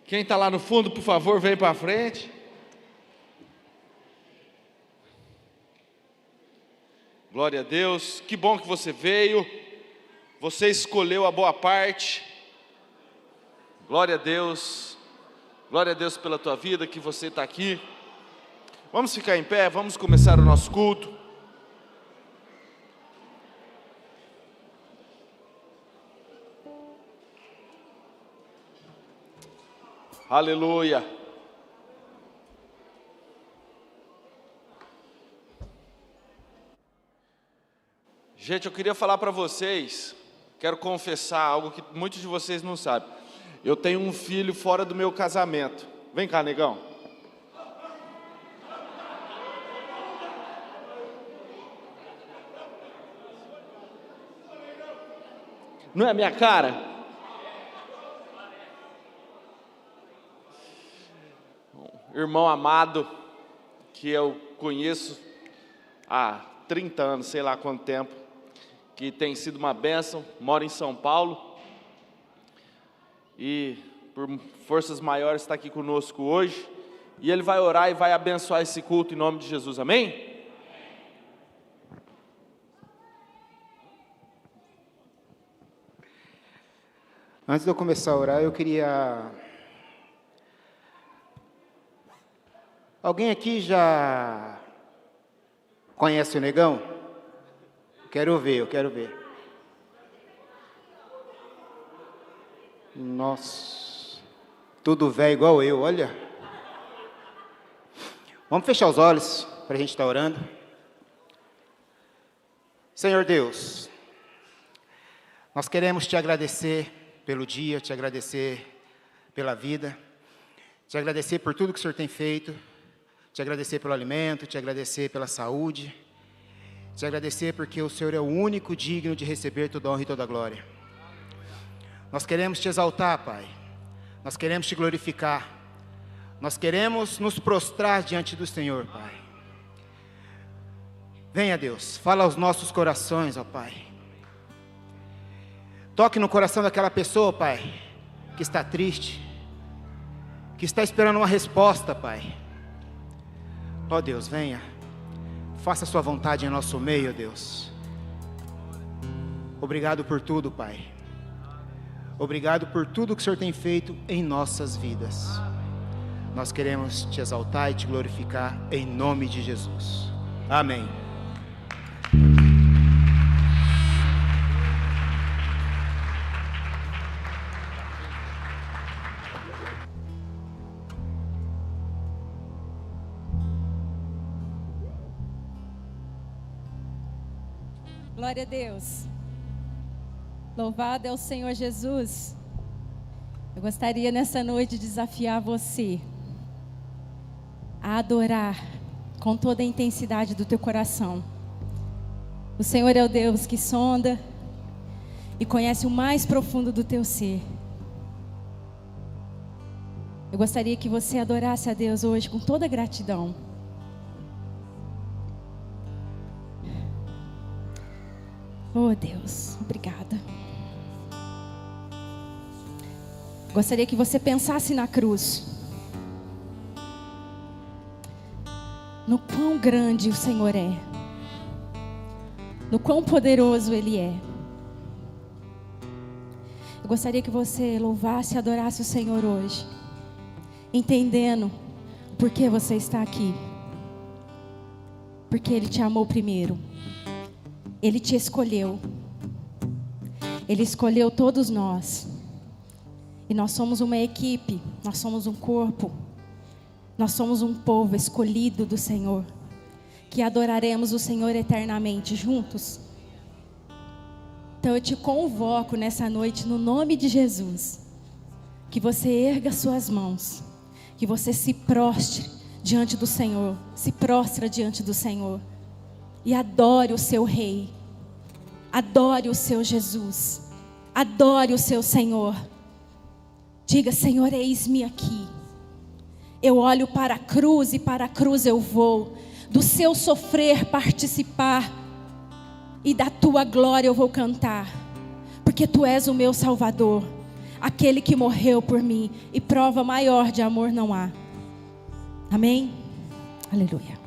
Quem está lá no fundo, por favor, vem para frente. Glória a Deus, que bom que você veio. Você escolheu a boa parte. Glória a Deus pela tua vida, que você está aqui. Vamos ficar em pé, vamos começar o nosso culto. Aleluia. Gente, eu queria falar para vocês, quero confessar algo que muitos de vocês não sabem. Eu tenho um filho fora do meu casamento. Vem cá, negão. Não é a minha cara? Irmão amado, que eu conheço há 30 anos, sei lá quanto tempo, que tem sido uma bênção, mora em São Paulo e por forças maiores está aqui conosco hoje, e ele vai orar e vai abençoar esse culto em nome de Jesus, amém? Antes de eu começar a orar, eu queria... Alguém aqui já conhece o Negão? Eu quero ver. Nossa, tudo velho igual eu, olha. Vamos fechar os olhos para a gente estar orando. Senhor Deus, nós queremos te agradecer pelo dia, te agradecer pela vida, te agradecer por tudo que o Senhor tem feito, te agradecer pelo alimento, te agradecer pela saúde, te agradecer porque o Senhor é o único digno de receber toda a honra e toda a glória. Nós queremos te exaltar, Pai, nós queremos te glorificar, nós queremos nos prostrar diante do Senhor, Pai. Venha, Deus, fala aos nossos corações, ó Pai. Toque no coração daquela pessoa, Pai, que está triste, que está esperando uma resposta, Pai. Ó Deus, venha, faça a sua vontade em nosso meio, Deus. Obrigado por tudo, Pai. Obrigado por tudo que o Senhor tem feito em nossas vidas. Nós queremos te exaltar e te glorificar em nome de Jesus. Amém. Glória a Deus. Louvado é o Senhor Jesus. Eu gostaria nessa noite de desafiar você a adorar com toda a intensidade do teu coração. O Senhor é o Deus que sonda e conhece o mais profundo do teu ser. Eu gostaria que você adorasse a Deus hoje com toda gratidão. Oh Deus, obrigada. Gostaria que você pensasse na cruz. No quão grande o Senhor é. No quão poderoso Ele é. Eu gostaria que você louvasse e adorasse o Senhor hoje, entendendo o porquê você está aqui. Porque Ele te amou primeiro. Ele te escolheu. Ele escolheu todos nós. E nós somos uma equipe, nós somos um corpo, nós somos um povo escolhido do Senhor, que adoraremos o Senhor eternamente juntos. Então eu te convoco nessa noite, no nome de Jesus, que você erga suas mãos, que você se prostre diante do Senhor, se prostra diante do Senhor, e adore o seu Rei, adore o seu Jesus, adore o seu Senhor. Diga: Senhor, eis-me aqui. Eu olho para a cruz e para a cruz eu vou. Do seu sofrer participar e da tua glória eu vou cantar. Porque tu és o meu Salvador. aquele que morreu por mim, e prova maior de amor não há. Amém? Aleluia.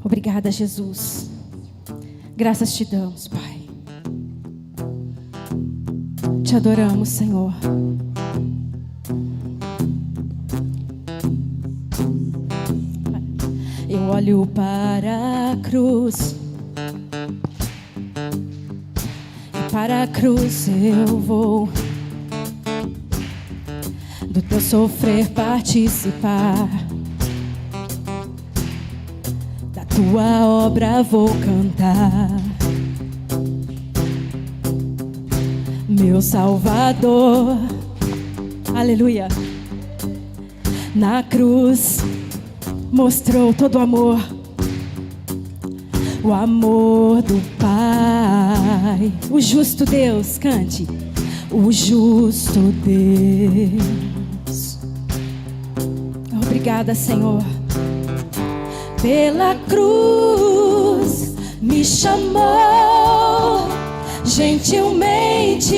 Obrigada, Jesus. Graças te damos, Pai. Te adoramos, Senhor. Eu olho para a cruz, e para a cruz eu vou, do teu sofrer participar, da tua obra vou cantar. Meu Salvador, aleluia, na cruz mostrou todo o amor do Pai. O justo Deus, cante. O justo Deus. Obrigada, Senhor. Pela cruz me chamou, gentilmente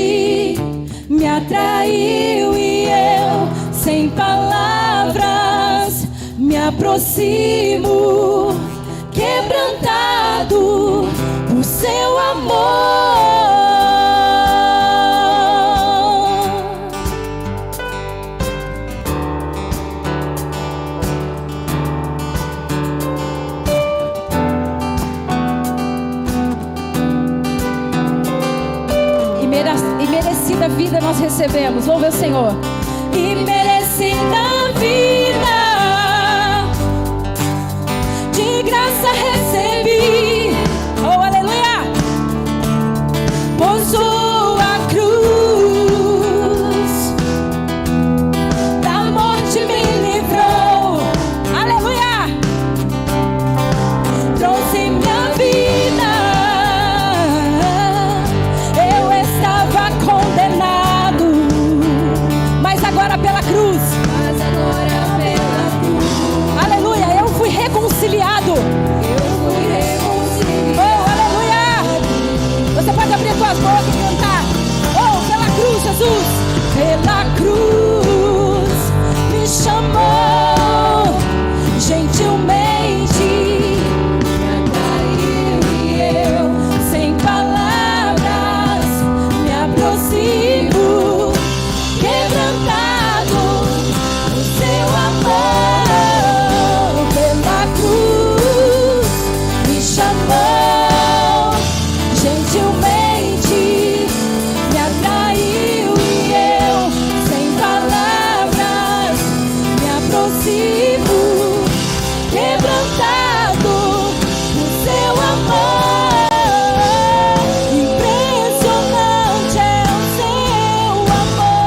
me atraiu, e eu, sem palavras, me aproximo, quebrantado por seu amor. E merecida vida nós recebemos. Louve o Senhor. E merecida vida de graça recebi, oh aleluia, por sua cruz, da morte me livrou, aleluia, trouxe minha vida, eu estava condenado, mas agora pela cruz, aleluia, eu fui reconciliado. Oh, aleluia! Você pode abrir suas mãos e cantar. Oh, pela cruz, Jesus. Pela cruz me chamou, gentilmente me atraiu, e eu, sem palavras, me aproximo, quebrantado no seu amor. Chamou, gentilmente me atraiu, e eu, sem palavras, me aproximo, quebrantado por seu amor. Impressionante é o seu amor.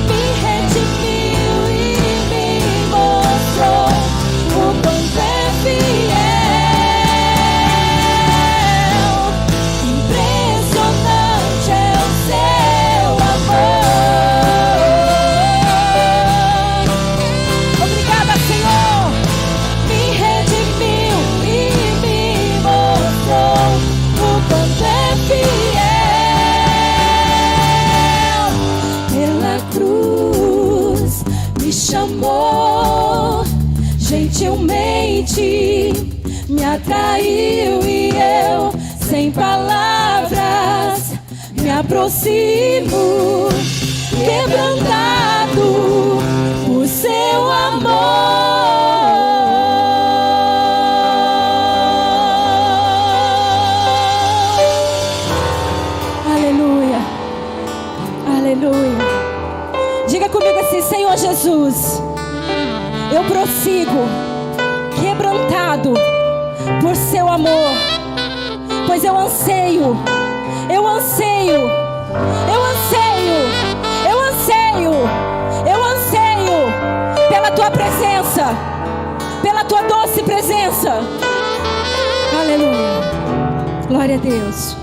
Me redimiu e me mostrou o quanto é fiel. Impressionante é o seu amor. Obrigada, Senhor. Me redimiu e me mostrou o quanto é fiel. Pela cruz me chamou, gentilmente me atraiu, e eu, sem palavras, me aproximo, quebrantado por seu amor. Aleluia, aleluia. Diga comigo assim: Senhor Jesus, eu prossigo, quebrantado por seu amor, pois eu anseio, eu anseio, eu anseio, eu anseio, eu anseio pela tua presença, pela tua doce presença. Aleluia, glória a Deus.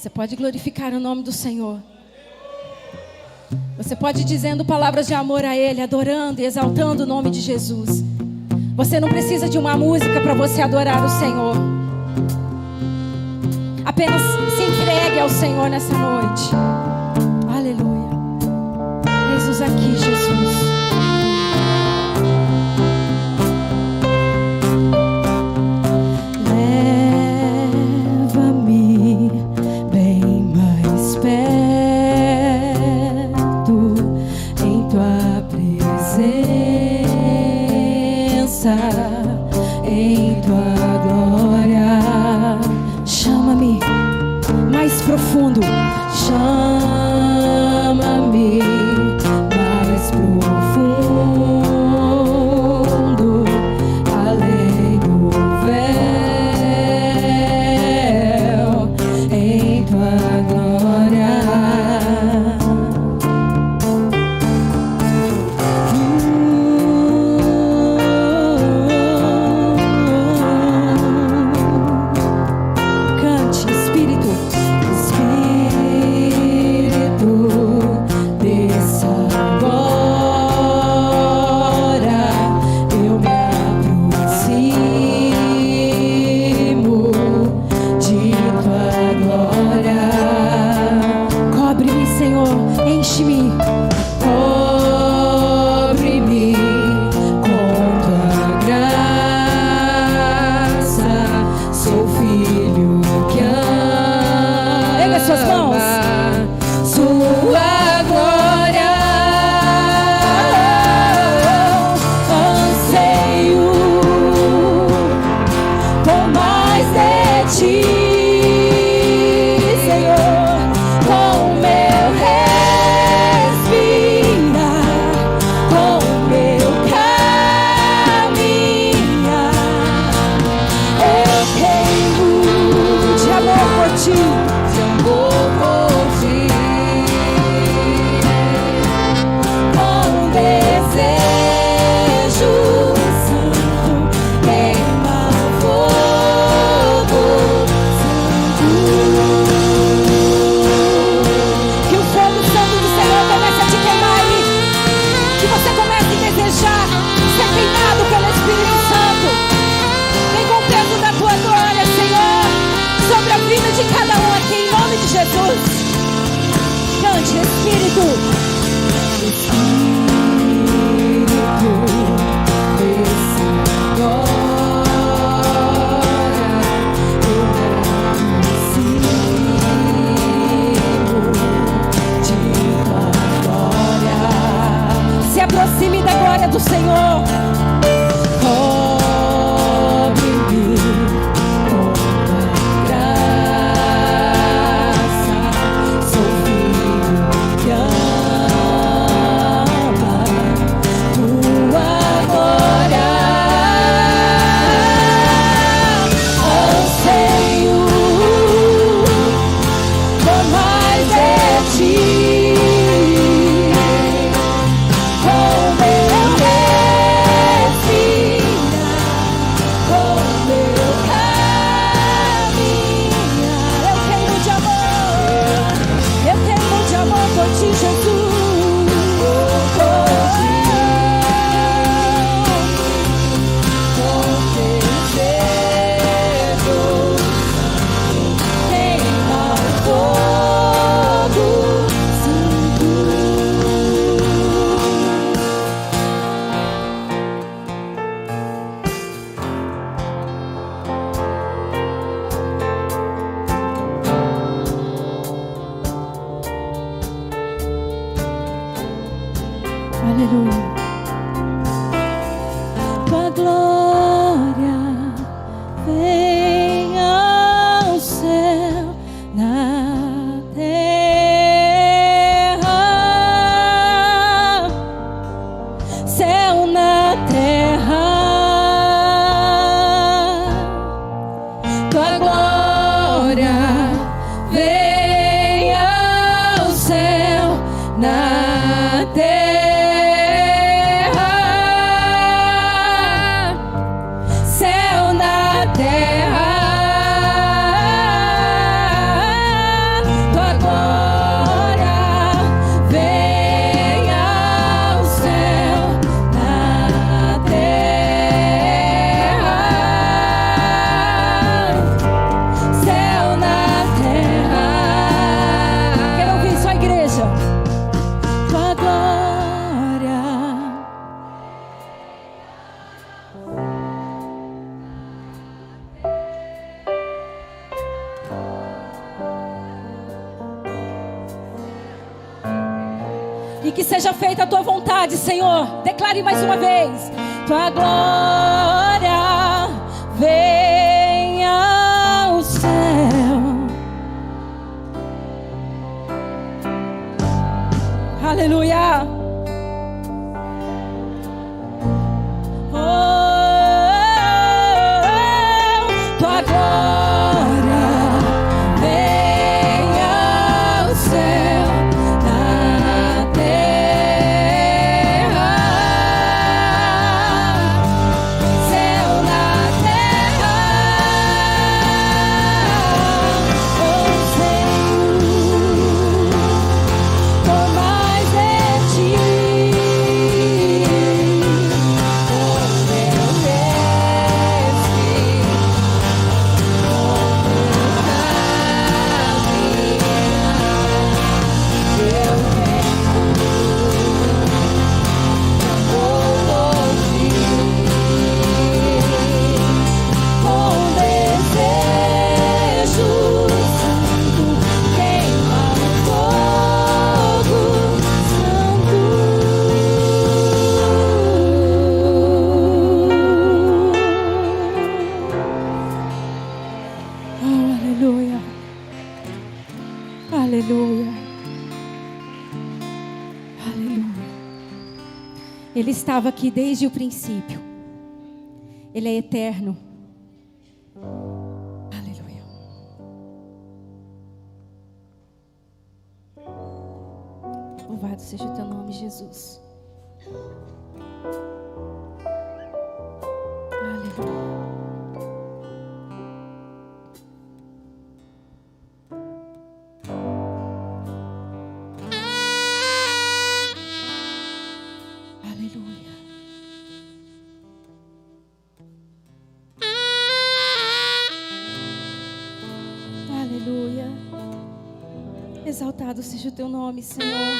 Você pode glorificar o nome do Senhor. Você pode ir dizendo palavras de amor a Ele, adorando e exaltando o nome de Jesus. Você não precisa de uma música para você adorar o Senhor. Apenas se entregue ao Senhor nessa noite. Aleluia. Eis-nos aqui, Jesus. Leva-me bem mais perto em tua presença, em tua glória. Chama-me mais profundo. Chama-me mais profundo, além do véu, em tua glória. Cante, Espírito, Espírito. que seja feita a tua vontade, Senhor. Declare mais uma vez: tua glória venha ao céu. Aleluia. Tua glória venha ao céu, na terra, céu na terra, oh Senhor, por mais de ti, oh meu aleluia, aleluia, aleluia. Ele estava aqui desde o princípio. Ele é eterno. Aleluia. Louvado seja o teu nome, Jesus. Aleluia. Aleluia. Aleluia. Exaltado seja o teu nome, Senhor.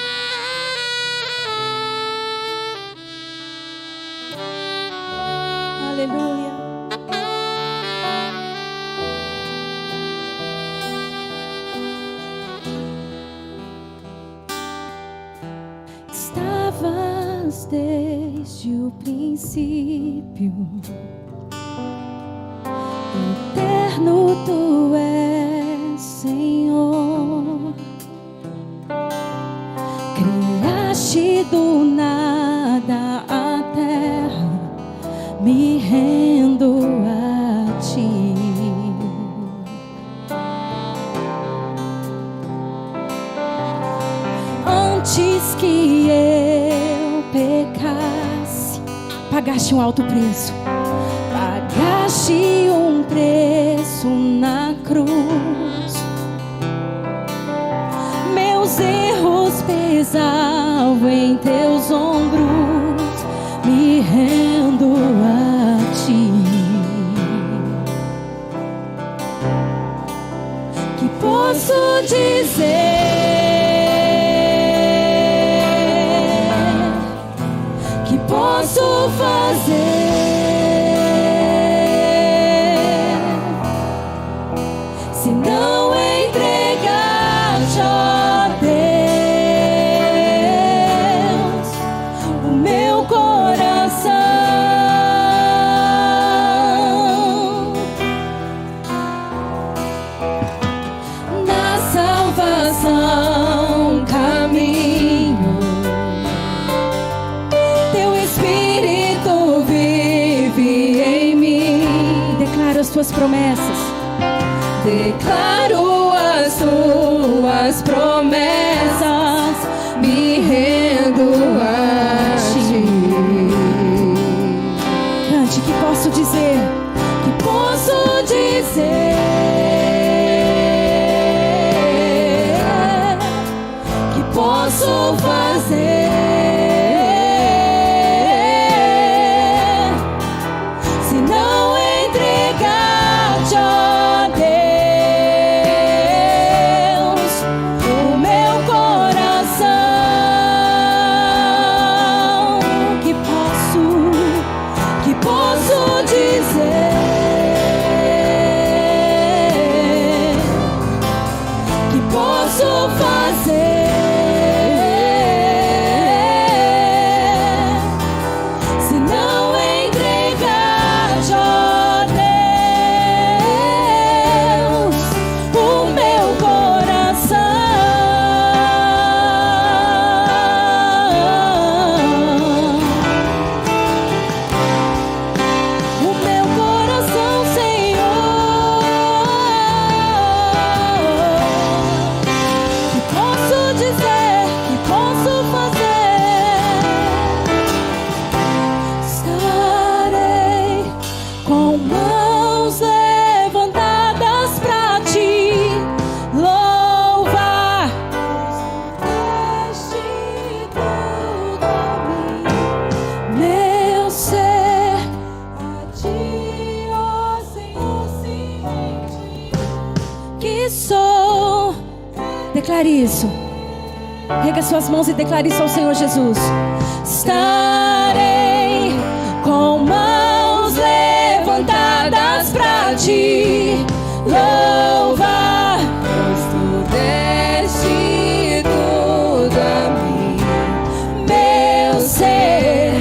Aleluia. Estavas desde o princípio, eterno tu és, Senhor. Criaste do nada a terra, me rendo a ti. Antes que eu pecasse, pagaste um alto preço. Pagaste um preço na cruz. Meus erros pesavam em teus ombros, me rendo a ti. Que posso dizer? Que posso fazer? Se não entregar-te, ó Deus, o meu coração. Na salvação caminho, teu Espírito vive em mim. Declaro as tuas promessas. Declaro as tuas promessas, me rendo a ti. Cante, que posso dizer? Que posso dizer? Que posso fazer? Se não entregar-te, ó Deus, o meu coração. Que posso dizer? mãos levantadas pra te louvar. Deste tudo a mim, meu ser, a ti, ó Senhor, se rende. Que sou. Declare isso. Erga suas mãos e declare isso ao Senhor Jesus. Estarei com mãos levantadas pra te louvar, pois tu deste tudo a mim, meu ser,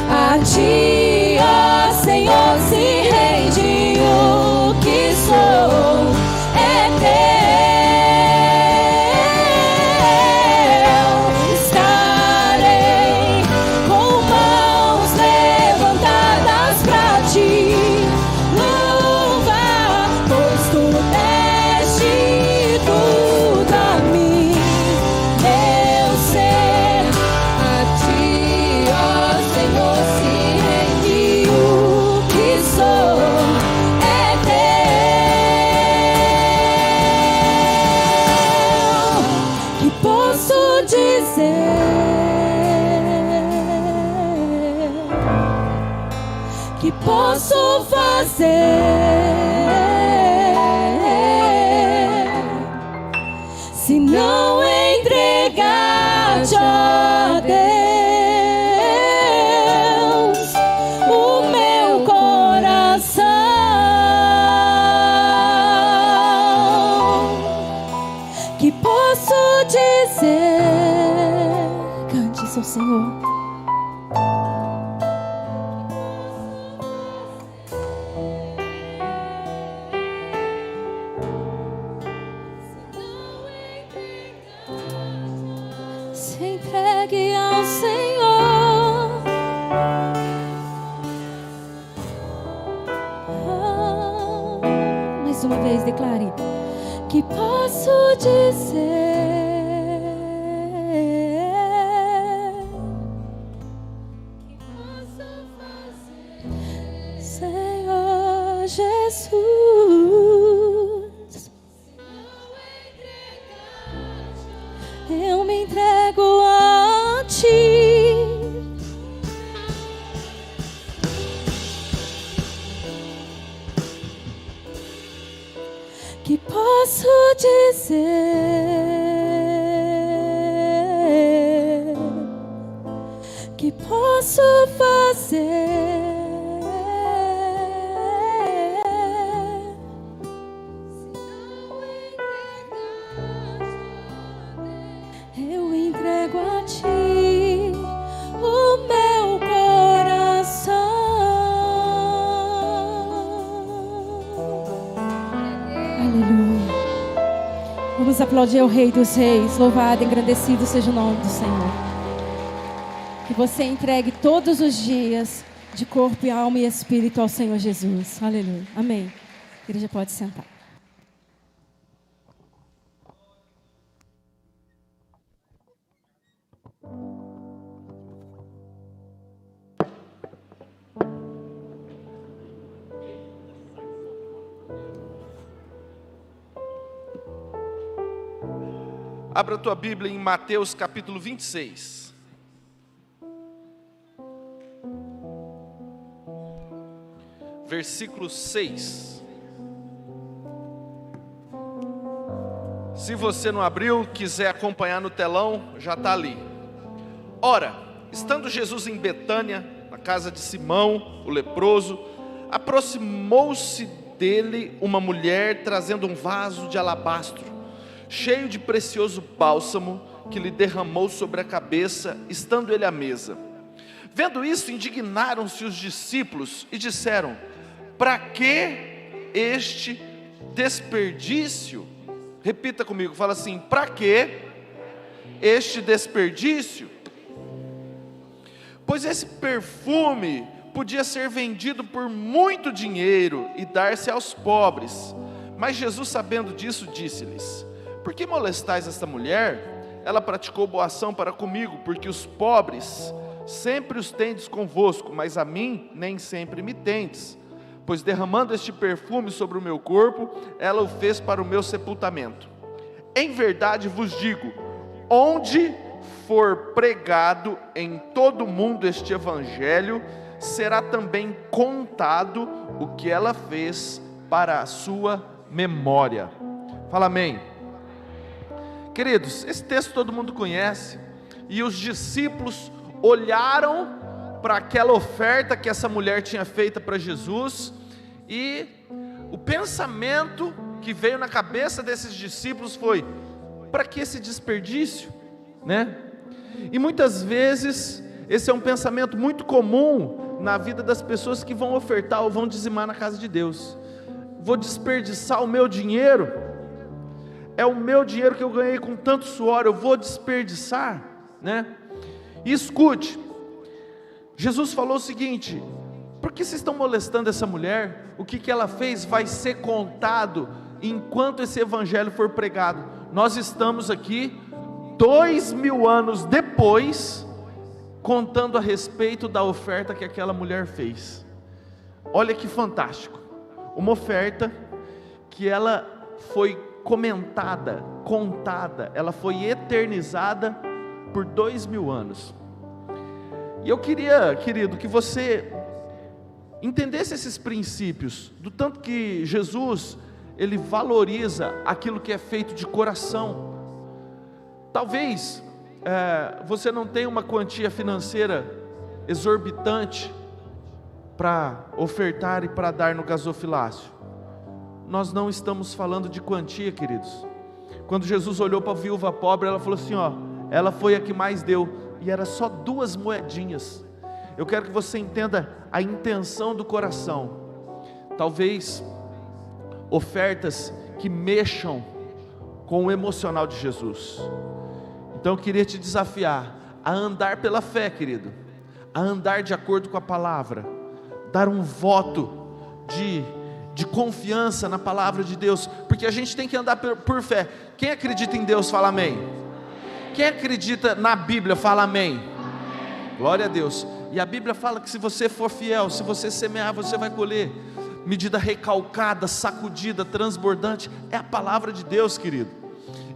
a ti, ó Senhor, se rende. O que sou é teu. Que posso fazer se não entregar-te, ó Deus, o meu coração? Que posso dizer? Cante isso ao Senhor. Uma vez, declare. Que posso dizer? Que posso fazer? Senhor Jesus, eu me entrego a ti. Que posso dizer? Que posso fazer? Eu entrego a ti o meu coração. Aleluia. Vamos aplaudir ao Rei dos Reis. Louvado, engrandecido seja o nome do Senhor. Que você entregue todos os dias de corpo, alma e espírito ao Senhor Jesus. Aleluia. Amém. A igreja pode sentar. Abra a tua Bíblia em Mateus capítulo 26. Versículo 6. Se você não abriu, quiser acompanhar no telão, já está ali. Ora, estando Jesus em Betânia, na casa de Simão, o leproso, aproximou-se dele uma mulher trazendo um vaso de alabastro, cheio de precioso bálsamo, que lhe derramou sobre a cabeça, estando ele à mesa. Vendo isso, indignaram-se os discípulos e disseram: para que este desperdício? Repita comigo, fala assim: para que este desperdício? Pois esse perfume podia ser vendido por muito dinheiro e dar-se aos pobres. Mas Jesus, sabendo disso, disse-lhes: por que molestais esta mulher? Ela praticou boa ação para comigo, porque os pobres sempre os tendes convosco, mas a mim nem sempre me tendes. pois derramando este perfume sobre o meu corpo, ela o fez para o meu sepultamento. Em verdade vos digo, onde for pregado em todo o mundo este evangelho, será também contado o que ela fez para a sua memória. Fala amém. Queridos, esse texto todo mundo conhece, e os discípulos olharam para aquela oferta que essa mulher tinha feita para Jesus, e o pensamento que veio na cabeça desses discípulos foi: para que esse desperdício, né? E muitas vezes esse é um pensamento muito comum na vida das pessoas que vão ofertar ou vão dizimar na casa de Deus. Vou desperdiçar o meu dinheiro? É o meu dinheiro que eu ganhei com tanto suor, eu vou desperdiçar, né? E escute, Jesus falou o seguinte: por que vocês estão molestando essa mulher? O que ela fez vai ser contado enquanto esse evangelho for pregado. Nós estamos aqui 2000 anos depois, contando a respeito da oferta que aquela mulher fez. Olha que fantástico, uma oferta que ela foi comentada, contada, ela foi eternizada por 2000 anos. E eu queria, querido, que você entendesse esses princípios, do tanto que Jesus, Ele valoriza aquilo que é feito de coração. Talvez você não tenha uma quantia financeira exorbitante para ofertar e para dar no gasofilácio. Nós não estamos falando de quantia, queridos. Quando Jesus olhou para a viúva pobre, ela falou assim, ó, ela foi a que mais deu, e era só 2 moedinhas. Eu quero que você entenda a intenção do coração. Talvez ofertas que mexam com o emocional de Jesus. Então eu queria te desafiar a andar pela fé, querido, a andar de acordo com a palavra, dar um voto de confiança na palavra de Deus, porque a gente tem que andar por fé. Quem acredita em Deus, fala amém. Quem acredita na Bíblia, fala amém. Glória a Deus. E a Bíblia fala que se você for fiel, se você semear, você vai colher. Medida recalcada, sacudida, transbordante, é a palavra de Deus, querido.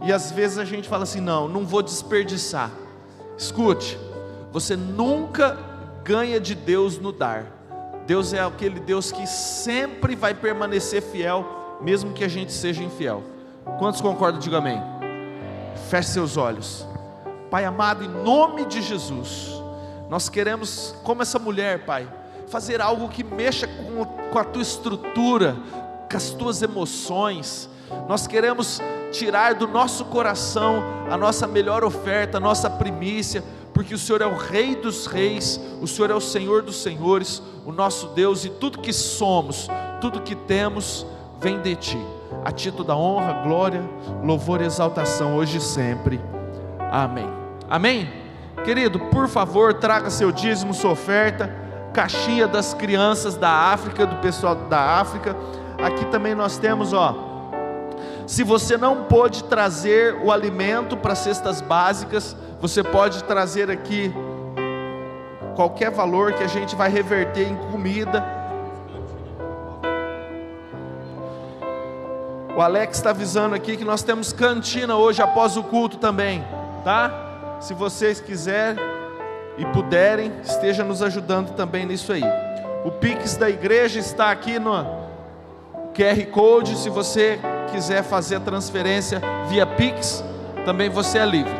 E às vezes a gente fala assim, não vou desperdiçar. Escute, você nunca ganha de Deus no dar. Deus é aquele Deus que sempre vai permanecer fiel, mesmo que a gente seja infiel. Quantos concordam? Diga amém. Feche seus olhos. Pai amado, em nome de Jesus, nós queremos, como essa mulher, Pai, fazer algo que mexa com a tua estrutura, com as tuas emoções. Nós queremos tirar do nosso coração a nossa melhor oferta, a nossa primícia, porque o Senhor é o Rei dos Reis, o Senhor é o Senhor dos Senhores, o nosso Deus, e tudo que somos, tudo que temos, vem de Ti. A Ti toda honra, glória, louvor e exaltação, hoje e sempre. Amém. Amém? Querido, por favor, traga seu dízimo, sua oferta, caixinha das crianças da África, do pessoal da África. Aqui também nós temos, se você não pôde trazer o alimento para cestas básicas, você pode trazer aqui qualquer valor que a gente vai reverter em comida. O Alex está avisando aqui que nós temos cantina hoje após o culto também, tá? Se vocês quiserem e puderem, esteja nos ajudando também nisso aí. O Pix da igreja está aqui no QR Code. Se você quiser fazer a transferência via Pix, também você é livre.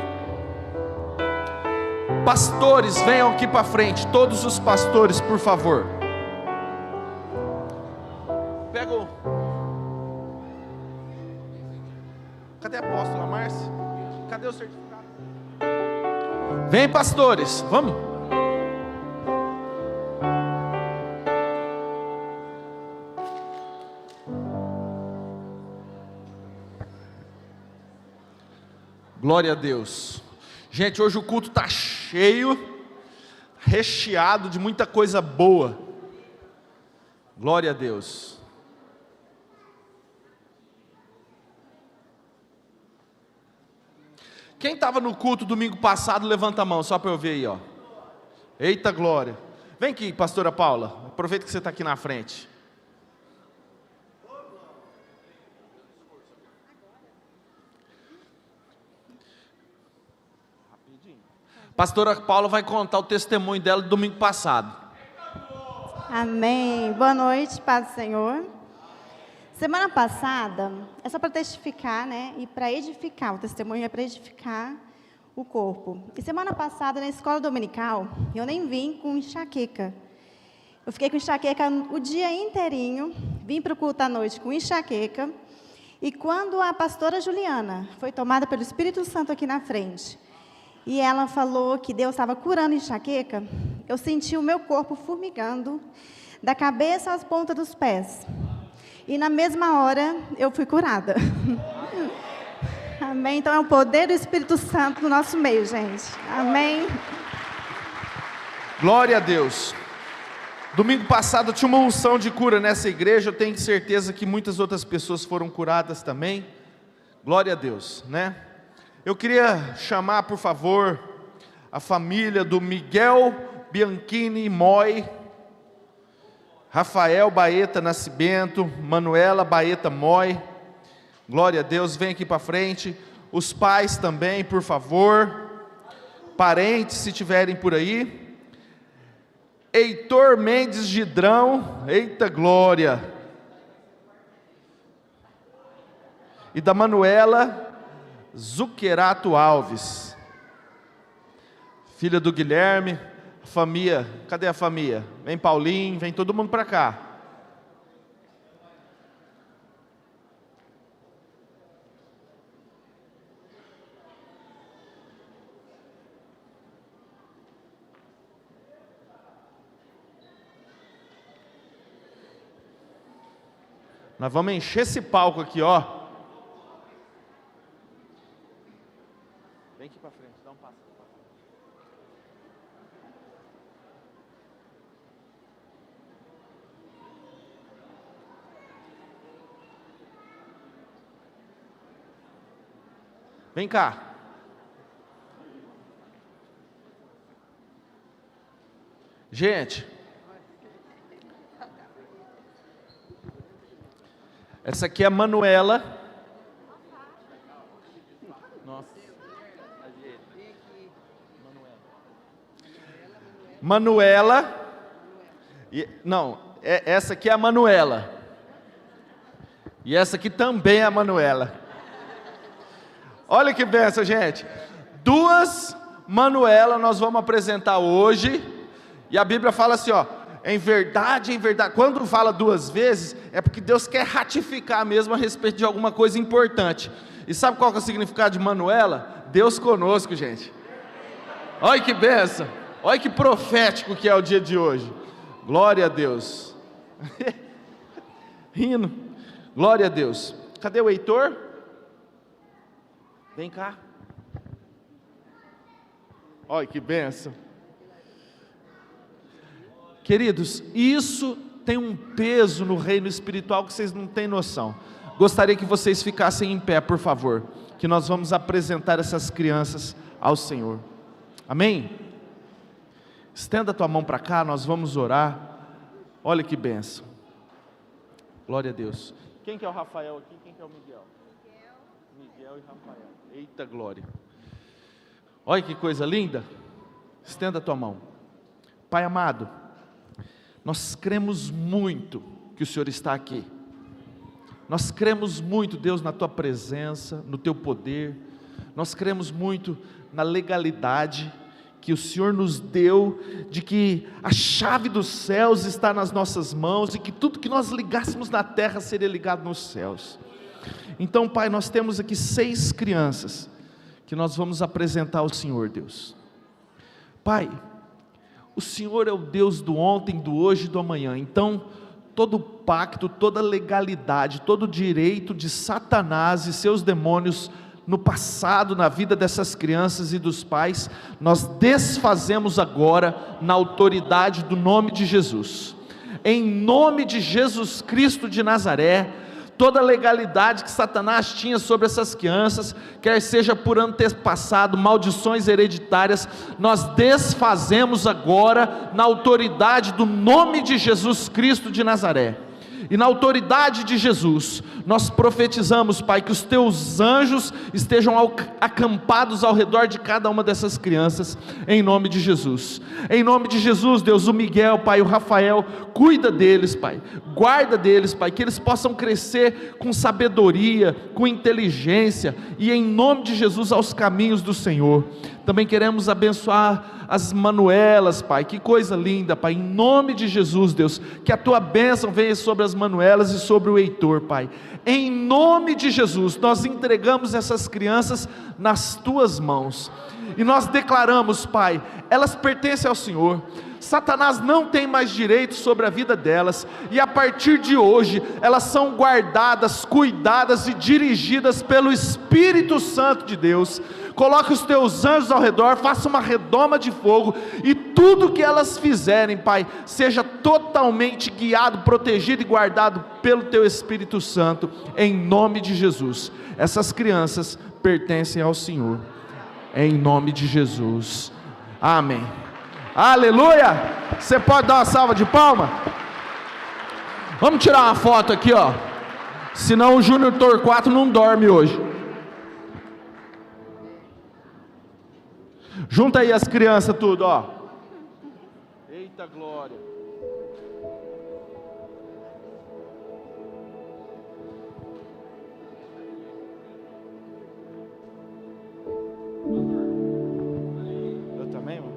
Pastores, venham aqui para frente, todos os pastores, por favor. Pega o... Cadê a apóstola Márcia? Cadê o certificado? Vem, pastores, vamos. Glória a Deus. Gente, hoje o culto está cheio, recheado de muita coisa boa. Glória a Deus. Quem estava no culto domingo passado, levanta a mão, só para eu ver aí, Eita glória. Vem aqui, pastora Paula, aproveita que você está aqui na frente. Pastora Paula vai contar o testemunho dela do domingo passado. Amém. Boa noite, paz do Senhor. Semana passada, é só para testificar, né? E para edificar, o testemunho é para edificar o corpo. E semana passada, na escola dominical, eu nem vim com enxaqueca. Eu fiquei com enxaqueca o dia inteirinho, vim para o culto à noite com enxaqueca. E quando a pastora Juliana foi tomada pelo Espírito Santo aqui na frente, e ela falou que Deus estava curando enxaqueca, eu senti o meu corpo formigando, da cabeça às pontas dos pés. E na mesma hora, eu fui curada. Amém? Então é o poder do Espírito Santo no nosso meio, gente. Amém? Glória a Deus. Domingo passado tinha uma unção de cura nessa igreja, eu tenho certeza que muitas outras pessoas foram curadas também. Glória a Deus, né? Eu queria chamar, por favor, a família do Miguel Bianchini Moi, Rafael Baeta Nascimento, Manuela Baeta Moi. Glória a Deus, vem aqui para frente. Os pais também, por favor. Parentes, se tiverem por aí. Heitor Mendes Gidrão, eita glória. E da Manuela Zuquerato Alves, filha do Guilherme, família, cadê a família? Vem Paulinho, vem todo mundo para cá. Nós vamos encher esse palco aqui, ó. Vem aqui para frente, dá um passo. Vem cá. Gente, essa aqui é a Manuela. Manuela, essa aqui é a Manuela, e essa aqui também é a Manuela. Olha que benção, gente. Duas Manuela nós vamos apresentar hoje, e a Bíblia fala assim, ó, em verdade, quando fala duas vezes, é porque Deus quer ratificar mesmo a respeito de alguma coisa importante. E sabe qual que é o significado de Manuela? Deus conosco, gente. Olha que benção. Olha que profético que é o dia de hoje. Glória a Deus. Rindo. Glória a Deus. Cadê o Heitor? Vem cá. Olha que benção. Queridos, isso tem um peso no reino espiritual que vocês não têm noção. Gostaria que vocês ficassem em pé, por favor, que nós vamos apresentar essas crianças ao Senhor. Amém? Estenda a tua mão para cá, nós vamos orar. Olha que benção. Glória a Deus. Quem que é o Rafael aqui? Quem que é o Miguel? Miguel e Rafael. Eita glória. Olha que coisa linda. Estenda a tua mão. Pai amado, nós cremos muito que o Senhor está aqui. Nós cremos muito, Deus, na tua presença, no teu poder. Nós cremos muito na legalidade que o Senhor nos deu, de que a chave dos céus está nas nossas mãos, e que tudo que nós ligássemos na terra seria ligado nos céus. Então, Pai, nós temos aqui 6 crianças, que nós vamos apresentar ao Senhor, Deus. Pai, o Senhor é o Deus do ontem, do hoje e do amanhã. Então, todo pacto, toda legalidade, todo direito de Satanás e seus demônios no passado, na vida dessas crianças e dos pais, nós desfazemos agora na autoridade do nome de Jesus. Em nome de Jesus Cristo de Nazaré, toda legalidade que Satanás tinha sobre essas crianças, quer seja por antepassado, maldições hereditárias, nós desfazemos agora na autoridade do nome de Jesus Cristo de Nazaré. E na autoridade de Jesus, nós profetizamos, Pai, que os teus anjos estejam acampados ao redor de cada uma dessas crianças, em nome de Jesus. Em nome de Jesus, Deus, o Miguel, Pai, o Rafael, cuida deles, Pai, guarda deles, Pai, que eles possam crescer com sabedoria, com inteligência, e em nome de Jesus, aos caminhos do Senhor. Também queremos abençoar as Manuelas, Pai, que coisa linda, Pai, em nome de Jesus, Deus, que a tua bênção venha sobre as Manuelas e sobre o Heitor, Pai, em nome de Jesus. Nós entregamos essas crianças nas tuas mãos, e nós declaramos, Pai, elas pertencem ao Senhor. Satanás não tem mais direito sobre a vida delas, e a partir de hoje, elas são guardadas, cuidadas e dirigidas pelo Espírito Santo de Deus. Coloque os teus anjos ao redor, faça uma redoma de fogo, e tudo que elas fizerem, Pai, seja totalmente guiado, protegido e guardado pelo teu Espírito Santo, em nome de Jesus. Essas crianças pertencem ao Senhor, em nome de Jesus, amém. Aleluia! Você pode dar uma salva de palma? Vamos tirar uma foto aqui, ó. Senão o Júnior Torquato não dorme hoje. Junta aí as crianças tudo, ó. Eita glória. Eu também, mano.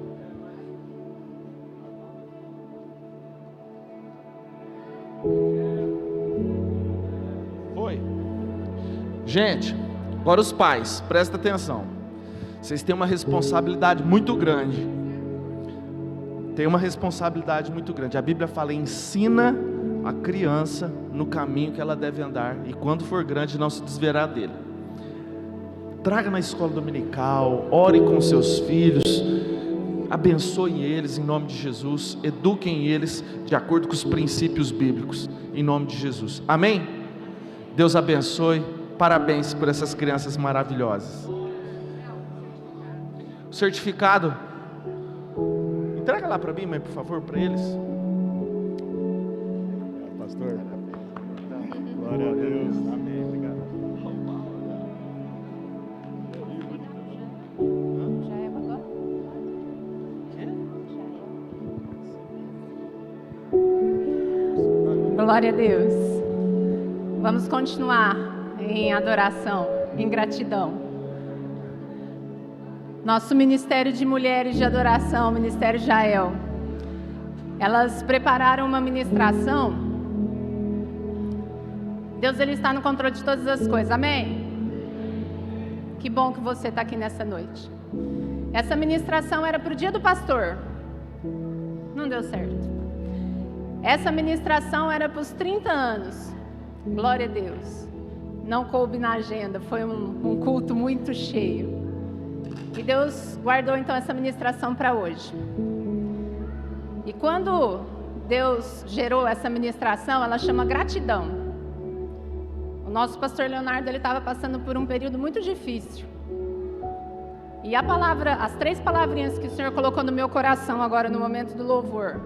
Foi. Gente, agora os pais, presta atenção. Vocês têm uma responsabilidade muito grande. Tem uma responsabilidade muito grande. A Bíblia fala: ensina a criança no caminho que ela deve andar, e quando for grande não se desviará dele. Traga na escola dominical, ore com seus filhos, abençoem eles em nome de Jesus, eduquem eles de acordo com os princípios bíblicos, em nome de Jesus, amém? Deus abençoe, parabéns por essas crianças maravilhosas. O certificado, entrega lá para mim, mãe, por favor, para eles. Pastor, glória a Deus, amém, obrigado. Glória a Deus. Vamos continuar em adoração, em gratidão. Nosso Ministério de Mulheres de Adoração, Ministério Jael, elas prepararam uma ministração. Deus, Ele está no controle de todas as coisas, amém? Que bom que você está aqui nessa noite. Essa ministração era para o dia do pastor, não deu certo. Essa ministração era para os 30 anos, glória a Deus, não coube na agenda, foi um culto muito cheio. E Deus guardou então essa ministração para hoje. E quando Deus gerou essa ministração, ela chama gratidão. O nosso pastor Leonardo, ele estava passando por um período muito difícil. E a palavra, as 3 palavrinhas que o Senhor colocou no meu coração agora no momento do louvor,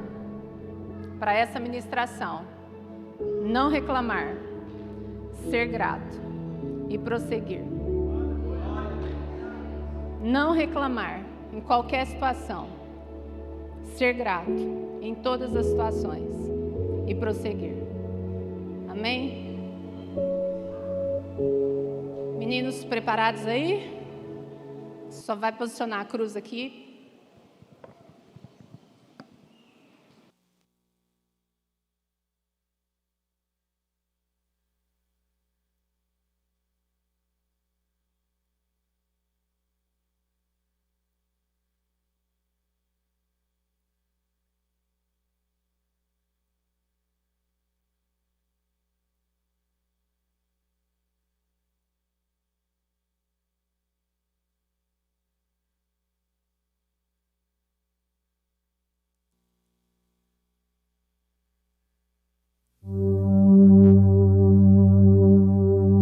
para essa ministração: não reclamar, ser grato e prosseguir. Não reclamar em qualquer situação, ser grato em todas as situações e prosseguir. Amém? Meninos preparados aí? Só vai posicionar a cruz aqui.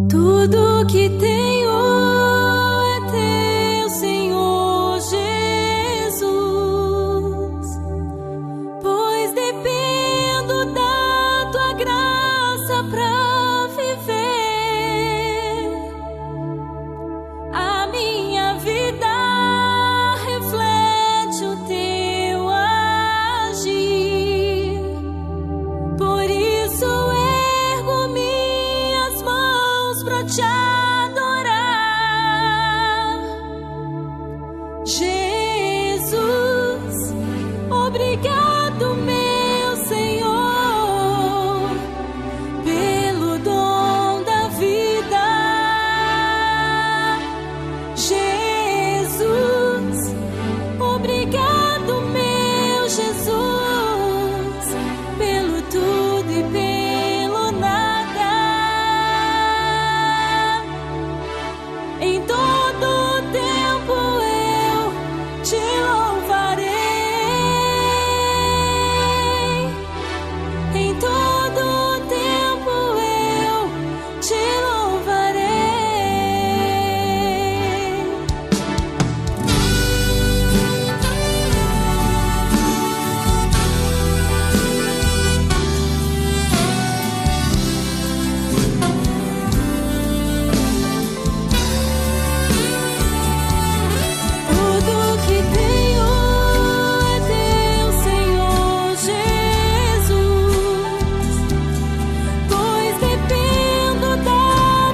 Tudo que tenho é teu, Senhor Jesus, pois dependo da tua graça. te adorar. Jesus, obrigado, meu Senhor, pelo dom da vida. Jesus, obrigado, meu Jesus, pelo tudo e pelo nada. Em todo tempo eu te louvarei. Em todo tempo eu te louvarei. Tudo que tenho é teu, Senhor Jesus, pois dependo da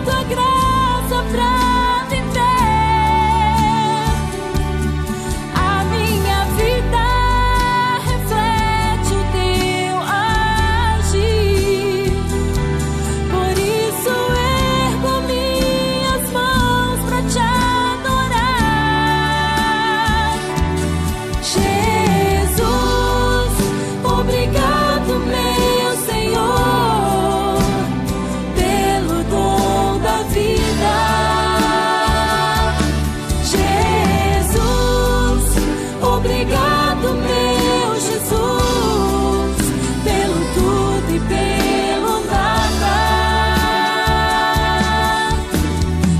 tua graça pra viver. A minha vida reflete o teu agir, por isso ergo minhas mãos pra te adorar. Jesus, obrigado, meu Senhor, pelo dom da vida. Jesus, obrigado, meu Jesus, pelo tudo e pelo nada.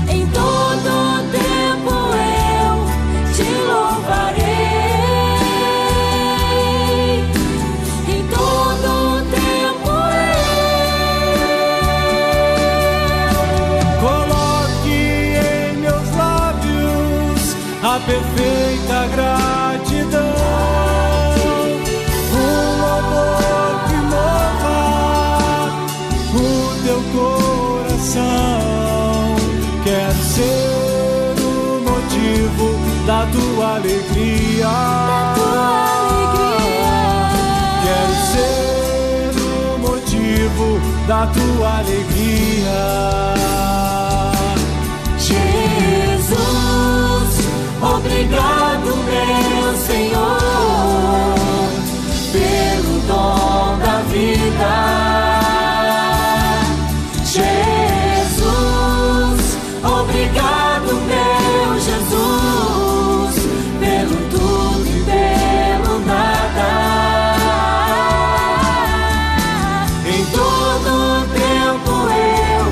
Em todo tempo eu te louvarei. Em todo tempo Coloque em meus lábios a perfeita gratidão, um louvor que mova o teu coração. Quero ser o motivo da tua alegria. Quero ser o motivo da tua alegria. Jesus, obrigado, meu Senhor, pelo dom da vida. Jesus, obrigado, meu Jesus, pelo tudo e pelo nada. Em todo tempo eu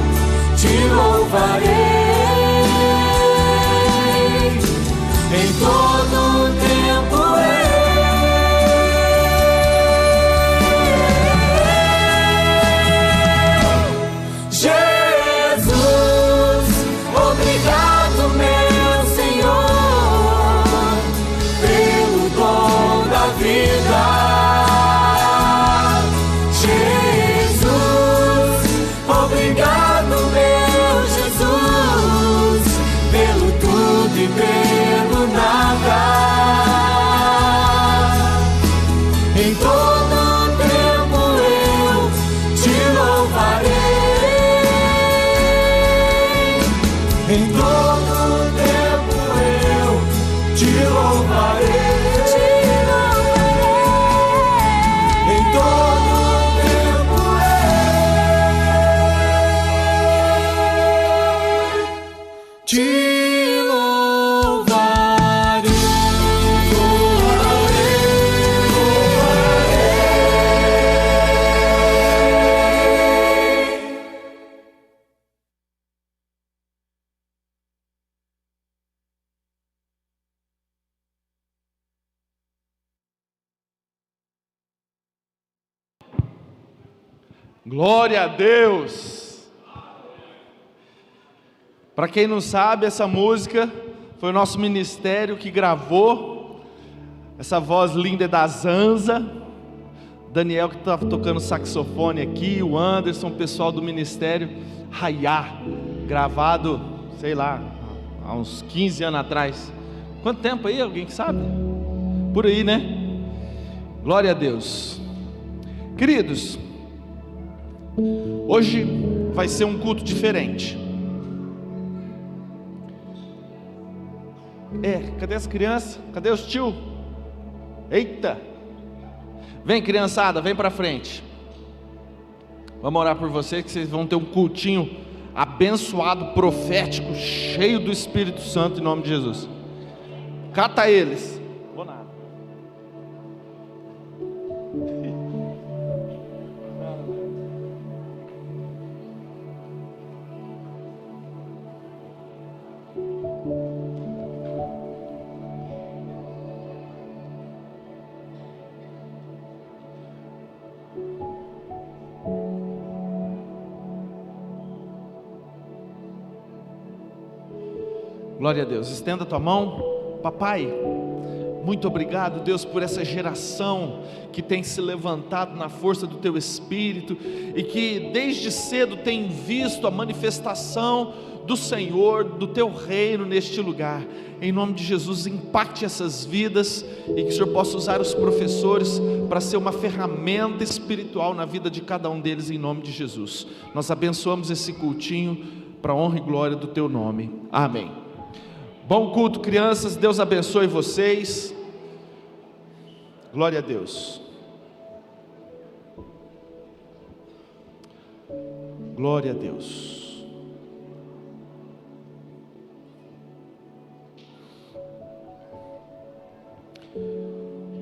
te louvarei. Em todo tempo Jesus, obrigado, meu Senhor, pelo dom da vida. Jesus, obrigado, meu Jesus, pelo tudo e pelo nada. Em todo tempo eu te louvarei. Em todo tempo eu te louvarei. Em todo tempo eu te Glória a Deus! Para quem não sabe, essa música foi o nosso ministério que gravou. Essa voz linda é da Zanza. Daniel que estava tocando saxofone aqui, o Anderson, o pessoal do ministério Raiá, gravado, sei lá, há uns 15 anos atrás. Quanto tempo aí? Alguém que sabe? Por aí, né? Glória a Deus. Queridos, hoje vai ser um culto diferente. Cadê as crianças? Cadê os tio? Eita! Vem, criançada, vem pra frente. Vamos orar por vocês, que vocês vão ter um cultinho abençoado, profético, cheio do Espírito Santo, em nome de Jesus. Cata eles. Vou nada. Glória a Deus. Estenda a tua mão. Papai, muito obrigado, Deus, por essa geração que tem se levantado na força do teu Espírito e que desde cedo tem visto a manifestação do Senhor, do teu reino neste lugar. Em nome de Jesus, impacte essas vidas e que o Senhor possa usar os professores para ser uma ferramenta espiritual na vida de cada um deles, em nome de Jesus. Nós abençoamos esse cultinho para a honra e glória do teu nome. Amém. Bom culto, crianças, Deus abençoe vocês. Glória a Deus. Glória a Deus.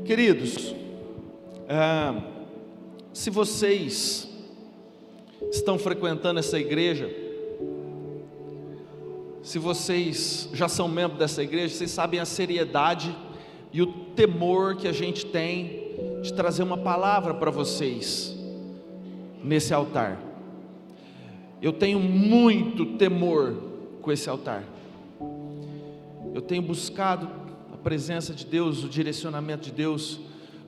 Queridos, se vocês estão frequentando essa igreja, se vocês já são membros dessa igreja, vocês sabem a seriedade e o temor que a gente tem de trazer uma palavra para vocês nesse altar. Eu tenho muito temor com esse altar. Eu tenho buscado a presença de Deus, o direcionamento de Deus,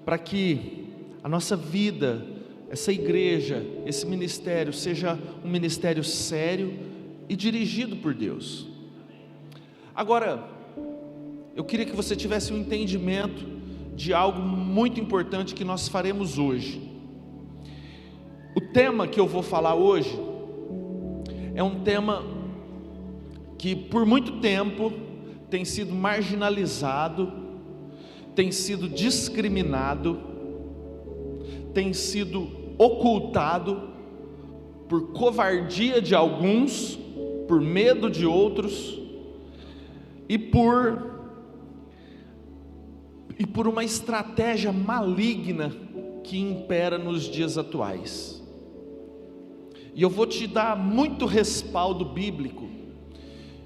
para que a nossa vida, essa igreja, esse ministério seja um ministério sério e dirigido por Deus. Agora, eu queria que você tivesse um entendimento de algo muito importante que nós faremos hoje. O tema que eu vou falar hoje é um tema que por muito tempo tem sido marginalizado, tem sido discriminado, tem sido ocultado por covardia de alguns, por medo de outros e por uma estratégia maligna que impera nos dias atuais. E eu vou te dar muito respaldo bíblico,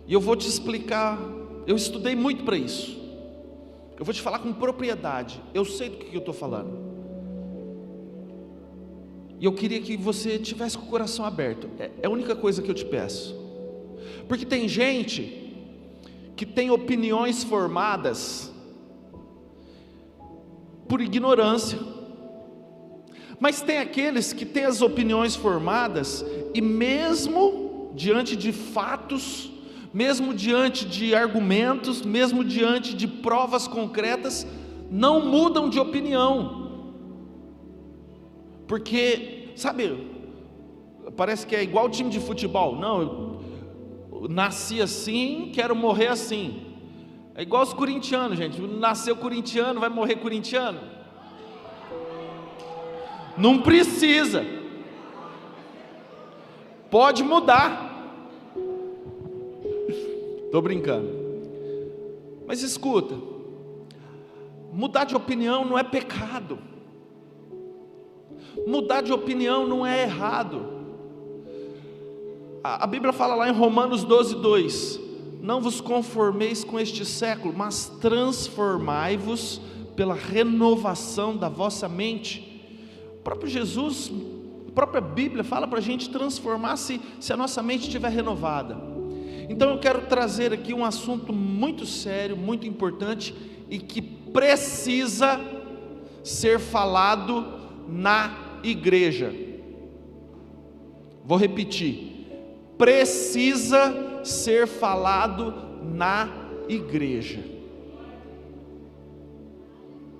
e eu vou te explicar. Eu estudei muito para isso, eu vou te falar com propriedade, eu sei do que eu estou falando, e eu queria que você tivesse com o coração aberto. É a única coisa que eu te peço, porque tem gente que tem opiniões formadas por ignorância, mas tem aqueles que têm as opiniões formadas e mesmo diante de fatos, mesmo diante de argumentos, mesmo diante de provas concretas, não mudam de opinião, porque, sabe, parece que é igual time de futebol. Não, eu nasci assim, quero morrer assim. É igual os corintianos, gente. Nasceu corintiano, vai morrer corintiano? Não precisa. Pode mudar. Estou brincando. Mas escuta, mudar de opinião não é pecado. Mudar de opinião não é errado. A Bíblia fala lá em Romanos 12:2: não vos conformeis com este século, mas transformai-vos pela renovação da vossa mente. O próprio Jesus, a própria Bíblia fala para a gente transformar se a nossa mente estiver renovada. Então eu quero trazer aqui um assunto muito sério, muito importante e que precisa ser falado na igreja. Vou repetir: precisa ser falado na igreja: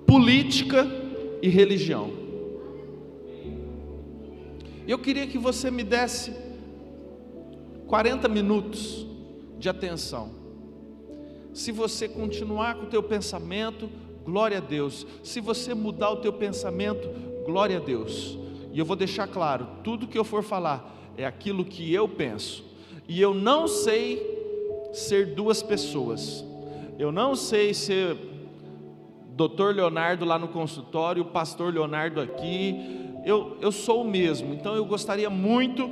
política e religião. Eu queria que você me desse 40 minutos de atenção. Se você continuar com o teu pensamento, glória a Deus. Se você mudar o teu pensamento, glória a Deus. E eu vou deixar claro, tudo que eu for falar é aquilo que eu penso. E eu não sei ser duas pessoas. Eu não sei ser Dr. Leonardo lá no consultório, o pastor Leonardo aqui. Eu sou o mesmo. Então eu gostaria muito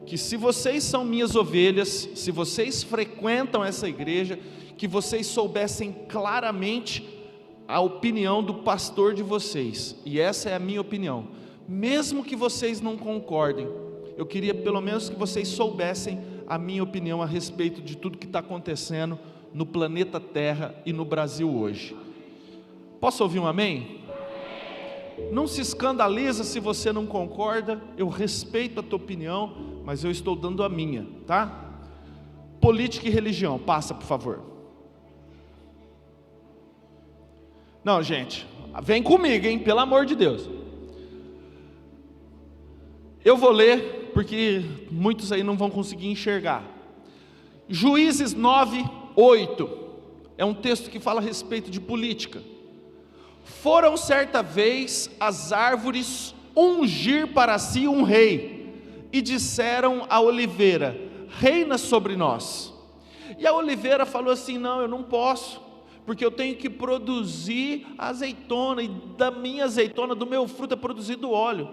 que, se vocês são minhas ovelhas, se vocês frequentam essa igreja, que vocês soubessem claramente a opinião do pastor de vocês. E essa é a minha opinião. Mesmo que vocês não concordem, eu queria pelo menos que vocês soubessem a minha opinião a respeito de tudo que está acontecendo no planeta Terra e no Brasil hoje. Posso ouvir um amém? Não se escandaliza se você não concorda, eu respeito a tua opinião, mas eu estou dando a minha, tá? Política e religião, passa por favor. Não, gente, vem comigo, hein, pelo amor de Deus. Eu vou ler, porque muitos aí não vão conseguir enxergar. Juízes 9:8, é um texto que fala a respeito de política. Foram certa vez as árvores ungir para si um rei, e disseram à oliveira: reina sobre nós. E a oliveira falou assim: não, eu não posso, porque eu tenho que produzir azeitona, e da minha azeitona, do meu fruto é produzido óleo.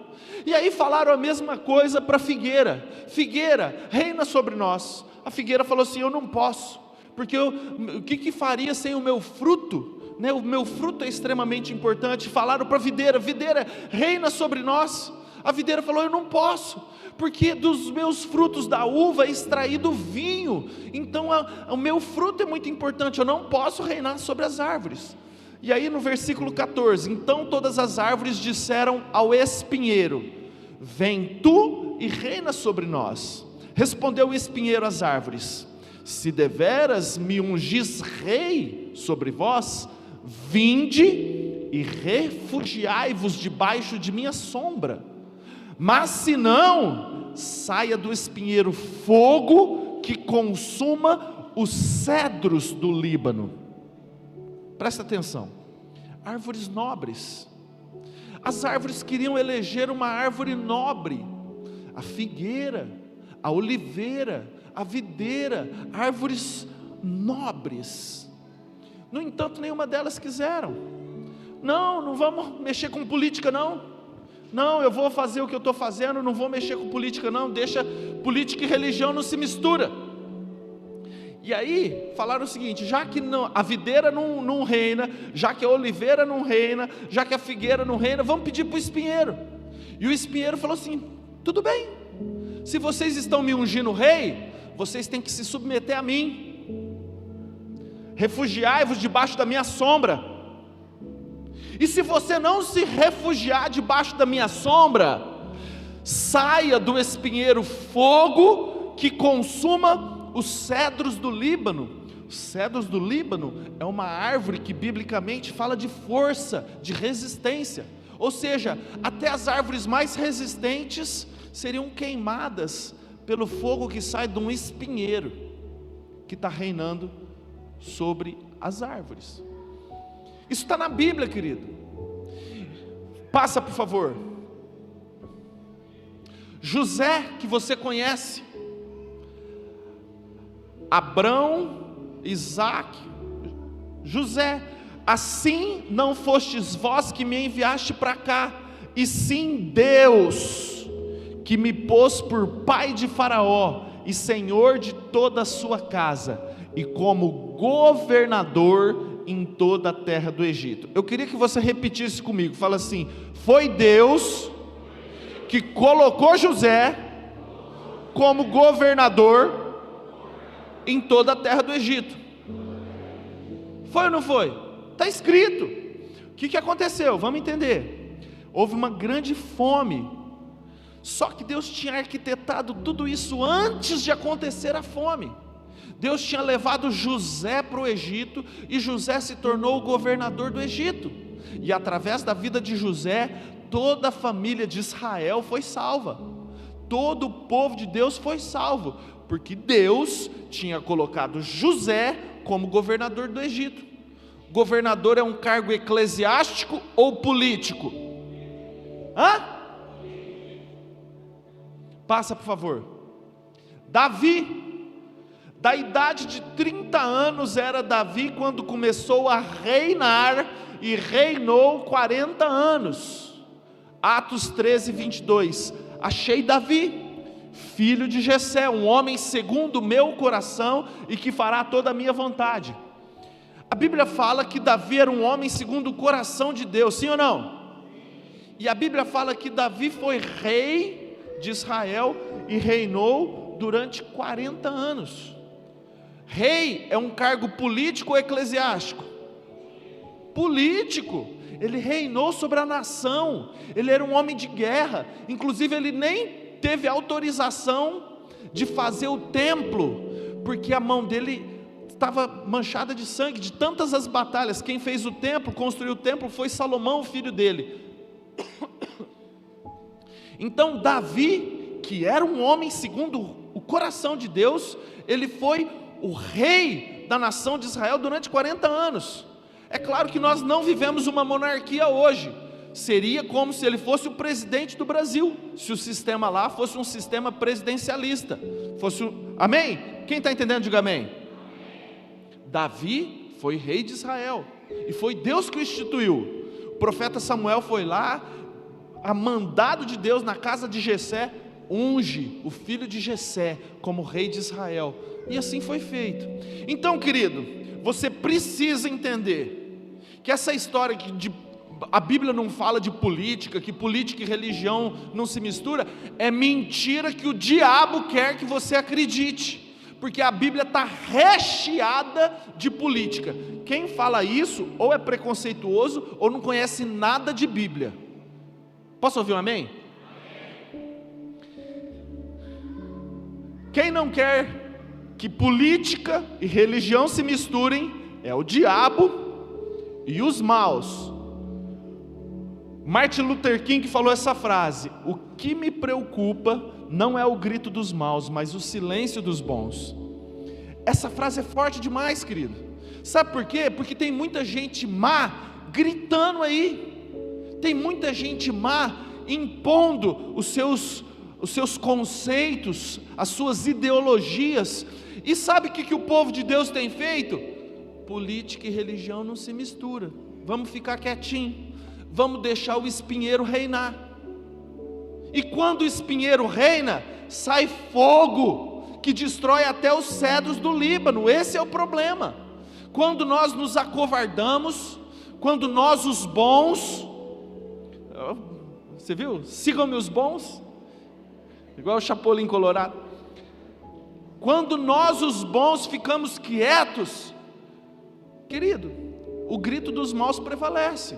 E aí falaram a mesma coisa para a figueira: figueira, reina sobre nós. A figueira falou assim: eu não posso, porque o que faria sem o meu fruto? Né? O meu fruto é extremamente importante. Falaram para a videira: videira, reina sobre nós. A videira falou: eu não posso, porque dos meus frutos da uva é extraído vinho, então o meu fruto é muito importante, eu não posso reinar sobre as árvores. E aí no versículo 14, então todas as árvores disseram ao espinheiro: vem tu e reina sobre nós. Respondeu o espinheiro às árvores: se deveras me ungis rei sobre vós, vinde e refugiai-vos debaixo de minha sombra. Mas se não, saia do espinheiro fogo que consuma os cedros do Líbano. Presta atenção, árvores nobres. As árvores queriam eleger uma árvore nobre: a figueira, a oliveira, a videira, árvores nobres. No entanto, nenhuma delas quiseram. Não vamos mexer com política não, eu vou fazer o que eu estou fazendo, não vou mexer com política não, deixa política e religião, não se mistura. E aí falaram o seguinte: já que a videira não reina, já que a oliveira não reina, já que a figueira não reina, vamos pedir para o espinheiro. E o espinheiro falou assim: tudo bem, se vocês estão me ungindo rei, vocês têm que se submeter a mim. Refugiai-vos debaixo da minha sombra. E se você não se refugiar debaixo da minha sombra, saia do espinheiro fogo que consuma os cedros do Líbano. Os cedros do Líbano é uma árvore que biblicamente fala de força, de resistência. Ou seja, até as árvores mais resistentes seriam queimadas pelo fogo que sai de um espinheiro que está reinando sobre as árvores. Isso está na Bíblia, querido. Passa por favor. José, que você conhece, Abrão, Isaac, José: assim não fostes vós que me enviaste para cá, e sim Deus, que me pôs por pai de Faraó e senhor de toda a sua casa, e como governador em toda a terra do Egito. Eu queria que você repetisse comigo, fala assim: foi Deus que colocou José como governador em toda a terra do Egito. Foi ou não foi? Está escrito. O que aconteceu? Vamos entender. Houve uma grande fome Só que Deus tinha arquitetado tudo isso antes de acontecer a fome. Deus tinha levado José para o Egito, e José se tornou o governador do Egito, e através da vida de José, toda a família de Israel foi salva, todo o povo de Deus foi salvo, porque Deus tinha colocado José como governador do Egito. Governador é um cargo eclesiástico ou político? Passa, por favor. Davi, da idade de 30 anos era Davi quando começou a reinar, e reinou 40 anos. Atos 13, 22. Achei Davi, filho de Jessé, um homem segundo o meu coração, e que fará toda a minha vontade. A Bíblia fala que Davi era um homem segundo o coração de Deus, sim ou não? E a Bíblia fala que Davi foi rei de Israel e reinou durante 40 anos. Rei é um cargo político ou eclesiástico? Político. Ele reinou sobre a nação, ele era um homem de guerra, inclusive ele nem teve autorização de fazer o templo, porque a mão dele estava manchada de sangue, de tantas as batalhas. Quem fez o templo, construiu o templo, foi Salomão, o filho dele. Então Davi, que era um homem segundo o coração de Deus, ele foi o rei da nação de Israel durante 40 anos. É claro que nós não vivemos uma monarquia hoje. Seria como se ele fosse o presidente do Brasil, se o sistema lá fosse um sistema presidencialista. Amém? Quem está entendendo, diga amém. Davi foi rei de Israel, e foi Deus que o instituiu. O profeta Samuel foi lá, a mandado de Deus, na casa de Jessé, unge o filho de Jessé como rei de Israel, e assim foi feito. Então, querido, você precisa entender que essa história a Bíblia não fala de política, que política e religião não se mistura, é mentira que o diabo quer que você acredite, porque a Bíblia está recheada de política. Quem fala isso ou é preconceituoso ou não conhece nada de Bíblia. Posso ouvir um amém? Quem não quer que política e religião se misturem é o diabo e os maus. Martin Luther King falou essa frase: o que me preocupa não é o grito dos maus, mas o silêncio dos bons. Essa frase é forte demais, querido. Sabe por quê? Porque tem muita gente má gritando aí, tem muita gente má impondo os seus conceitos, as suas ideologias. E sabe o que o povo de Deus tem feito? Política e religião não se mistura. Vamos ficar quietinho, vamos deixar o espinheiro reinar. E quando o espinheiro reina, sai fogo que destrói até os cedros do Líbano. Esse é o problema. Quando nós nos acovardamos, quando nós os bons, você viu? Sigam-me os bons, igual o Chapolin Colorado. Quando nós os bons ficamos quietos, querido, o grito dos maus prevalece.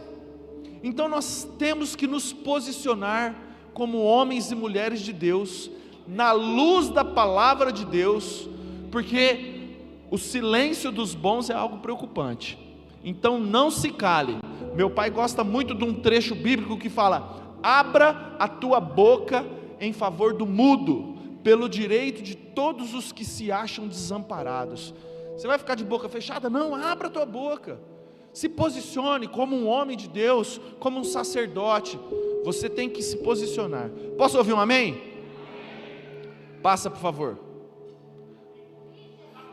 Então nós temos que nos posicionar como homens e mulheres de Deus, na luz da palavra de Deus, porque o silêncio dos bons é algo preocupante. Então não se cale. Meu pai gosta muito de um trecho bíblico que fala: abra a tua boca em favor do mudo, pelo direito de todos os que se acham desamparados. Você vai ficar de boca fechada? Não, abra a tua boca. Se posicione como um homem de Deus, como um sacerdote. Você tem que se posicionar. Posso ouvir um amém? Passa, por favor.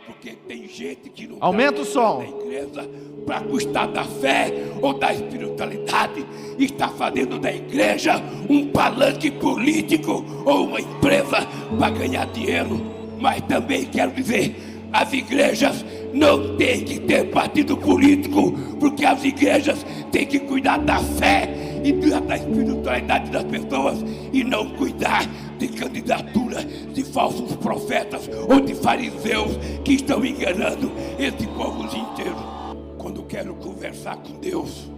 Porque tem gente que não aumenta o som na igreja para custar da fé ou da espiritualidade, está fazendo da igreja um palanque político ou uma empresa para ganhar dinheiro. Mas também quero dizer, as igrejas não têm que ter partido político, porque as igrejas têm que cuidar da fé e da espiritualidade das pessoas, e não cuidar de candidatura de falsos profetas ou de fariseus que estão enganando esse povo inteiro. Quando quero conversar com Deus,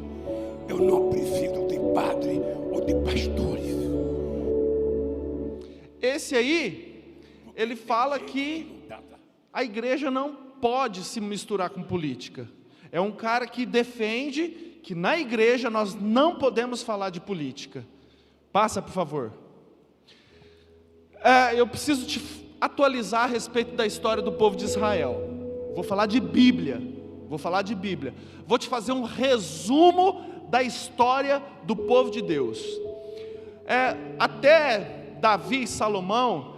eu não preciso de padre ou de pastores. esse aí, ele fala que a igreja não pode se misturar com política. É um cara que defende que na igreja nós não podemos falar de política. Passa, por favor. Eu preciso te atualizar a respeito da história do povo de Israel. Vou falar de Bíblia. Vou te fazer um resumo da história do povo de Deus. Até Davi e Salomão,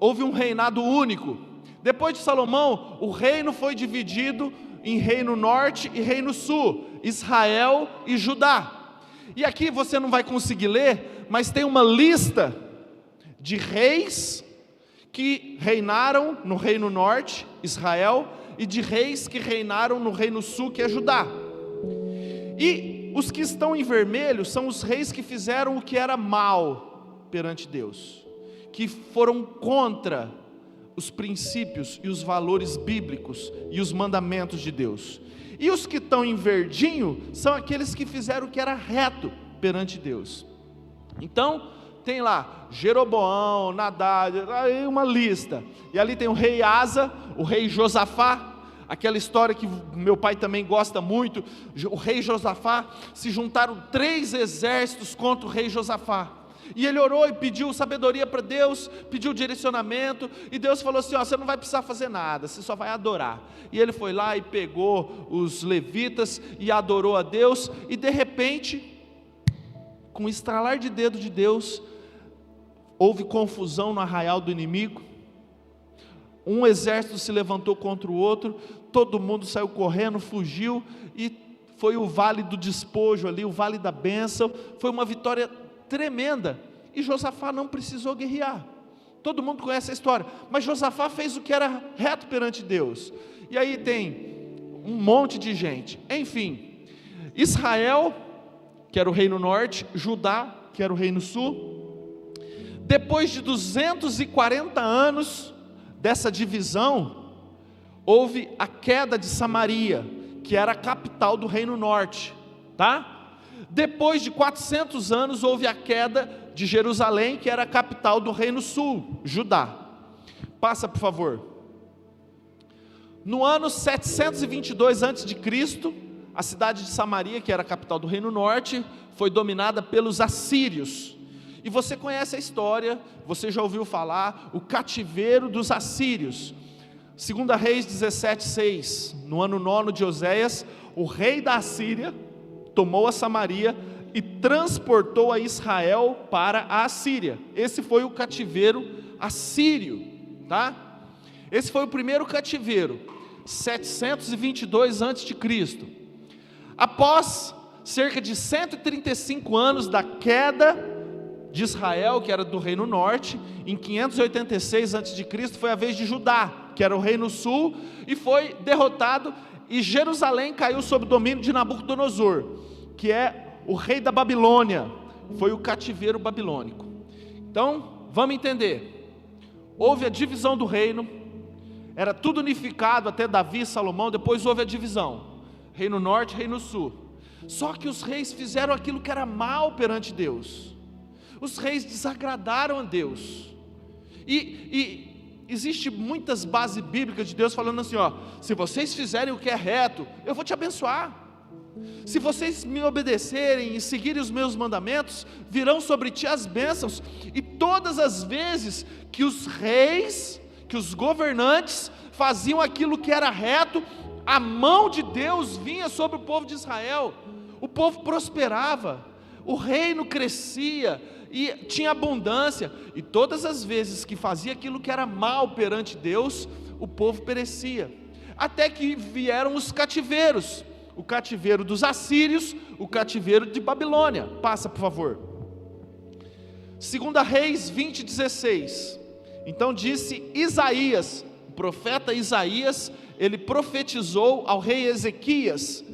houve um reinado único. Depois de Salomão, o reino foi dividido em reino norte e reino sul, Israel e Judá. E aqui você não vai conseguir ler, mas tem uma lista de reis que reinaram no reino norte, Israel, e de reis que reinaram no reino sul, que é Judá. E os que estão em vermelho são os reis que fizeram o que era mal perante Deus, que foram contra os princípios e os valores bíblicos e os mandamentos de Deus. E os que estão em verdinho são aqueles que fizeram o que era reto perante Deus. Então, tem lá Jeroboão, Nadab, aí uma lista. E ali tem o rei Asa, o rei Josafá, aquela história que meu pai também gosta muito. O rei Josafá, se juntaram 3 exércitos contra o rei Josafá. E ele orou e pediu sabedoria para Deus, pediu direcionamento, e Deus falou assim: você não vai precisar fazer nada, você só vai adorar. E ele foi lá e pegou os levitas e adorou a Deus, e de repente, com o estralar de dedo de Deus, houve confusão no arraial do inimigo. Um exército se levantou contra o outro, todo mundo saiu correndo, fugiu, e foi o vale do despojo ali, o vale da bênção. Foi uma vitória tremenda, e Josafá não precisou guerrear. Todo mundo conhece a história, mas Josafá fez o que era reto perante Deus. E aí tem um monte de gente. Enfim, Israel, que era o reino norte, Judá, que era o reino sul. Depois de 240 anos dessa divisão, houve a queda de Samaria, que era a capital do reino norte, tá? Depois de 400 anos, houve a queda de Jerusalém, que era a capital do reino sul, Judá. Passa, por favor. No ano 722 a.C., a cidade de Samaria, que era a capital do reino norte, foi dominada pelos assírios. E você conhece a história, você já ouviu falar, o cativeiro dos assírios. 2 Reis 17:6, no ano 9 de Oséias, o rei da Assíria tomou a Samaria e transportou a Israel para a Assíria. Esse foi o cativeiro assírio, tá? Esse foi o primeiro cativeiro, 722 a.C. Após cerca de 135 anos da queda de Israel, que era do reino norte, em 586 a.C. foi a vez de Judá, que era o reino sul, e foi derrotado, e Jerusalém caiu sob o domínio de Nabucodonosor, que é o rei da Babilônia. Foi o cativeiro babilônico. Então, vamos entender. Houve a divisão do reino, era tudo unificado até Davi e Salomão. Depois houve a divisão, reino norte, reino sul. Só que os reis fizeram aquilo que era mal perante Deus. Os reis desagradaram a Deus. E existe muitas bases bíblicas de Deus falando assim, se vocês fizerem o que é reto, eu vou te abençoar. Se vocês me obedecerem e seguirem os meus mandamentos, virão sobre ti as bênçãos. E todas as vezes que os reis, que os governantes faziam aquilo que era reto, a mão de Deus vinha sobre o povo de Israel. O povo prosperava, o reino crescia e tinha abundância. E todas as vezes que fazia aquilo que era mal perante Deus, o povo perecia. Até que vieram os cativeiros, o cativeiro dos assírios, o cativeiro de Babilônia. Passa, por favor. 2 Reis 20:16. Então disse Isaías, o profeta Isaías, ele profetizou ao rei Ezequias: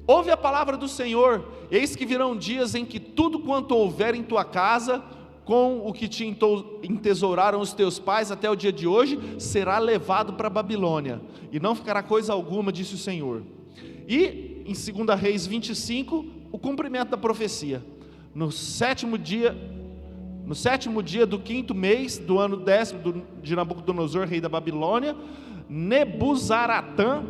ouve a palavra do Senhor, eis que virão dias em que tudo quanto houver em tua casa, com o que te entesouraram os teus pais até o dia de hoje, será levado para a Babilônia, e não ficará coisa alguma, disse o Senhor. E em 2 Reis 25, o cumprimento da profecia. No sétimo dia, no 7º dia do 5º mês do ano 10º de Nabucodonosor, rei da Babilônia, Nebuzaradã,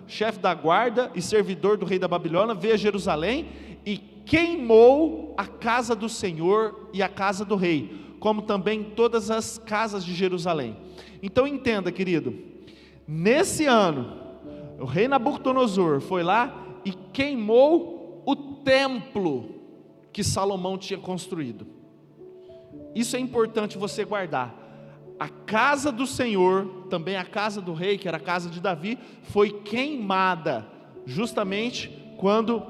chefe da guarda e servidor do rei da Babilônia, veio a Jerusalém e queimou a casa do Senhor e a casa do rei, como também todas as casas de Jerusalém. Então entenda, querido, nesse ano, o rei Nabucodonosor foi lá e queimou o templo que Salomão tinha construído. Isso é importante você guardar. A casa do Senhor, também a casa do rei, que era a casa de Davi, foi queimada, justamente quando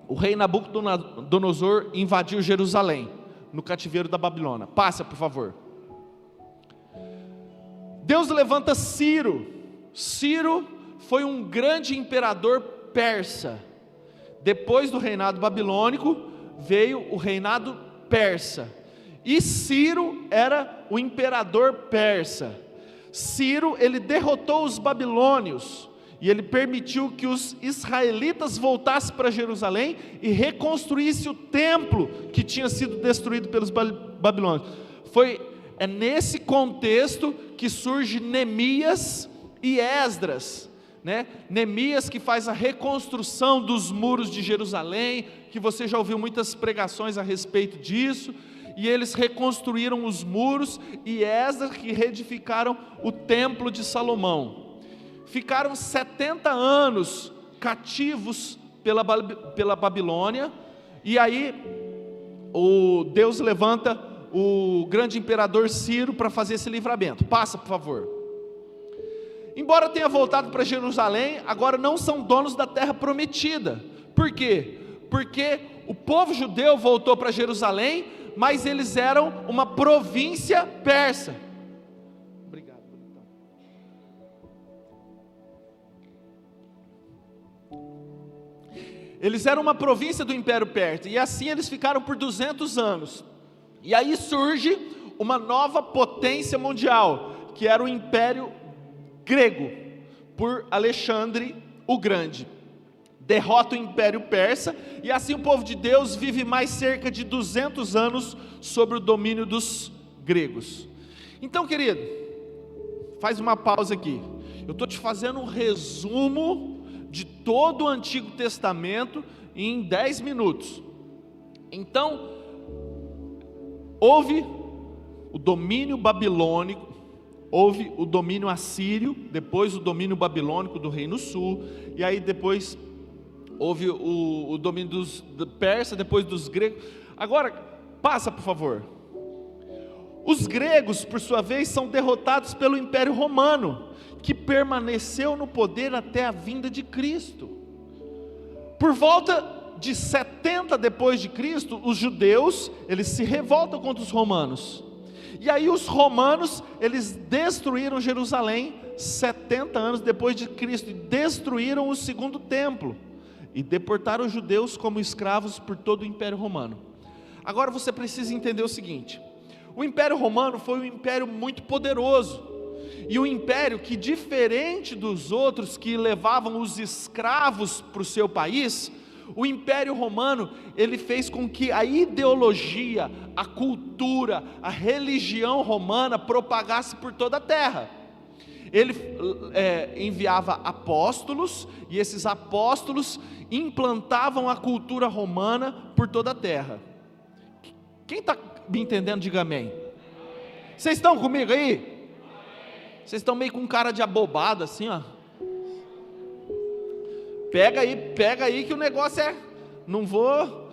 o rei Nabucodonosor invadiu Jerusalém, no cativeiro da Babilônia. Passa, por favor. Deus levanta Ciro. Ciro foi um grande imperador persa. Depois do reinado babilônico, veio o reinado persa. E Ciro era o imperador persa. Ciro, ele derrotou os babilônios, e ele permitiu que os israelitas voltassem para Jerusalém e reconstruíssem o templo que tinha sido destruído pelos babilônios. É nesse contexto que surge Neemias e Esdras, né? Neemias, que faz a reconstrução dos muros de Jerusalém, que você já ouviu muitas pregações a respeito disso, e eles reconstruíram os muros, e Esdras, que reedificaram o templo de Salomão. Ficaram 70 anos cativos pela Babilônia, e aí Deus levanta o grande imperador Ciro para fazer esse livramento. Passa, por favor. Embora tenha voltado para Jerusalém, agora não são donos da terra prometida. Por quê? Porque o povo judeu voltou para Jerusalém, mas eles eram uma província persa. Obrigado. Eles eram uma província do Império Persa, e assim eles ficaram por 200 anos. E aí surge uma nova potência mundial, que era o Império Grego, por Alexandre o Grande. Derrota o Império Persa, e assim o povo de Deus vive mais cerca de 200 anos sob o domínio dos gregos. Então, querido, faz uma pausa aqui. Eu estou te fazendo um resumo de todo o Antigo Testamento em 10 minutos. Então, houve o domínio babilônico, houve o domínio assírio, depois o domínio babilônico do Reino Sul, e aí depois houve o domínio dos persas, depois dos gregos. Agora, passa, por favor. Os gregos, por sua vez, são derrotados pelo Império Romano, que permaneceu no poder até a vinda de Cristo. Por volta de 70 depois de Cristo, os judeus, eles se revoltam contra os romanos. E aí os romanos, eles destruíram Jerusalém 70 anos depois de Cristo, e destruíram o segundo templo, e deportaram os judeus como escravos por todo o Império Romano. Agora você precisa entender o seguinte: o Império Romano foi um império muito poderoso, e um império que, diferente dos outros que levavam os escravos para o seu país, o Império Romano, ele fez com que a ideologia, a cultura, a religião romana propagasse por toda a terra. Ele enviava apóstolos, e esses apóstolos implantavam a cultura romana por toda a terra. Quem está me entendendo, diga amém. Vocês estão comigo aí? Vocês estão meio com cara de abobado assim, ó. Pega aí que o negócio é, não vou,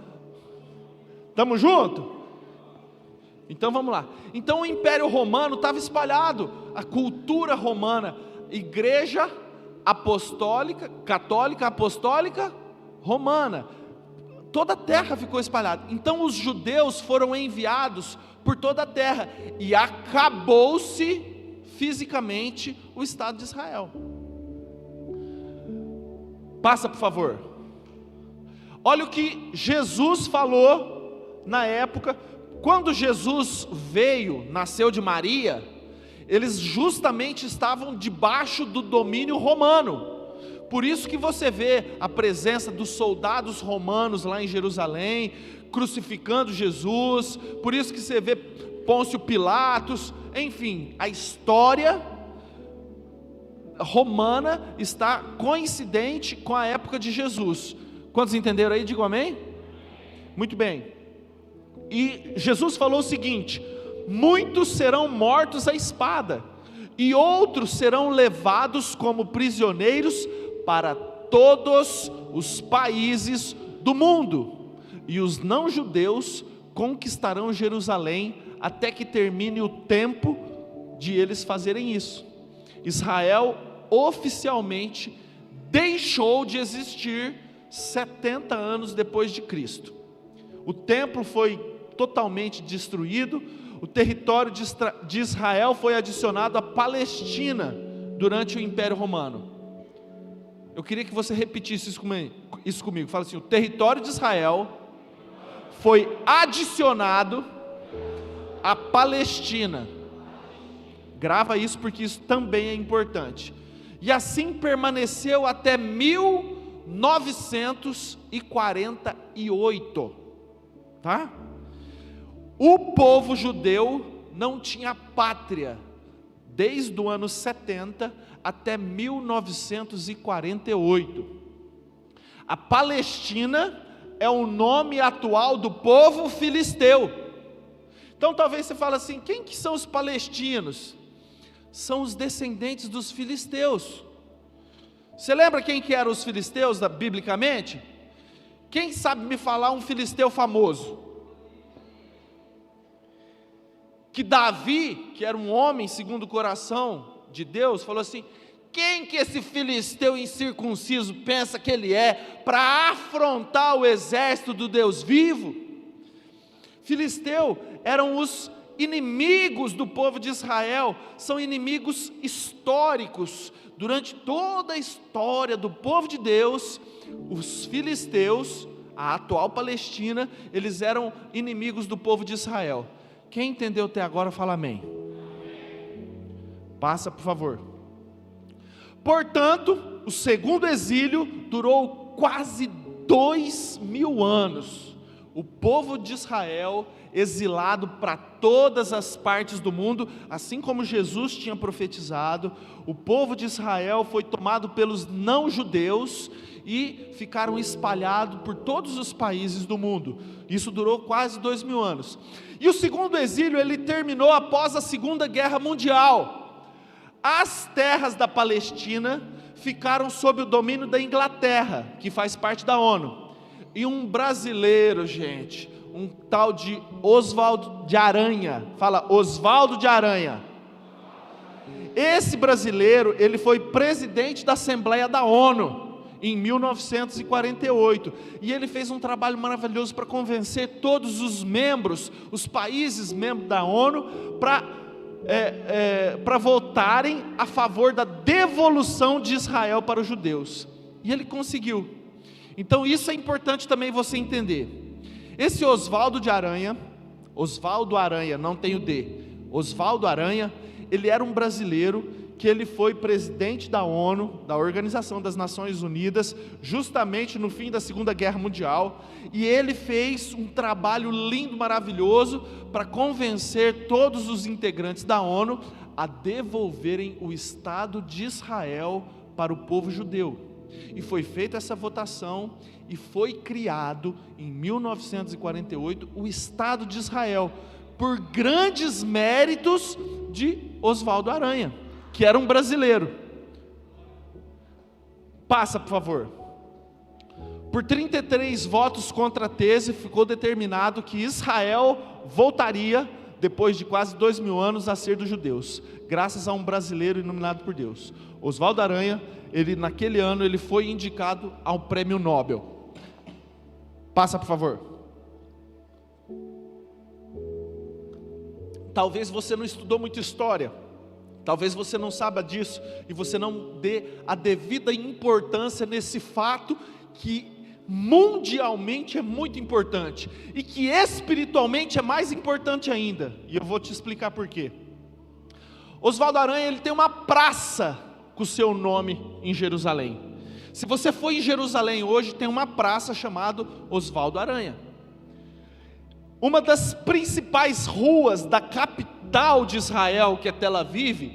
tamo junto? Então vamos lá. Então o Império Romano estava espalhado, a cultura romana, igreja apostólica, católica, apostólica, romana, toda a terra ficou espalhada. Então os judeus foram enviados por toda a terra, e acabou-se fisicamente o Estado de Israel. Passa, por favor. Olha o que Jesus falou na época, quando Jesus veio, nasceu de Maria, eles justamente estavam debaixo do domínio romano. Por isso que você vê a presença dos soldados romanos lá em Jerusalém, crucificando Jesus, por isso que você vê Pôncio Pilatos, enfim, a história romana está coincidente com a época de Jesus. Quantos entenderam aí? Digam amém. Muito bem. E Jesus falou o seguinte: muitos serão mortos à espada, e outros serão levados como prisioneiros para todos os países do mundo, e os não-judeus conquistarão Jerusalém até que termine o tempo de eles fazerem isso. Israel oficialmente deixou de existir 70 anos depois de Cristo. O templo foi totalmente destruído, o território de Israel foi adicionado à Palestina durante o Império Romano. Eu queria que você repetisse isso comigo. Fala assim: o território de Israel foi adicionado à Palestina. Grava isso porque isso também é importante. E assim permaneceu até 1948, tá? O povo judeu não tinha pátria desde o ano 70 até 1948. A Palestina é o nome atual do povo filisteu. Então talvez você fale assim: quem que são os palestinos? São os descendentes dos filisteus. Você lembra quem que eram os filisteus biblicamente? Quem sabe me falar um filisteu famoso? Que Davi, que era um homem segundo o coração de Deus, falou assim: quem que esse filisteu incircunciso pensa que ele é para afrontar o exército do Deus vivo? Filisteu eram os inimigos do povo de Israel, são inimigos históricos. Durante toda a história do povo de Deus, os filisteus, a atual Palestina, eles eram inimigos do povo de Israel. Quem entendeu até agora, fala amém. Passa, por favor. Portanto, o segundo exílio durou quase 2000 anos. O povo de Israel, exilado para todas as partes do mundo, assim como Jesus tinha profetizado, o povo de Israel foi tomado pelos não-judeus e ficaram espalhados por todos os países do mundo. Isso durou quase 2000 anos. E o segundo exílio, ele terminou após a Segunda Guerra Mundial. As terras da Palestina ficaram sob o domínio da Inglaterra, que faz parte da ONU. E um brasileiro, gente, um tal de Oswaldo de Aranha, fala Oswaldo de Aranha. Esse brasileiro, ele foi presidente da Assembleia da ONU em 1948, e ele fez um trabalho maravilhoso para convencer todos os membros, os países membros da ONU, para votarem a favor da devolução de Israel para os judeus, e ele conseguiu. Então isso é importante também você entender. Esse Oswaldo de Aranha, Oswaldo Aranha, não tem o D, Oswaldo Aranha, ele era um brasileiro que ele foi presidente da ONU, da Organização das Nações Unidas, justamente no fim da Segunda Guerra Mundial, e ele fez um trabalho lindo, maravilhoso, para convencer todos os integrantes da ONU a devolverem o Estado de Israel para o povo judeu. E foi feita essa votação, e foi criado, em 1948, o Estado de Israel, por grandes méritos de Oswaldo Aranha, que era um brasileiro. Passa, por favor. Por 33 votos contra a tese, ficou determinado que Israel voltaria, depois de quase 2000 anos, a ser dos judeus, graças a um brasileiro iluminado por Deus. Oswaldo Aranha, naquele ano, ele foi indicado ao Prêmio Nobel. Passa, por favor. Talvez você não estudou muito história, talvez você não saiba disso, e você não dê a devida importância nesse fato que mundialmente é muito importante, e que espiritualmente é mais importante ainda, e eu vou te explicar por quê. Oswaldo Aranha, ele tem uma praça com o seu nome em Jerusalém. Se você for em Jerusalém hoje, tem uma praça chamada Oswaldo Aranha. Uma das principais ruas da capital de Israel, que é Tel Aviv,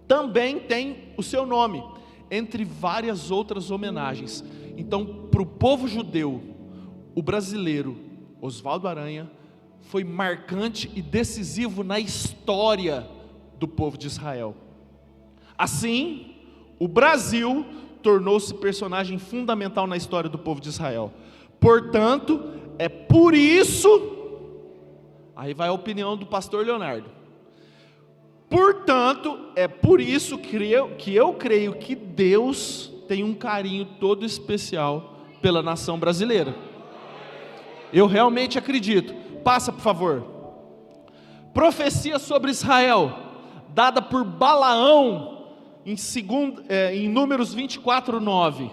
também tem o seu nome, entre várias outras homenagens. Então, para o povo judeu, o brasileiro Oswaldo Aranha foi marcante e decisivo na história do povo de Israel. Assim, o Brasil tornou-se personagem fundamental na história do povo de Israel. Portanto, é por isso, aí vai a opinião do pastor Leonardo. Portanto, é por isso que eu creio que Deus tem um carinho todo especial pela nação brasileira. Eu realmente acredito. Passa, por favor. Profecia sobre Israel, dada por Balaão, em Números 24:9.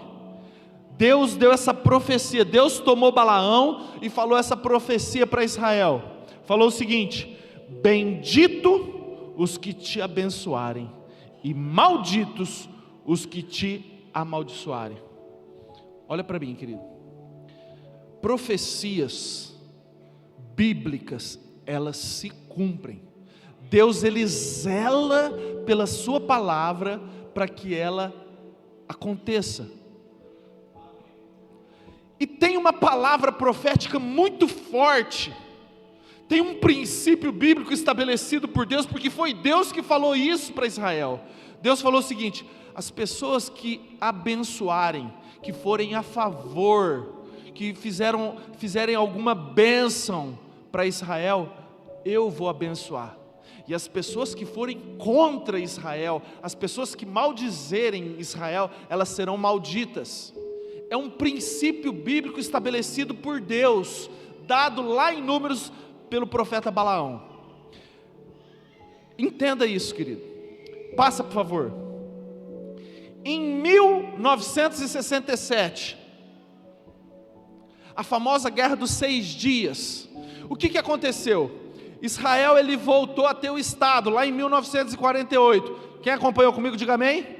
Deus deu essa profecia, Deus tomou Balaão e falou essa profecia para Israel. Falou o seguinte: bendito os que te abençoarem, e malditos os que te amaldiçoarem. Olha para mim, querido. Profecias bíblicas, elas se cumprem. Deus, Ele zela pela sua palavra para que ela aconteça. E tem uma palavra profética muito forte, tem um princípio bíblico estabelecido por Deus, porque foi Deus que falou isso para Israel. Deus falou o seguinte: as pessoas que abençoarem, que forem a favor, que fizerem alguma bênção para Israel, eu vou abençoar. E as pessoas que forem contra Israel, as pessoas que maldizerem Israel, elas serão malditas. É um princípio bíblico estabelecido por Deus, dado lá em Números pelo profeta Balaão. Entenda isso, querido. Passa, por favor. Em 1967, a famosa Guerra dos 6 Dias, o que aconteceu? Israel, ele voltou a ter o Estado, lá em 1948, quem acompanhou comigo, diga amém.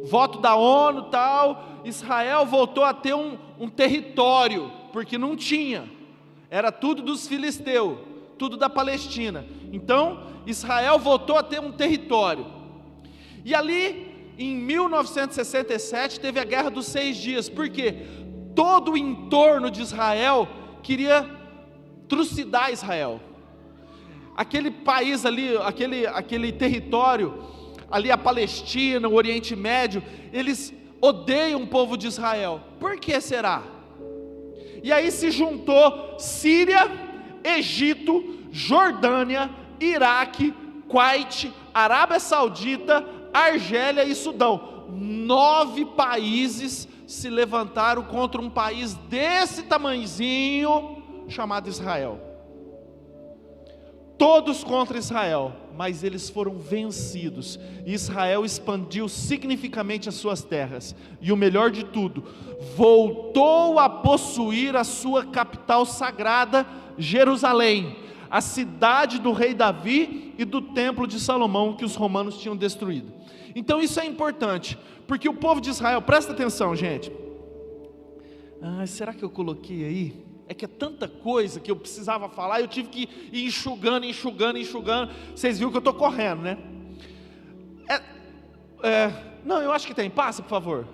Voto da ONU, tal, Israel voltou a ter um território, porque não tinha, era tudo dos filisteus, tudo da Palestina. Então, Israel voltou a ter um território, e ali, em 1967, teve a Guerra dos 6 Dias, porque todo o entorno de Israel queria trucidar Israel. Aquele país ali, aquele território, ali a Palestina, o Oriente Médio, eles odeiam o povo de Israel. Por que será? E aí se juntou Síria, Egito, Jordânia, Iraque, Kuwait, Arábia Saudita, Argélia e Sudão. 9 países se levantaram contra um país desse tamanhozinho, chamado Israel. Todos contra Israel, mas eles foram vencidos. Israel expandiu significativamente as suas terras, e o melhor de tudo, voltou a possuir a sua capital sagrada, Jerusalém, a cidade do rei Davi e do templo de Salomão, que os romanos tinham destruído. Então isso é importante, porque o povo de Israel, presta atenção, gente. Será que eu coloquei aí? É que é tanta coisa que eu precisava falar, eu tive que ir enxugando. Vocês viram que eu estou correndo, né? Não, eu acho que tem. Passa, por favor.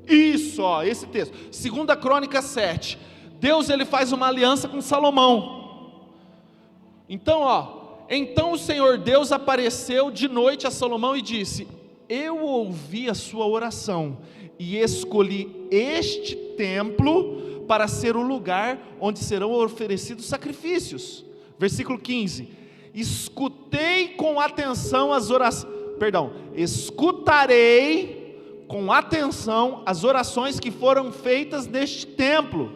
Isso, ó, esse texto. 2 Crônicas 7. Deus, ele faz uma aliança com Salomão. Então, então o Senhor Deus apareceu de noite a Salomão e disse: eu ouvi a sua oração e escolhi este templo para ser o lugar onde serão oferecidos sacrifícios. Versículo 15: escutarei com atenção as orações que foram feitas neste templo,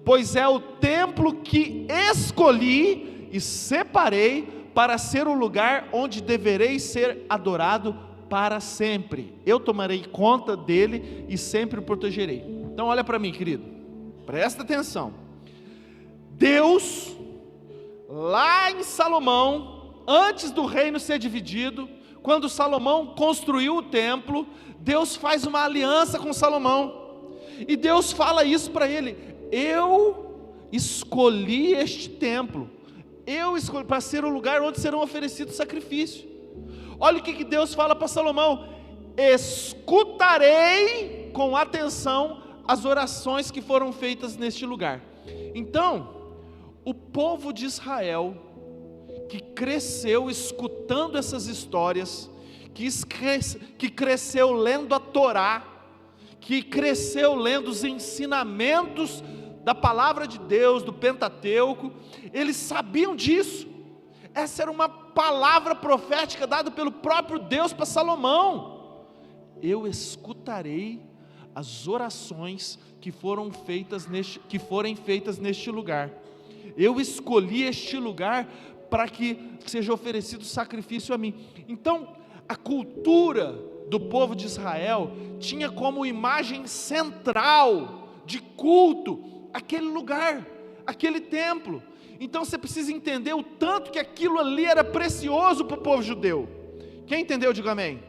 pois é o templo que escolhi e separei para ser o lugar onde deverei ser adorado para sempre. Eu tomarei conta dele e sempre o protegerei. Então olha para mim, querido, presta atenção. Deus, lá em Salomão, antes do reino ser dividido, quando Salomão construiu o templo, Deus faz uma aliança com Salomão, E Deus fala isso para ele: eu escolhi este templo, eu escolhi para ser o lugar onde serão oferecidos sacrifícios. Olha o que Deus fala para Salomão: escutarei com atenção as orações que foram feitas neste lugar. Então, o povo de Israel, que cresceu escutando essas histórias, que cresceu lendo a Torá, que cresceu lendo os ensinamentos da palavra de Deus, do Pentateuco, eles sabiam disso. Essa era uma palavra profética dada pelo próprio Deus para Salomão: eu escutarei as orações que forem feitas neste lugar. Eu escolhi este lugar para que seja oferecido sacrifício a mim. Então, a cultura do povo de Israel tinha como imagem central de culto aquele lugar, aquele templo. Então você precisa entender o tanto que aquilo ali era precioso para o povo judeu. Quem entendeu, diga amém.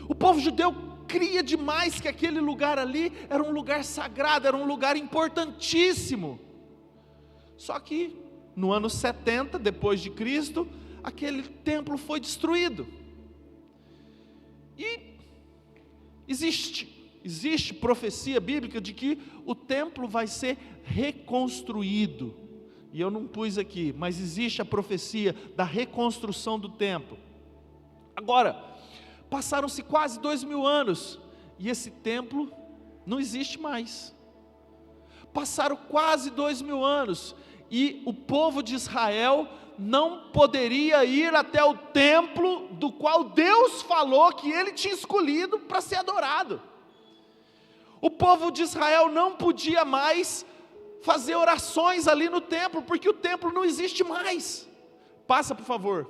O povo judeu cria demais que aquele lugar ali era um lugar sagrado, era um lugar importantíssimo. Só que no ano 70 depois de Cristo, aquele templo foi destruído. E existe profecia bíblica de que o templo vai ser reconstruído. E eu não pus aqui, mas existe a profecia da reconstrução do templo. Agora, passaram-se quase 2000 anos, e esse templo não existe mais. Passaram quase 2000 anos, e o povo de Israel não poderia ir até o templo do qual Deus falou que ele tinha escolhido para ser adorado. O povo de Israel não podia mais fazer orações ali no templo, porque o templo não existe mais. Passa, por favor.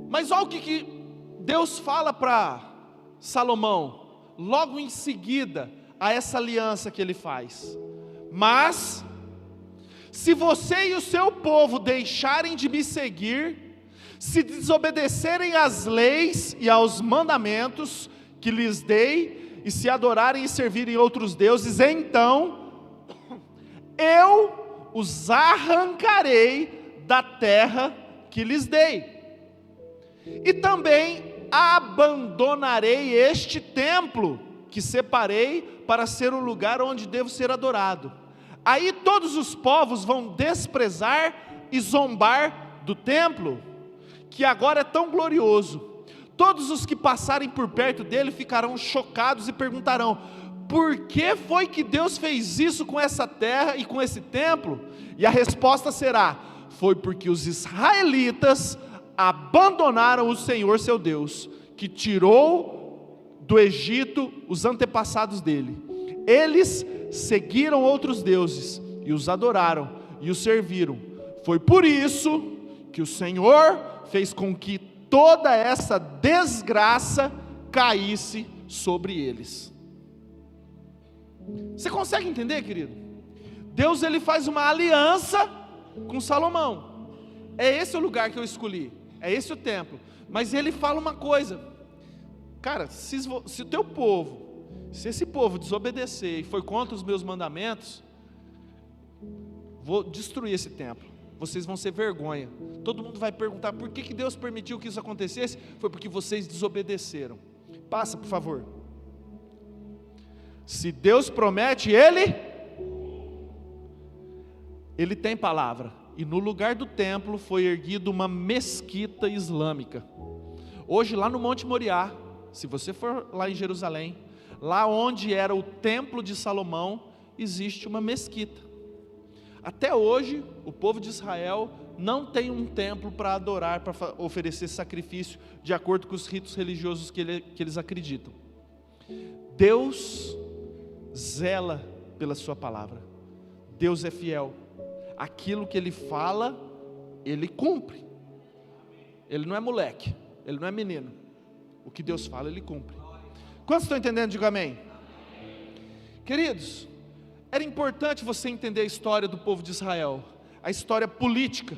Mas olha o que Deus fala para Salomão, logo em seguida a essa aliança que ele faz: mas, se você e o seu povo deixarem de me seguir, se desobedecerem às leis e aos mandamentos que lhes dei, e se adorarem e servirem outros deuses, então eu os arrancarei da terra que lhes dei, e também abandonarei este templo que separei para ser o lugar onde devo ser adorado. Aí todos os povos vão desprezar e zombar do templo, que agora é tão glorioso. Todos os que passarem por perto dele ficarão chocados e perguntarão: por que foi que Deus fez isso com essa terra e com esse templo? E a resposta será: foi porque os israelitas abandonaram o Senhor seu Deus, que tirou do Egito os antepassados dele. Eles seguiram outros deuses e os adoraram e os serviram. Foi por isso que o Senhor fez com que toda essa desgraça caísse sobre eles. Você consegue entender, querido? Deus, ele faz uma aliança com Salomão. É esse o lugar que eu escolhi, é esse o templo. Mas ele fala uma coisa: cara, se o teu povo, se esse povo desobedecer e for contra os meus mandamentos, vou destruir esse templo. Vocês vão ser vergonha. Todo mundo vai perguntar por que Deus permitiu que isso acontecesse. Foi porque vocês desobedeceram. Passa, por favor. Se Deus promete, Ele tem palavra. E no lugar do templo foi erguida uma mesquita islâmica. Hoje lá no Monte Moriá, se você for lá em Jerusalém, lá onde era o templo de Salomão, existe uma mesquita. Até hoje, o povo de Israel não tem um templo para adorar, para oferecer sacrifício, de acordo com os ritos religiosos que eles acreditam. Deus zela pela sua palavra. Deus é fiel. Aquilo que Ele fala, Ele cumpre. Ele não é moleque, Ele não é menino. O que Deus fala, Ele cumpre. Quantos estão entendendo? Diga amém. Queridos, era importante você entender a história do povo de Israel, a história política,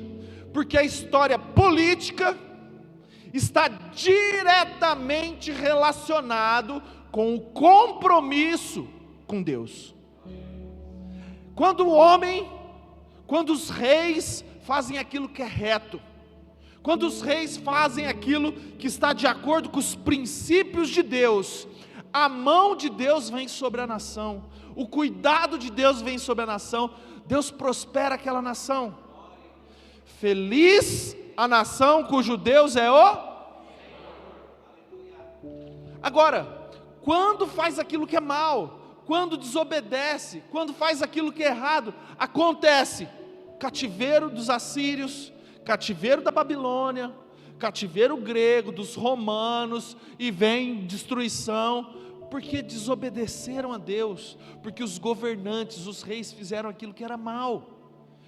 porque a história política está diretamente relacionado com o compromisso com Deus. Quando os reis fazem aquilo que é reto, quando os reis fazem aquilo que está de acordo com os princípios de Deus, a mão de Deus vem sobre a nação, o cuidado de Deus vem sobre a nação, Deus prospera aquela nação. Feliz a nação cujo Deus é o... Agora, quando faz aquilo que é mal, quando desobedece, quando faz aquilo que é errado, acontece cativeiro dos assírios, cativeiro da Babilônia, cativeiro grego, dos romanos, e vem destruição, porque desobedeceram a Deus, porque os governantes, os reis fizeram aquilo que era mal.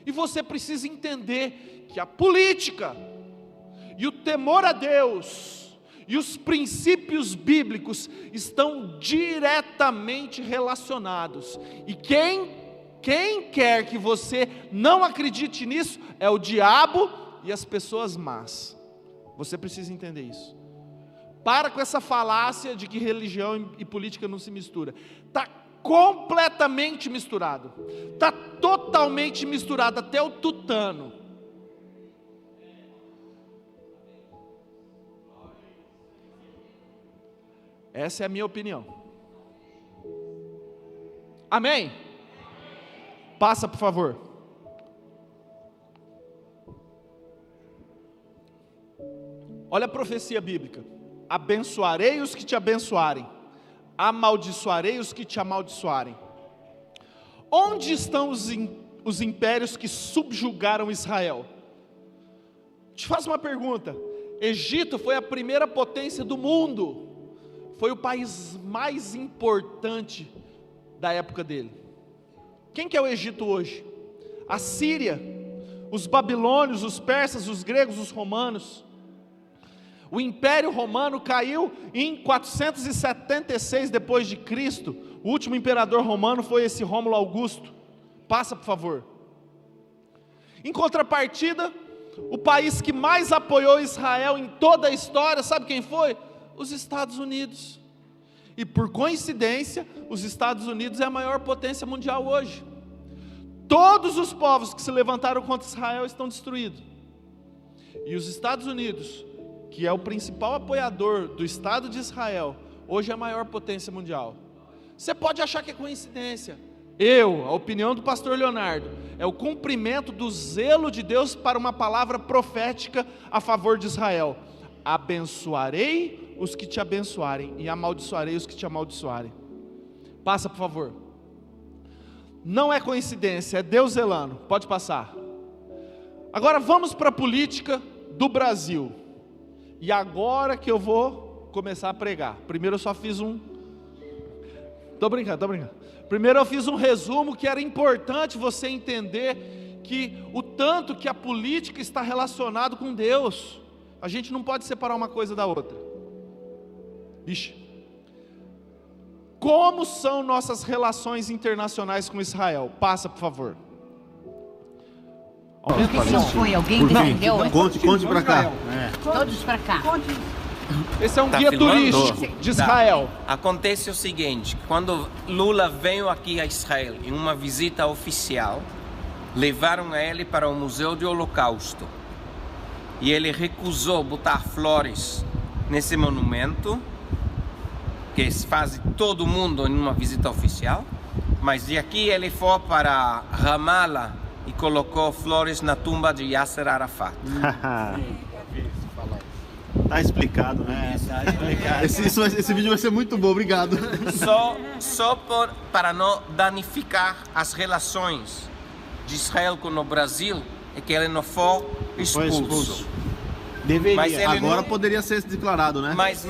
E você precisa entender que a política e o temor a Deus e os princípios bíblicos estão diretamente relacionados. E quem quer que você não acredite nisso é o diabo e as pessoas más. Você precisa entender isso. Para com essa falácia de que religião e política não se mistura. Está completamente misturado. Está totalmente misturado, até o tutano. Essa é a minha opinião. Amém? Passa, por favor. Olha a profecia bíblica. Abençoarei os que te abençoarem, amaldiçoarei os que te amaldiçoarem. Onde estão os impérios que subjugaram Israel? Te faço uma pergunta. Egito foi a primeira potência do mundo. Foi o país mais importante da época dele. Quem que é o Egito hoje? A Síria, os babilônios, os persas, os gregos, os romanos. O Império Romano caiu em 476 depois de Cristo. O último imperador romano foi esse Rômulo Augusto. Passa, por favor. Em contrapartida, o país que mais apoiou Israel em toda a história, sabe quem foi? Os Estados Unidos. E por coincidência, os Estados Unidos é a maior potência mundial hoje. Todos os povos que se levantaram contra Israel estão destruídos. E os Estados Unidos, que é o principal apoiador do Estado de Israel, hoje é a maior potência mundial. Você pode achar que é coincidência. A opinião do pastor Leonardo, é o cumprimento do zelo de Deus para uma palavra profética a favor de Israel. Abençoarei os que te abençoarem e amaldiçoarei os que te amaldiçoarem. Passa, por favor. Não é coincidência, é Deus zelando. Pode passar. Agora vamos para a política do Brasil. E agora que eu vou começar a pregar. Primeiro eu só fiz Tô brincando. Primeiro eu fiz um resumo que era importante você entender que o tanto que a política está relacionado com Deus. A gente não pode separar uma coisa da outra. Ixi. Como são nossas relações internacionais com Israel? Passa, por favor. Não foi alguém que entendeu? Conte para cá. Todos para cá. Esse é um guia turístico de Israel. Acontece o seguinte, quando Lula veio aqui a Israel em uma visita oficial, levaram ele para o Museu do Holocausto. E ele recusou botar flores nesse monumento, que faz todo mundo em uma visita oficial, mas de aqui ele foi para Ramallah e colocou flores na tumba de Yasser Arafat. Tá explicado, né? Tá explicado. Esse vídeo vai ser muito bom, obrigado. Só para não danificar as relações de Israel com o Brasil, é que ele não foi expulso. Deveria, mas ele agora não, poderia ser declarado, né? Mas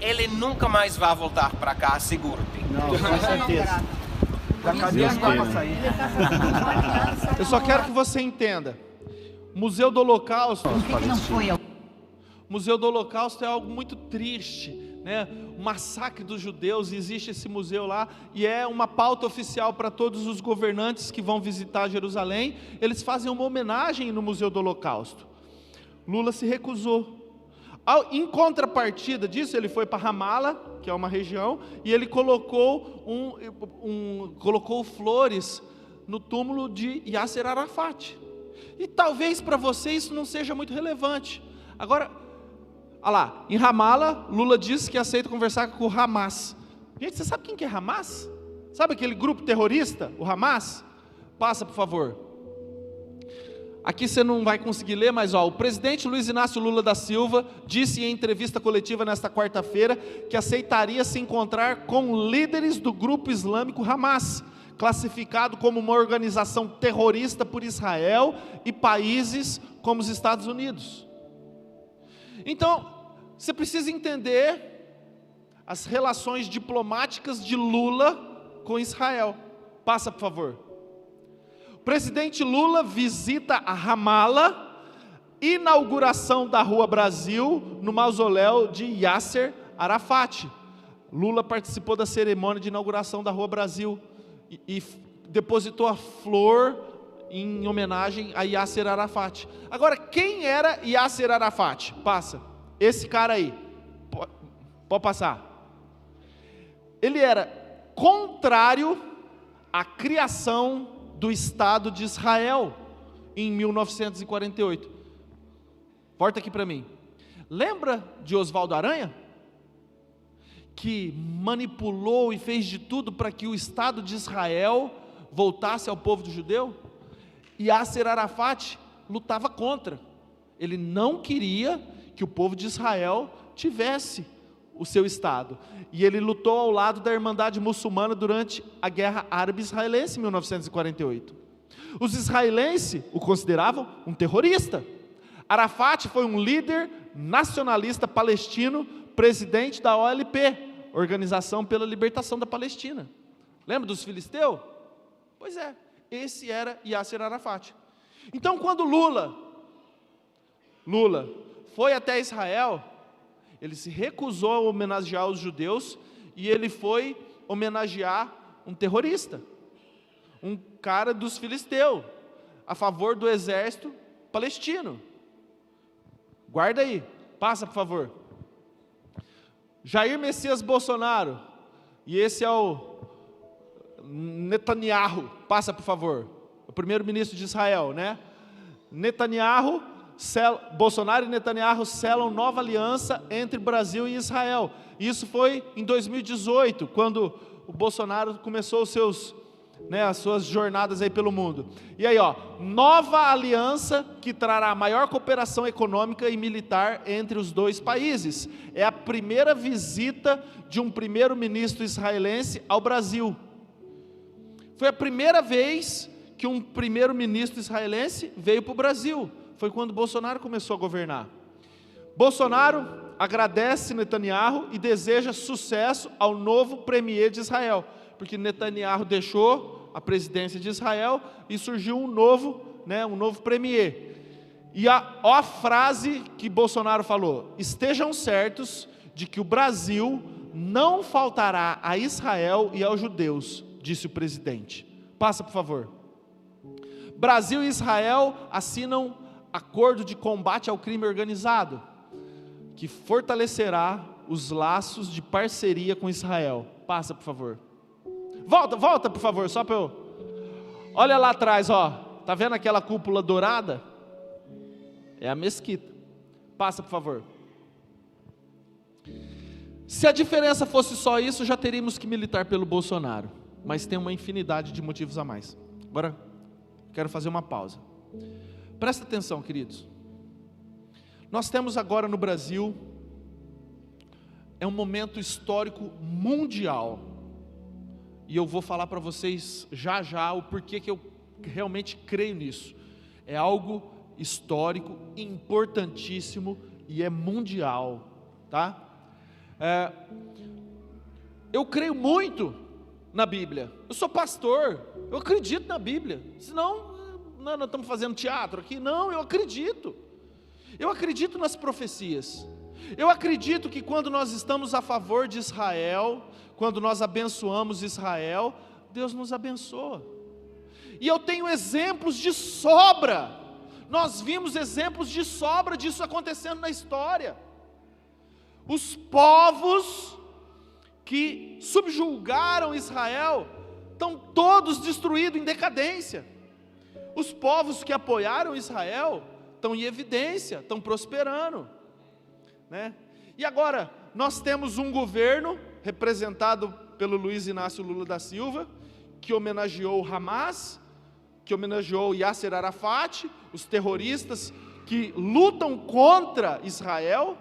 ele nunca mais vai voltar para cá, seguro-te. Não, com certeza. Da cadeia não dá para sair. Eu só quero que você entenda. Museu do Holocausto. Museu do Holocausto é algo muito triste, né? O massacre dos judeus, existe esse museu lá e é uma pauta oficial para todos os governantes que vão visitar Jerusalém. Eles fazem uma homenagem no Museu do Holocausto. Lula se recusou. Em contrapartida disso, ele foi para Ramala, que é uma região, e ele colocou colocou flores no túmulo de Yasser Arafat. E talvez para você isso não seja muito relevante. Agora, olha lá, em Ramala, Lula disse que aceita conversar com o Hamas. Gente, você sabe quem que é Hamas? Sabe aquele grupo terrorista, o Hamas? Passa, por favor. Aqui você não vai conseguir ler, mas o presidente Luiz Inácio Lula da Silva disse em entrevista coletiva nesta quarta-feira que aceitaria se encontrar com líderes do grupo islâmico Hamas, classificado como uma organização terrorista por Israel e países como os Estados Unidos. Então, você precisa entender as relações diplomáticas de Lula com Israel. Passa, por favor. O presidente Lula visita a Ramala, inauguração da Rua Brasil, no mausoléu de Yasser Arafat. Lula participou da cerimônia de inauguração da Rua Brasil e depositou a flor em homenagem a Yasser Arafat. Agora, quem era Yasser Arafat? Passa. Esse cara aí. Pode passar. Ele era contrário à criação do Estado de Israel em 1948. Volta aqui para mim. Lembra de Oswaldo Aranha? Que manipulou e fez de tudo para que o Estado de Israel voltasse ao povo judeu? E Yasser Arafat lutava contra. Ele não queria que o povo de Israel tivesse o seu Estado. E ele lutou ao lado da Irmandade Muçulmana durante a Guerra Árabe-Israelense em 1948. Os israelenses o consideravam um terrorista. Arafat foi um líder nacionalista palestino, presidente da OLP, Organização pela Libertação da Palestina. Lembra dos filisteus? Pois é, esse era Yasser Arafat. Então, quando Lula foi até Israel, ele se recusou a homenagear os judeus e ele foi homenagear um terrorista, um cara dos filisteus, a favor do exército palestino. Guarda aí, passa por favor. Jair Messias Bolsonaro, e esse é o Netanyahu, passa por favor, o primeiro-ministro de Israel, né? Bolsonaro e Netanyahu selam nova aliança entre Brasil e Israel. Isso foi em 2018, quando o Bolsonaro começou as suas jornadas aí pelo mundo. E aí, nova aliança que trará maior cooperação econômica e militar entre os dois países. É a primeira visita de um primeiro-ministro israelense ao Brasil. Foi a primeira vez que um primeiro-ministro israelense veio para o Brasil. Foi quando Bolsonaro começou a governar. Bolsonaro agradece Netanyahu e deseja sucesso ao novo premier de Israel, porque Netanyahu deixou a presidência de Israel e surgiu um novo premier. E a frase que Bolsonaro falou: estejam certos de que o Brasil não faltará a Israel e aos judeus, disse o presidente. Passa, por favor. Brasil e Israel assinam acordo de combate ao crime organizado, que fortalecerá os laços de parceria com Israel. Passa, por favor. Volta, por favor, só para eu... Olha lá atrás, tá vendo aquela cúpula dourada? É a mesquita. Passa, por favor. Se a diferença fosse só isso, já teríamos que militar pelo Bolsonaro, mas tem uma infinidade de motivos a mais. Agora, quero fazer uma pausa. Presta atenção, queridos. Nós temos agora no Brasil, é um momento histórico mundial, e eu vou falar para vocês já o porquê que eu realmente creio nisso. É algo histórico, importantíssimo e é mundial, tá? Eu creio muito na Bíblia. Eu sou pastor, eu acredito na Bíblia. Senão, nós estamos fazendo teatro aqui. Não, eu acredito. Eu acredito nas profecias. Eu acredito que quando nós estamos a favor de Israel, quando nós abençoamos Israel, Deus nos abençoa. E eu tenho exemplos de sobra. Nós vimos exemplos de sobra disso acontecendo na história. Os povos que subjugaram Israel estão todos destruídos, em decadência. Os povos que apoiaram Israel estão em evidência, estão prosperando, né? E agora, nós temos um governo representado pelo Luiz Inácio Lula da Silva, que homenageou o Hamas, que homenageou Yasser Arafat, os terroristas que lutam contra Israel,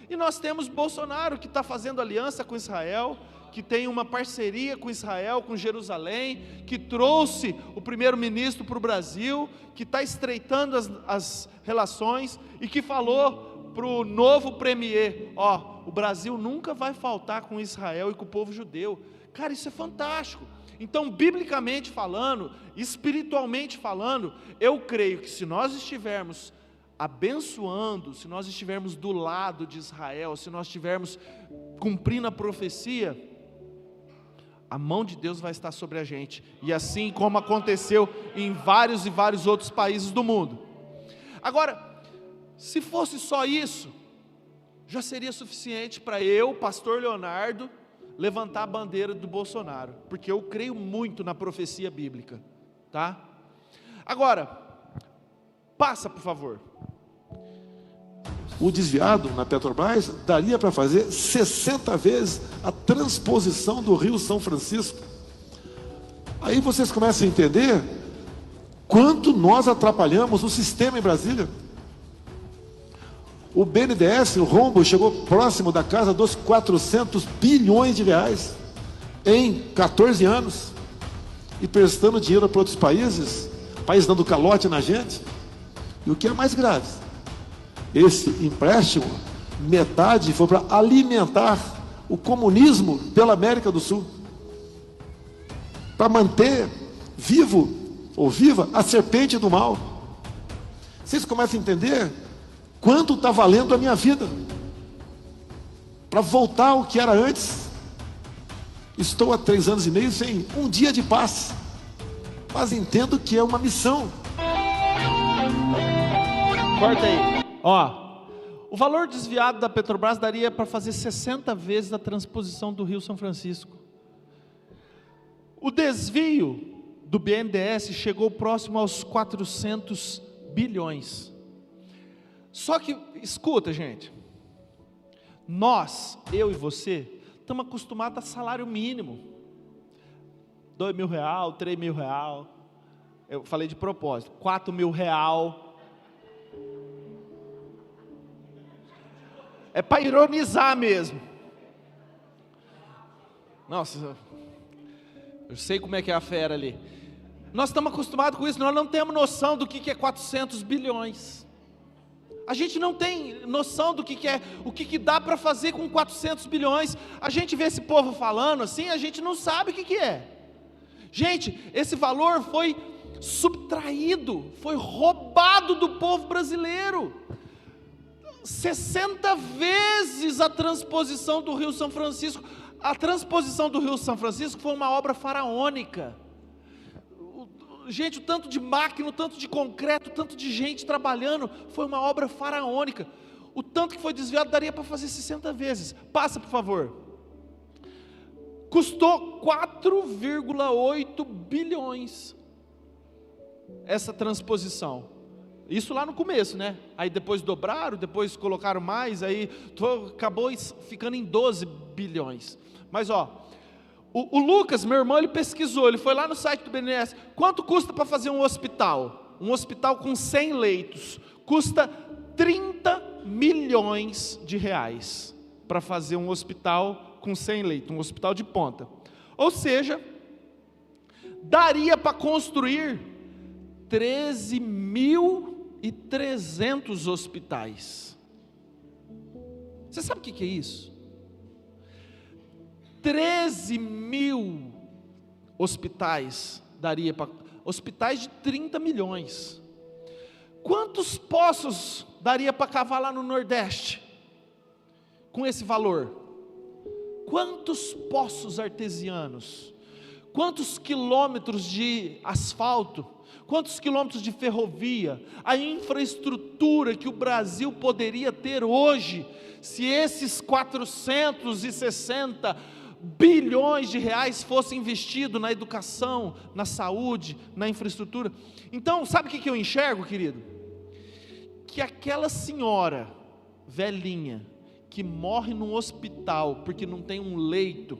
e nós temos Bolsonaro, que está fazendo aliança com Israel, que tem uma parceria com Israel, com Jerusalém, que trouxe o primeiro-ministro para o Brasil, que está estreitando as relações, e que falou para o novo premier, o Brasil nunca vai faltar com Israel e com o povo judeu. Cara, isso é fantástico. Então, biblicamente falando, espiritualmente falando, eu creio que se nós estivermos abençoando, se nós estivermos do lado de Israel, se nós estivermos cumprindo a profecia, a mão de Deus vai estar sobre a gente, e assim como aconteceu em vários e vários outros países do mundo. Agora, se fosse só isso, já seria suficiente para eu, pastor Leonardo, levantar a bandeira do Bolsonaro, porque eu creio muito na profecia bíblica, tá? Agora, passa por favor. O desviado na Petrobras daria para fazer 60 vezes a transposição do Rio São Francisco. Aí vocês começam a entender quanto nós atrapalhamos o sistema em Brasília. O BNDES, o rombo, chegou próximo da casa dos 400 bilhões de reais em 14 anos, e prestando dinheiro para outros países, país dando calote na gente. E o que é mais grave, esse empréstimo, metade foi para alimentar o comunismo pela América do Sul, para manter vivo ou viva a serpente do mal. Vocês começam a entender quanto está valendo a minha vida, para voltar ao que era antes. Estou há 3 anos e meio sem um dia de paz, mas entendo que é uma missão. Corta aí. O valor desviado da Petrobras daria para fazer 60 vezes a transposição do Rio São Francisco. O desvio do BNDES chegou próximo aos 400 bilhões. Só que, escuta gente, nós, eu e você, estamos acostumados a salário mínimo, R$2.000, R$3.000, eu falei de propósito, R$4.000, é para ironizar mesmo. Nossa, eu sei como é que é a fera ali. Nós estamos acostumados com isso, nós não temos noção do que é 400 bilhões. A gente não tem noção do que é, o que dá para fazer com 400 bilhões. A gente vê esse povo falando assim, a gente não sabe o que é. Gente, esse valor foi subtraído, foi roubado do povo brasileiro. 60 vezes a transposição do Rio São Francisco. A transposição do Rio São Francisco foi uma obra faraônica. Gente, o tanto de máquina, o tanto de concreto, o tanto de gente trabalhando, foi uma obra faraônica. O tanto que foi desviado daria para fazer 60 vezes. Passa, por favor. Custou 4,8 bilhões essa transposição. Isso lá no começo, né? Aí depois dobraram, depois colocaram mais, aí acabou ficando em 12 bilhões. Mas o Lucas, meu irmão, ele pesquisou, ele foi lá no site do BNDES, quanto custa para fazer um hospital? Um hospital com 100 leitos, custa 30 milhões de reais, para fazer um hospital com 100 leitos, um hospital de ponta. Ou seja, daria para construir 13.300 hospitais. Você sabe o que é isso? 13.000 hospitais daria para... Hospitais de 30 milhões. Quantos poços daria para cavar lá no Nordeste? Com esse valor? Quantos poços artesianos? quantos quilômetros de asfalto, quantos quilômetros de ferrovia, a infraestrutura que o Brasil poderia ter hoje, se esses 460 bilhões de reais fossem investidos na educação, na saúde, na infraestrutura. Então, sabe o que eu enxergo, querido? Que aquela senhora velhinha, que morre num hospital porque não tem um leito,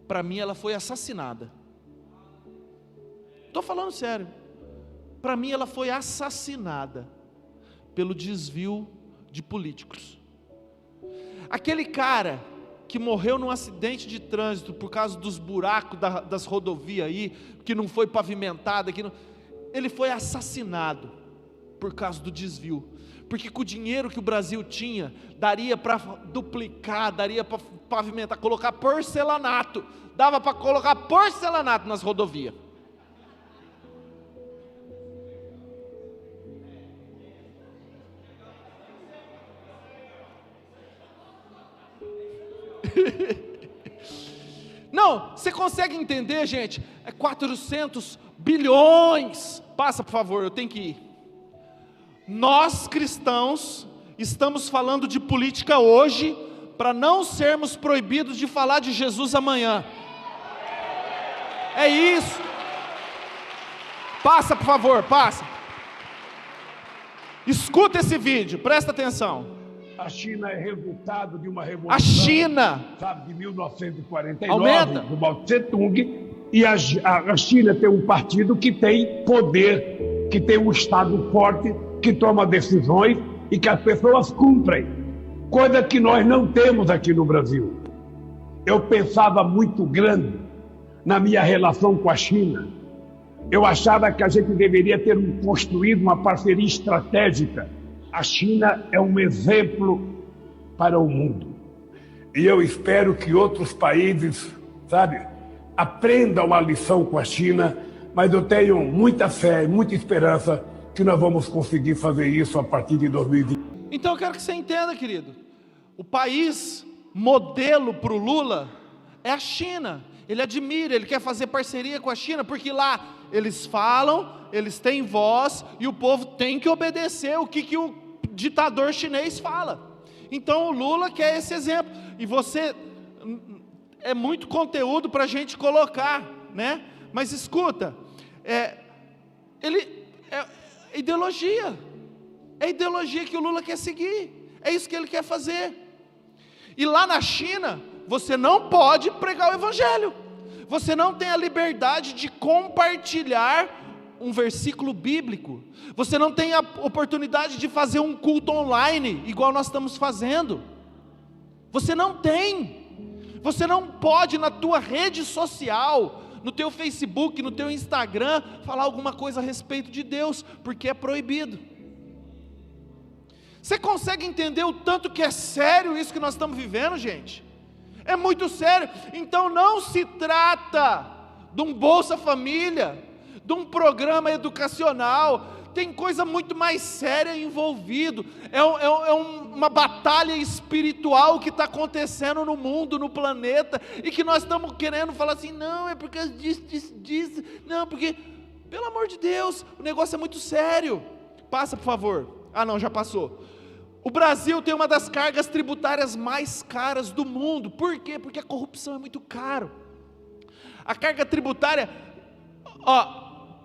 para mim ela foi assassinada. Estou falando sério. Para mim ela foi assassinada pelo desvio de políticos. Aquele cara que morreu num acidente de trânsito por causa dos buracos das rodovias aí, que não foi pavimentada, ele foi assassinado por causa do desvio. Porque com o dinheiro que o Brasil tinha, daria para duplicar, daria para pavimentar, colocar porcelanato, dava para colocar porcelanato nas rodovias. Não, você consegue entender, gente? É 400 bilhões. Passa, por favor, eu tenho que ir. Nós cristãos estamos falando de política hoje para não sermos proibidos de falar de Jesus amanhã. É isso. Passa, por favor, passa. Escuta esse vídeo, presta atenção. A China é resultado de uma revolução. A China, sabe, de 1949, aumenta. do Mao Tse-tung, e a China tem um partido que tem poder, que tem um Estado forte, que toma decisões e que as pessoas cumprem, coisa que nós não temos aqui no Brasil. Eu pensava muito grande na minha relação com a China. Eu achava que a gente deveria ter construído uma parceria estratégica. A China é um exemplo para o mundo. E eu espero que outros países, sabe, aprendam a lição com a China, mas eu tenho muita fé, muita esperança que nós vamos conseguir fazer isso a partir de 2020. Então eu quero que você entenda, querido, o país modelo para o Lula é a China. Ele admira, ele quer fazer parceria com a China, porque lá eles falam, eles têm voz, e o povo tem que obedecer o que o ditador chinês fala. Então o Lula quer esse exemplo, e você, é muito conteúdo para a gente colocar, né? Mas escuta, é ideologia que o Lula quer seguir, é isso que ele quer fazer. E lá na China, você não pode pregar o evangelho, você não tem a liberdade de compartilhar um versículo bíblico, você não tem a oportunidade de fazer um culto online, igual nós estamos fazendo, você não pode na tua rede social, no teu Facebook, no teu Instagram, falar alguma coisa a respeito de Deus, porque é proibido. Você consegue entender o tanto que é sério isso que nós estamos vivendo, gente? É muito sério. Então não se trata de um Bolsa Família, de um programa educacional, tem coisa muito mais séria envolvido, é uma batalha espiritual que está acontecendo no mundo, no planeta, e que nós estamos querendo falar assim, não, é porque disso, não, porque, pelo amor de Deus, o negócio é muito sério. Passa, por favor. Ah não, já passou. O Brasil tem uma das cargas tributárias mais caras do mundo. Por quê? Porque a corrupção é muito caro. A carga tributária,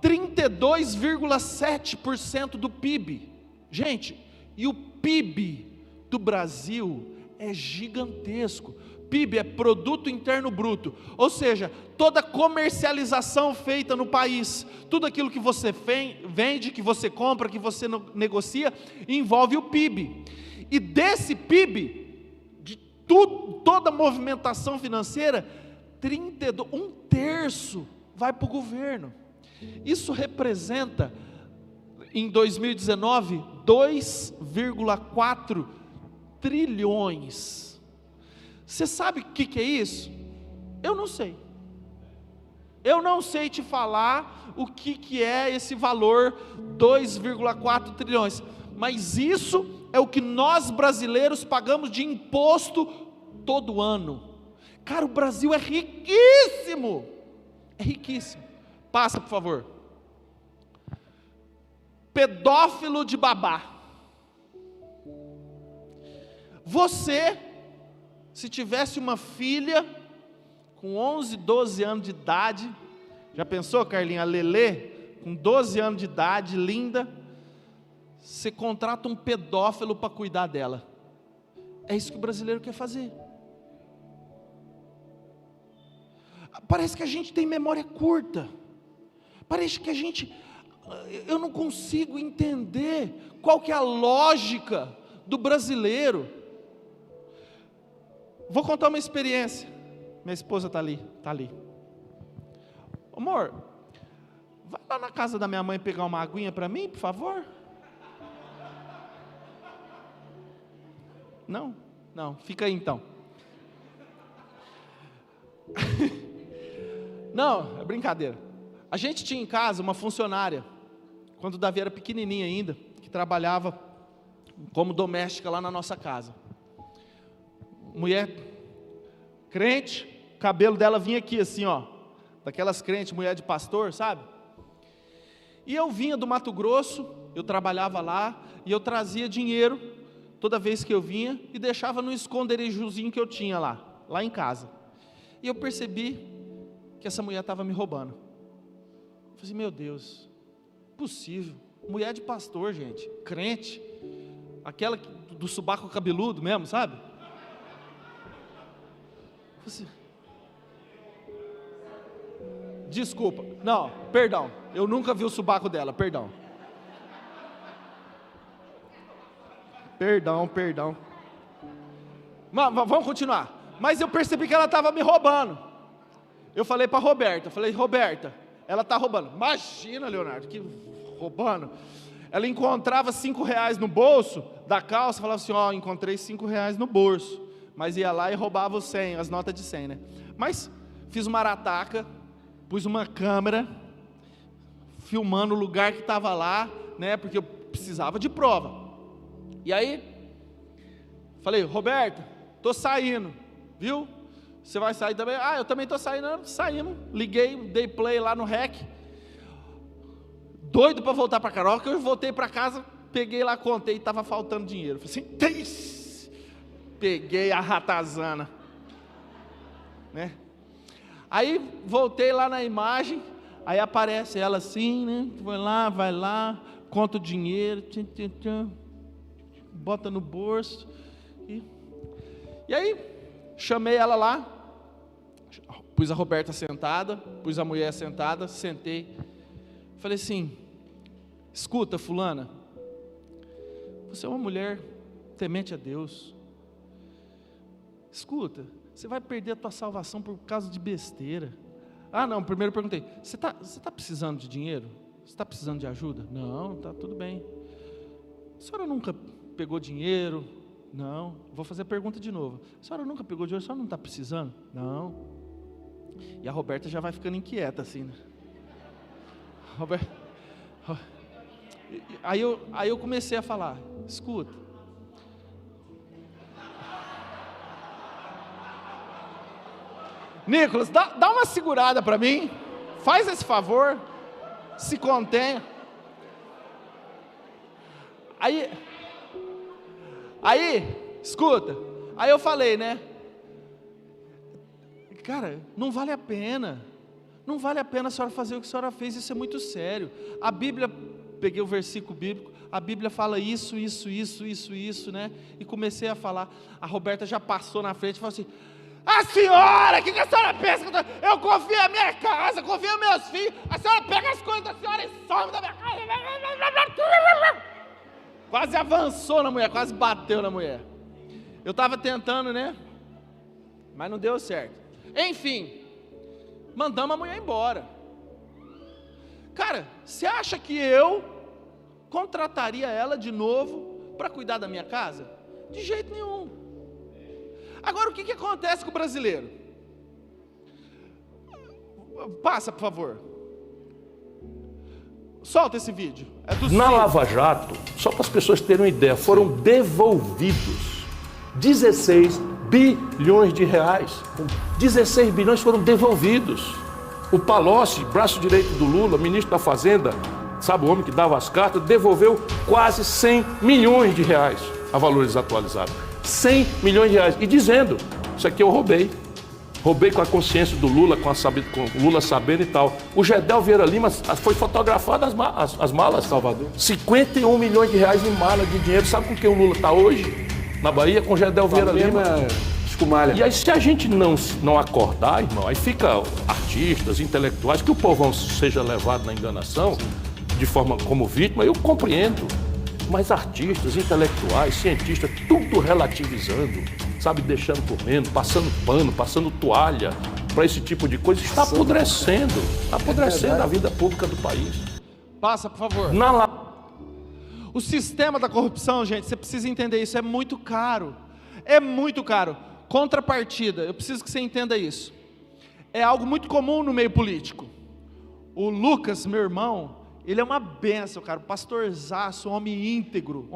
32,7% do PIB. Gente, e o PIB do Brasil é gigantesco. PIB é Produto Interno Bruto, ou seja, toda comercialização feita no país, tudo aquilo que você vende, que você compra, que você negocia, envolve o PIB. E desse PIB, de toda a movimentação financeira, 1/3 vai para o governo. Isso representa, em 2019, 2,4 trilhões. Você sabe o que é isso? Eu não sei. Eu não sei te falar o que é esse valor, 2,4 trilhões. Mas isso é o que nós brasileiros pagamos de imposto todo ano. Cara, o Brasil é riquíssimo. É riquíssimo. Passa, por favor. Pedófilo de babá. Você, se tivesse uma filha com 11, 12 anos de idade, já pensou, Carlinha, a Lelê, com 12 anos de idade, linda, você contrata um pedófilo para cuidar dela. É isso que o brasileiro quer fazer. Parece que a gente tem memória curta. Parece que eu não consigo entender qual que é a lógica do brasileiro. Vou contar uma experiência. Minha esposa está ali. Amor, vai lá na casa da minha mãe pegar uma aguinha para mim, por favor? Não, fica aí então. Não, é brincadeira. A gente tinha em casa uma funcionária, quando o Davi era pequenininho ainda, que trabalhava como doméstica lá na nossa casa. Mulher crente, o cabelo dela vinha aqui assim, ó, daquelas crentes, mulher de pastor, sabe? E eu vinha do Mato Grosso, eu trabalhava lá, e eu trazia dinheiro, toda vez que eu vinha, e deixava no esconderijozinho que eu tinha lá em casa. E eu percebi que essa mulher estava me roubando. Eu falei, meu Deus, possível, mulher de pastor, gente, crente, aquela do subaco cabeludo mesmo, sabe? Assim, desculpa, não, perdão, eu nunca vi o subaco dela, perdão. Mas vamos continuar. Mas eu percebi que ela estava me roubando. Eu falei para Roberta, Roberta, ela está roubando. Imagina, Leonardo, que roubando. Ela encontrava R$5 no bolso da calça, falava assim, ó, encontrei R$5 no bolso. Mas ia lá e roubava os 100, as notas de 100, né? Mas fiz uma arataca, pus uma câmera, filmando o lugar que estava lá, né? Porque eu precisava de prova. E aí, falei, Roberta, tô saindo, viu? Você vai sair também? Ah, eu também tô saindo. Saímos, liguei, dei play lá no REC. Doido para voltar para Carol, que eu voltei para casa, peguei lá, contei, estava faltando dinheiro. Falei assim, peguei a ratazana, né? Aí voltei lá na imagem, aí aparece ela assim, né? Vai lá, conta o dinheiro, bota no bolso. E aí, chamei ela lá, pus a Roberta sentada, pus a mulher sentada, sentei. Falei assim, escuta, fulana, você é uma mulher temente a Deus. Escuta, você vai perder a tua salvação por causa de besteira. Ah, não, primeiro eu perguntei, você tá precisando de dinheiro? Você está precisando de ajuda? Não, tá tudo bem. A senhora nunca pegou dinheiro? Não. Vou fazer a pergunta de novo. A senhora nunca pegou dinheiro? A senhora não está precisando? Não. E a Roberta já vai ficando inquieta assim, né? Aí eu comecei a falar, escuta, Nicolas, dá uma segurada para mim, faz esse favor, se contenha. Aí, escuta, aí eu falei, né? Cara, não vale a pena a senhora fazer o que a senhora fez, isso é muito sério. A Bíblia, peguei o versículo bíblico, a Bíblia fala isso, né? E comecei a falar, a Roberta já passou na frente e falou assim, a senhora, o que a senhora pensa? Eu confio na minha casa, confio nos meus filhos, a senhora pega as coisas da senhora e some da minha casa. Quase avançou na mulher, quase bateu na mulher. Eu estava tentando, né? Mas não deu certo. Enfim, mandamos a mulher embora. Cara, você acha que eu contrataria ela de novo para cuidar da minha casa? De jeito nenhum. Agora, o que acontece com o brasileiro? Passa, por favor. Solta esse vídeo. Na Lava Jato, só para as pessoas terem uma ideia, foram devolvidos 16 bilhões de reais. 16 bilhões foram devolvidos. O Palocci, braço direito do Lula, ministro da Fazenda, sabe, o homem que dava as cartas, devolveu quase 100 milhões de reais a valores atualizados. 100 milhões de reais. E dizendo, isso aqui eu roubei. Roubei com a consciência do Lula, com o Lula sabendo e tal. O Gedel Vieira Lima foi fotografado as malas. Salvador. 51 milhões de reais em mala de dinheiro. Sabe com quem o Lula está hoje? Na Bahia, com o Gedel Vieira Lima. Escumalha. E aí, se a gente não acordar, irmão, aí fica artistas, intelectuais, que o povão seja levado na enganação, de forma como vítima, eu compreendo. Mas artistas, intelectuais, cientistas, tudo relativizando, sabe, deixando por menos, passando pano, passando toalha para esse tipo de coisa, está apodrecendo a vida pública do país. Passa, por favor. O sistema da corrupção, gente, você precisa entender isso, é muito caro. É muito caro. Contrapartida, eu preciso que você entenda isso. É algo muito comum no meio político. O Lucas, meu irmão, ele é uma benção, cara, pastorzaço, homem íntegro.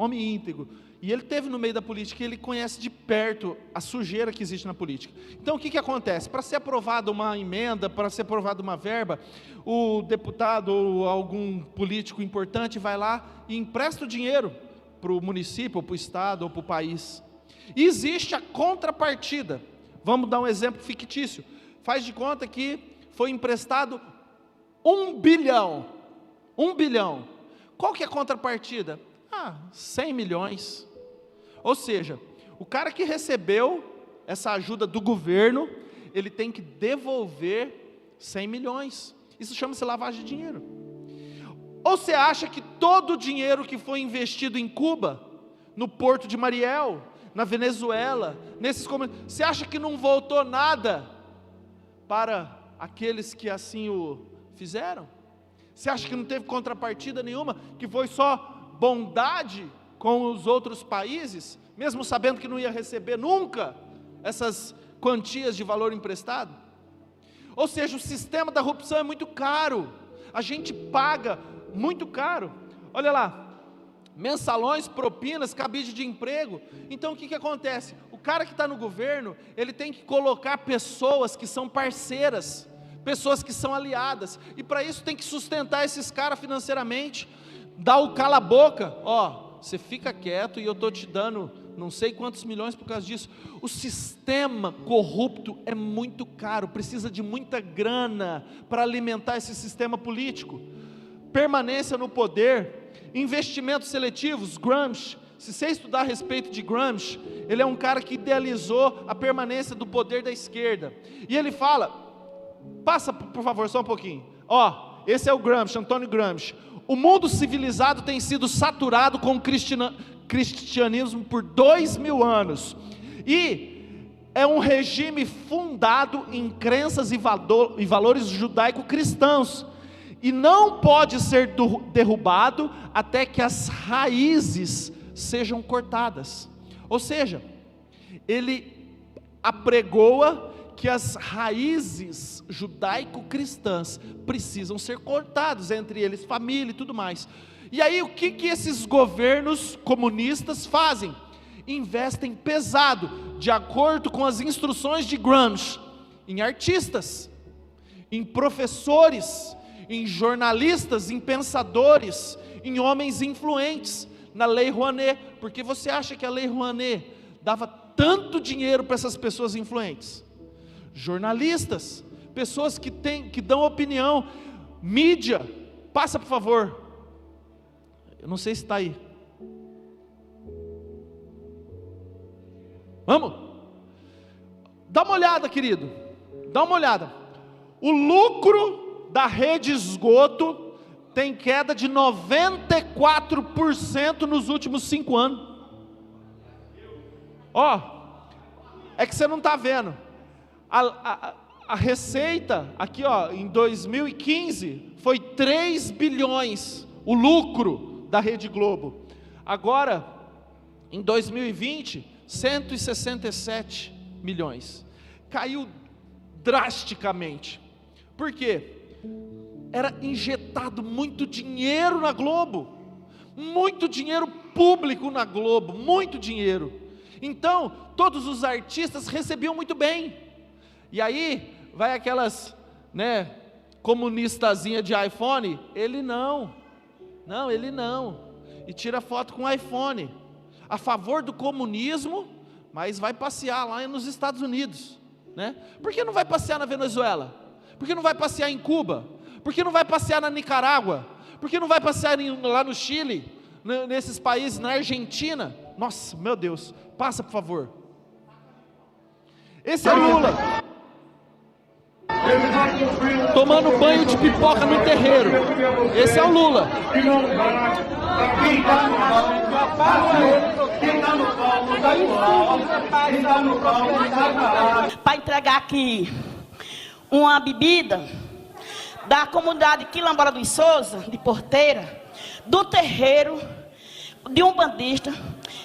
E ele teve no meio da política e ele conhece de perto a sujeira que existe na política. Então o que acontece? Para ser aprovada uma emenda, para ser aprovada uma verba, o deputado ou algum político importante vai lá e empresta o dinheiro para o município, ou para o estado, ou para o país. E existe a contrapartida. Vamos dar um exemplo fictício. Faz de conta que foi emprestado 1 bilhão. 1 bilhão. Qual que é a contrapartida? 100 milhões. Ou seja, o cara que recebeu essa ajuda do governo, ele tem que devolver 100 milhões. Isso chama-se lavagem de dinheiro. Ou você acha que todo o dinheiro que foi investido em Cuba, no Porto de Mariel, na Venezuela, você acha que não voltou nada para aqueles que assim o fizeram? Você acha que não teve contrapartida nenhuma, que foi só bondade com os outros países, mesmo sabendo que não ia receber nunca essas quantias de valor emprestado? Ou seja, o sistema da corrupção é muito caro, a gente paga muito caro. Olha lá, mensalões, propinas, cabide de emprego. Então o que acontece? O cara que está no governo, ele tem que colocar pessoas que são parceiras, pessoas que são aliadas, e para isso tem que sustentar esses caras financeiramente, dar o cala a boca, você fica quieto e eu estou te dando não sei quantos milhões por causa disso. O sistema corrupto é muito caro, precisa de muita grana para alimentar esse sistema político. Permanência no poder, investimentos seletivos. Gramsci, se você estudar a respeito de Gramsci, ele é um cara que idealizou a permanência do poder da esquerda, e ele fala, passa por favor só um pouquinho, esse é o Gramsci, Antônio Gramsci. O mundo civilizado tem sido saturado com o cristianismo por 2000 anos, e é um regime fundado em crenças e valores judaico-cristãos, e não pode ser derrubado até que as raízes sejam cortadas. Ou seja, ele apregoa que as raízes judaico-cristãs precisam ser cortadas, entre eles família e tudo mais. E aí o que esses governos comunistas fazem? Investem pesado, de acordo com as instruções de Gramsci, em artistas, em professores, em jornalistas, em pensadores, em homens influentes, na Lei Rouanet. Porque você acha que a Lei Rouanet dava tanto dinheiro para essas pessoas influentes? Jornalistas, pessoas que dão opinião, mídia. Passa por favor, eu não sei se está aí, vamos, dá uma olhada querido, dá uma olhada, o lucro da rede esgoto tem queda de 94% nos últimos 5 anos, é que você não está vendo, a receita, aqui em 2015, foi 3 bilhões, o lucro da Rede Globo. Agora, em 2020, 167 milhões. Caiu drasticamente. Por quê? Era injetado muito dinheiro na Globo. Muito dinheiro público na Globo, muito dinheiro. Então, todos os artistas recebiam muito bem. E aí, vai aquelas, comunistazinha de iPhone? Ele não. Não, ele não. E tira foto com iPhone. A favor do comunismo, mas vai passear lá nos Estados Unidos, né? Por que não vai passear na Venezuela? Por que não vai passear em Cuba? Por que não vai passear na Nicarágua? Por que não vai passear lá no Chile? Nesses países, na Argentina? Nossa, meu Deus, passa por favor. Esse é Lula, tomando banho de pipoca no terreiro. Esse é o Lula. Para entregar aqui uma bebida da comunidade Quilombola dos Souza, de Porteira, do terreiro, de um bandista,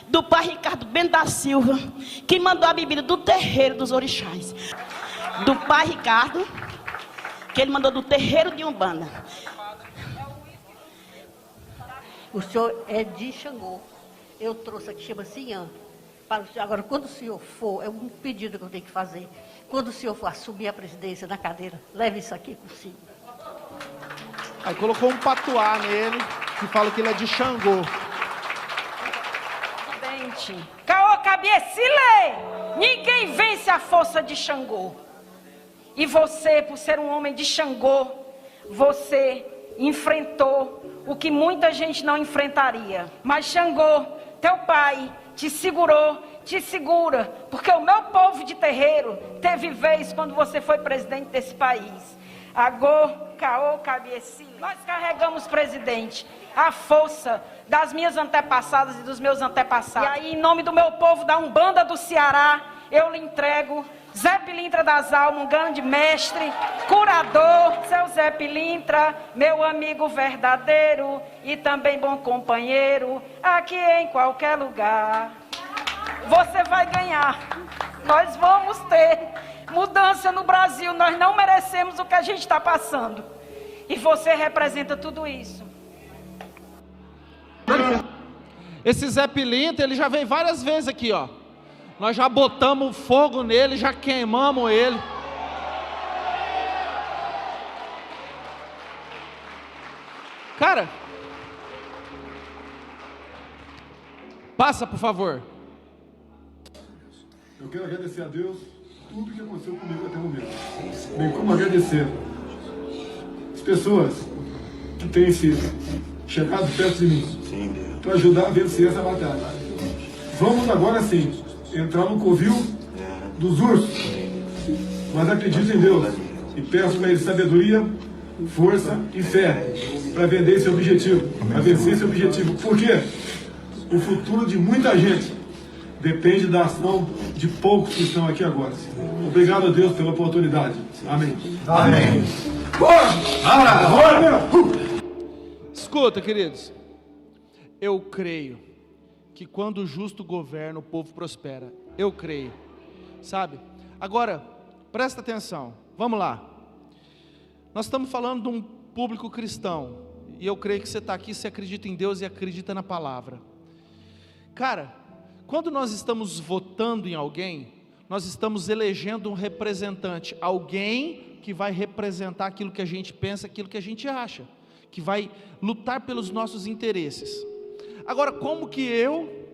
do pai Ricardo Bento da Silva, que mandou a bebida do terreiro dos orixás. Do pai Ricardo, que ele mandou do terreiro de Umbanda. O senhor é de Xangô. Eu trouxe aqui, chama-se Ian. Para o senhor. Agora, quando o senhor for, é um pedido que eu tenho que fazer. Quando o senhor for assumir a presidência na cadeira, leve isso aqui consigo. Aí colocou um patuá nele, que fala que ele é de Xangô. Caô Cabiecile, ninguém vence a força de Xangô. E você, por ser um homem de Xangô, você enfrentou o que muita gente não enfrentaria. Mas Xangô, teu pai, te segurou, te segura, porque o meu povo de terreiro teve vez quando você foi presidente desse país. Agô, Caô, Cabiecile, nós carregamos, presidente, a força das minhas antepassadas e dos meus antepassados. E aí, em nome do meu povo da Umbanda do Ceará, eu lhe entrego Zé Pilintra das Almas, um grande mestre, curador, seu Zé Pilintra, meu amigo verdadeiro e também bom companheiro, aqui em qualquer lugar. Você vai ganhar, nós vamos ter mudança no Brasil, nós não merecemos o que a gente está passando. E você representa tudo isso. Esse Zé Pilintra, ele já veio várias vezes aqui, ó. Nós já botamos fogo nele, já queimamos ele. Cara, passa, por favor. Eu quero agradecer a Deus tudo que aconteceu comigo até o momento. Bem como agradecer as pessoas que têm chegado perto de mim para ajudar a vencer essa batalha. Vamos agora sim entrar no covil dos ursos, mas acredito em Deus e peço para Ele sabedoria, força e fé para vencer esse objetivo, para vencer esse objetivo. Porque o futuro de muita gente depende da ação de poucos que estão aqui agora. Obrigado a Deus pela oportunidade. Amém. Amém. Escuta, queridos. Eu creio que quando o justo governa, o povo prospera. Eu creio. Sabe? Agora, presta atenção. Vamos lá. Nós estamos falando de um público cristão. E eu creio que você está aqui, você acredita em Deus e acredita na palavra. Cara, quando nós estamos votando em alguém, nós estamos elegendo um representante, alguém que vai representar aquilo que a gente pensa, aquilo que a gente acha, que vai lutar pelos nossos interesses. Agora, como que eu,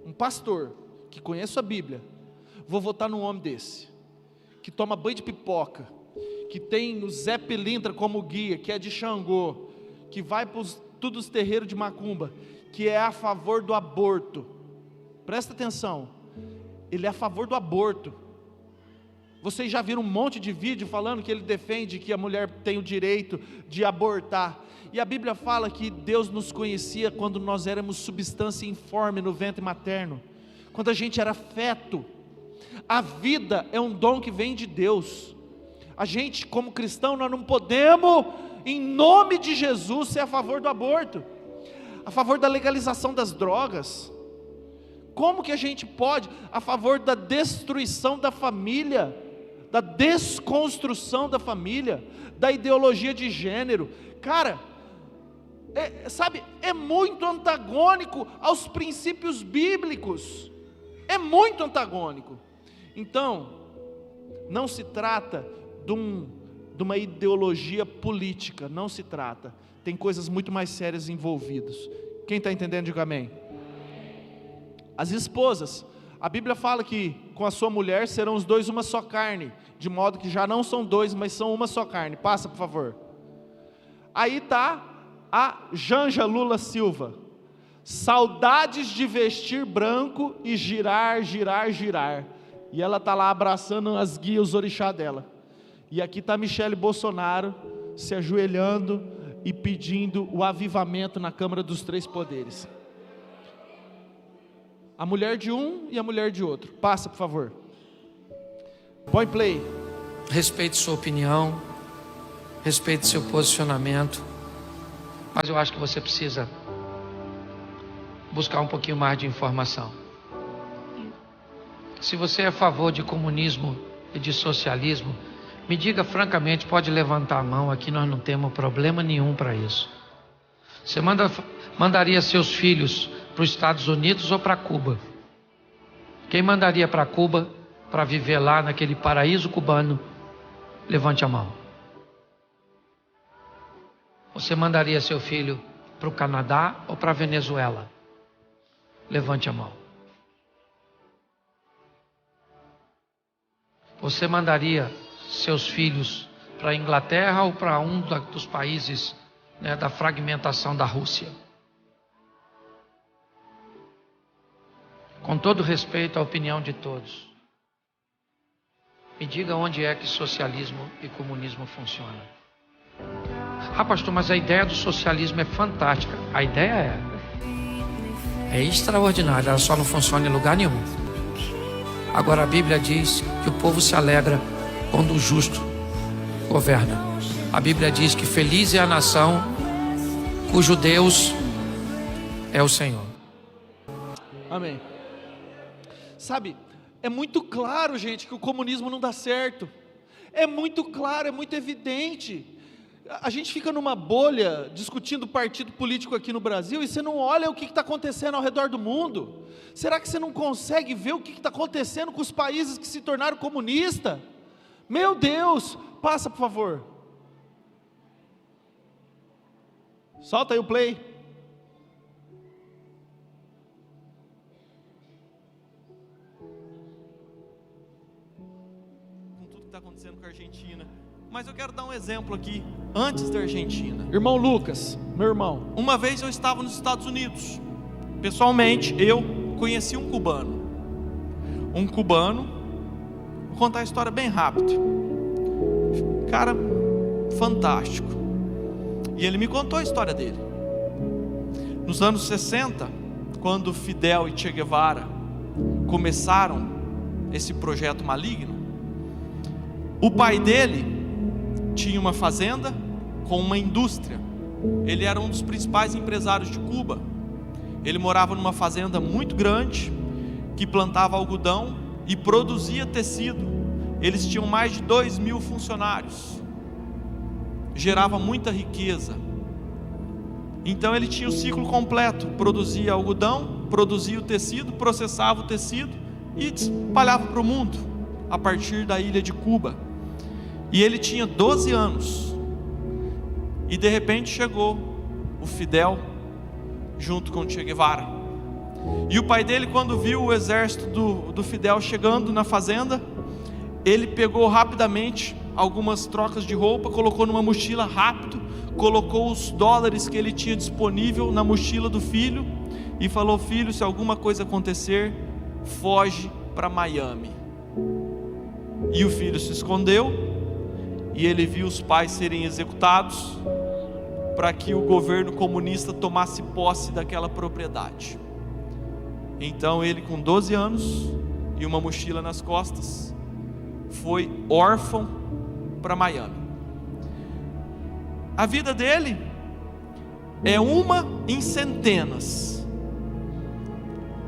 um pastor, que conheço a Bíblia, vou votar num homem desse, que toma banho de pipoca, que tem o Zé Pilintra como guia, que é de Xangô, que vai para todos os terreiros de macumba, que é a favor do aborto? Presta atenção, ele é a favor do aborto. Vocês já viram um monte de vídeo falando que ele defende que a mulher tem o direito de abortar. E a Bíblia fala que Deus nos conhecia quando nós éramos substância informe no ventre materno, quando a gente era feto. A vida é um dom que vem de Deus. A gente, como cristão, nós não podemos, em nome de Jesus, ser a favor do aborto, a favor da legalização das drogas. Como que a gente pode, a favor da destruição da família, da desconstrução da família, da ideologia de gênero? Cara, sabe, é muito antagônico aos princípios bíblicos, é muito antagônico. Então, não se trata de um de uma ideologia política, não se trata. Tem coisas muito mais sérias envolvidas. Quem está entendendo, diga amém. As esposas, a Bíblia fala que com a sua mulher serão os dois uma só carne, de modo que já não são dois, mas são uma só carne. Passa, por favor. Aí está a Janja Lula Silva. Saudades de vestir branco e girar, girar, girar. E ela está lá abraçando as guias, os orixá dela. E aqui está Michele Bolsonaro se ajoelhando e pedindo o avivamento na Câmara dos Três Poderes. A mulher de um e a mulher de outro. Passa, por favor. Põe play. Respeite sua opinião, respeite seu posicionamento, mas eu acho que você precisa buscar um pouquinho mais de informação. Se você é a favor de comunismo e de socialismo, me diga francamente, pode levantar a mão, aqui nós não temos problema nenhum para isso. Você mandaria seus filhos para os Estados Unidos ou para Cuba? Quem mandaria para Cuba para viver lá naquele paraíso cubano? Levante a mão. Você mandaria seu filho para o Canadá ou para a Venezuela? Levante a mão. Você mandaria seus filhos para a Inglaterra ou para um dos países, né, da fragmentação da Rússia? Com todo respeito à opinião de todos, me diga onde é que socialismo e comunismo funcionam. Ah, pastor, mas a ideia do socialismo é fantástica. A ideia é extraordinária, ela só não funciona em lugar nenhum. Agora a Bíblia diz que o povo se alegra quando o justo governa. A Bíblia diz que feliz é a nação cujo Deus é o Senhor. Amém. Sabe, é muito claro, gente, que o comunismo não dá certo. É muito claro, é muito evidente. A gente fica numa bolha discutindo partido político aqui no Brasil e você não olha o que está acontecendo ao redor do mundo. Será que você não consegue ver o que está acontecendo com os países que se tornaram comunistas? Meu Deus, passa por favor. Solta aí o play. Com tudo que está acontecendo com a Argentina. Mas eu quero dar um exemplo aqui, antes da Argentina. Irmão Lucas, meu irmão. Uma vez eu estava nos Estados Unidos. Pessoalmente, eu conheci um cubano. Vou contar a história bem rápido. Cara, fantástico. E ele me contou a história dele. Nos anos 60, quando Fidel e Che Guevara começaram esse projeto maligno, o pai dele tinha uma fazenda com uma indústria. Ele era um dos principais empresários de Cuba. Ele morava numa fazenda muito grande, que plantava algodão e produzia tecido. Eles tinham mais de 2.000 funcionários. Gerava muita riqueza. Então ele tinha o ciclo completo. Produzia algodão, produzia o tecido, processava o tecido e espalhava para o mundo, a partir da ilha de Cuba. E ele tinha 12 anos. E de repente chegou o Fidel, junto com o Che Guevara. E o pai dele, quando viu o exército do Fidel chegando na fazenda, ele pegou rapidamente algumas trocas de roupa, colocou numa mochila rápido, colocou os dólares que ele tinha disponível na mochila do filho e falou: filho, se alguma coisa acontecer, foge para Miami. E o filho se escondeu. E ele viu os pais serem executados para que o governo comunista tomasse posse daquela propriedade. Então ele, com 12 anos e uma mochila nas costas, foi órfão para Miami. A vida dele é uma em centenas.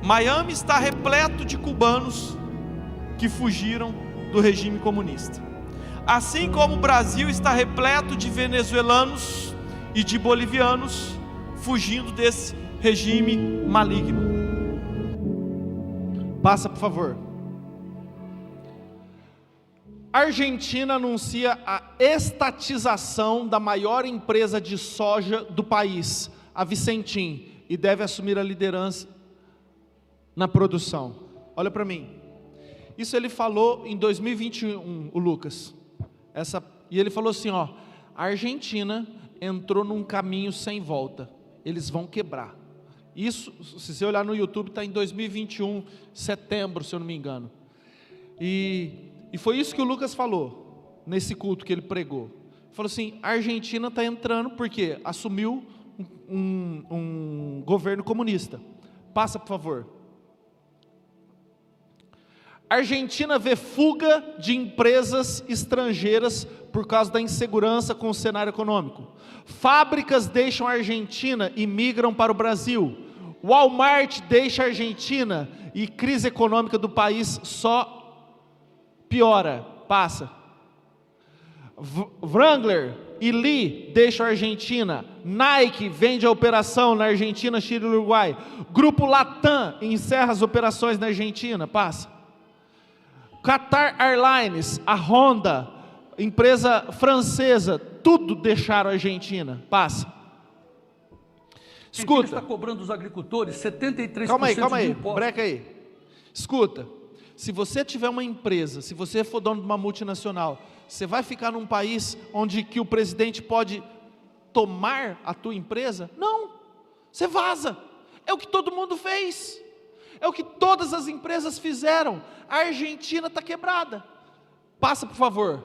Miami está repleto de cubanos que fugiram do regime comunista. Assim como o Brasil está repleto de venezuelanos e de bolivianos fugindo desse regime maligno. Passa, por favor. Argentina anuncia a estatização da maior empresa de soja do país, a Vicentim, e deve assumir a liderança na produção. Olha para mim. Isso ele falou em 2021, o Lucas. E ele falou assim, ó, a Argentina entrou num caminho sem volta. Eles vão quebrar. Isso, se você olhar no YouTube, está em 2021, setembro, se eu não me engano. E foi isso que o Lucas falou, nesse culto que ele pregou. Ele falou assim, a Argentina está entrando porque assumiu um governo comunista. Passa, por favor. A Argentina vê fuga de empresas estrangeiras por causa da insegurança com o cenário econômico. Fábricas deixam a Argentina e migram para o Brasil. Walmart deixa a Argentina e crise econômica do país só piora. Passa. Wrangler e Lee deixam a Argentina. Nike vende a operação na Argentina, Chile e Uruguai. Grupo Latam encerra as operações na Argentina. Passa. Qatar Airlines, a Honda, empresa francesa, tudo deixaram a Argentina. Passa. Escuta. Está cobrando dos agricultores 73% Calma aí, de imposto. breca aí. Escuta, se você tiver uma empresa, se você for dono de uma multinacional, você vai ficar num país onde que o presidente pode tomar a tua empresa? Não, você vaza. É o que todo mundo fez. É o que todas as empresas fizeram. A Argentina está quebrada. Passa, por favor.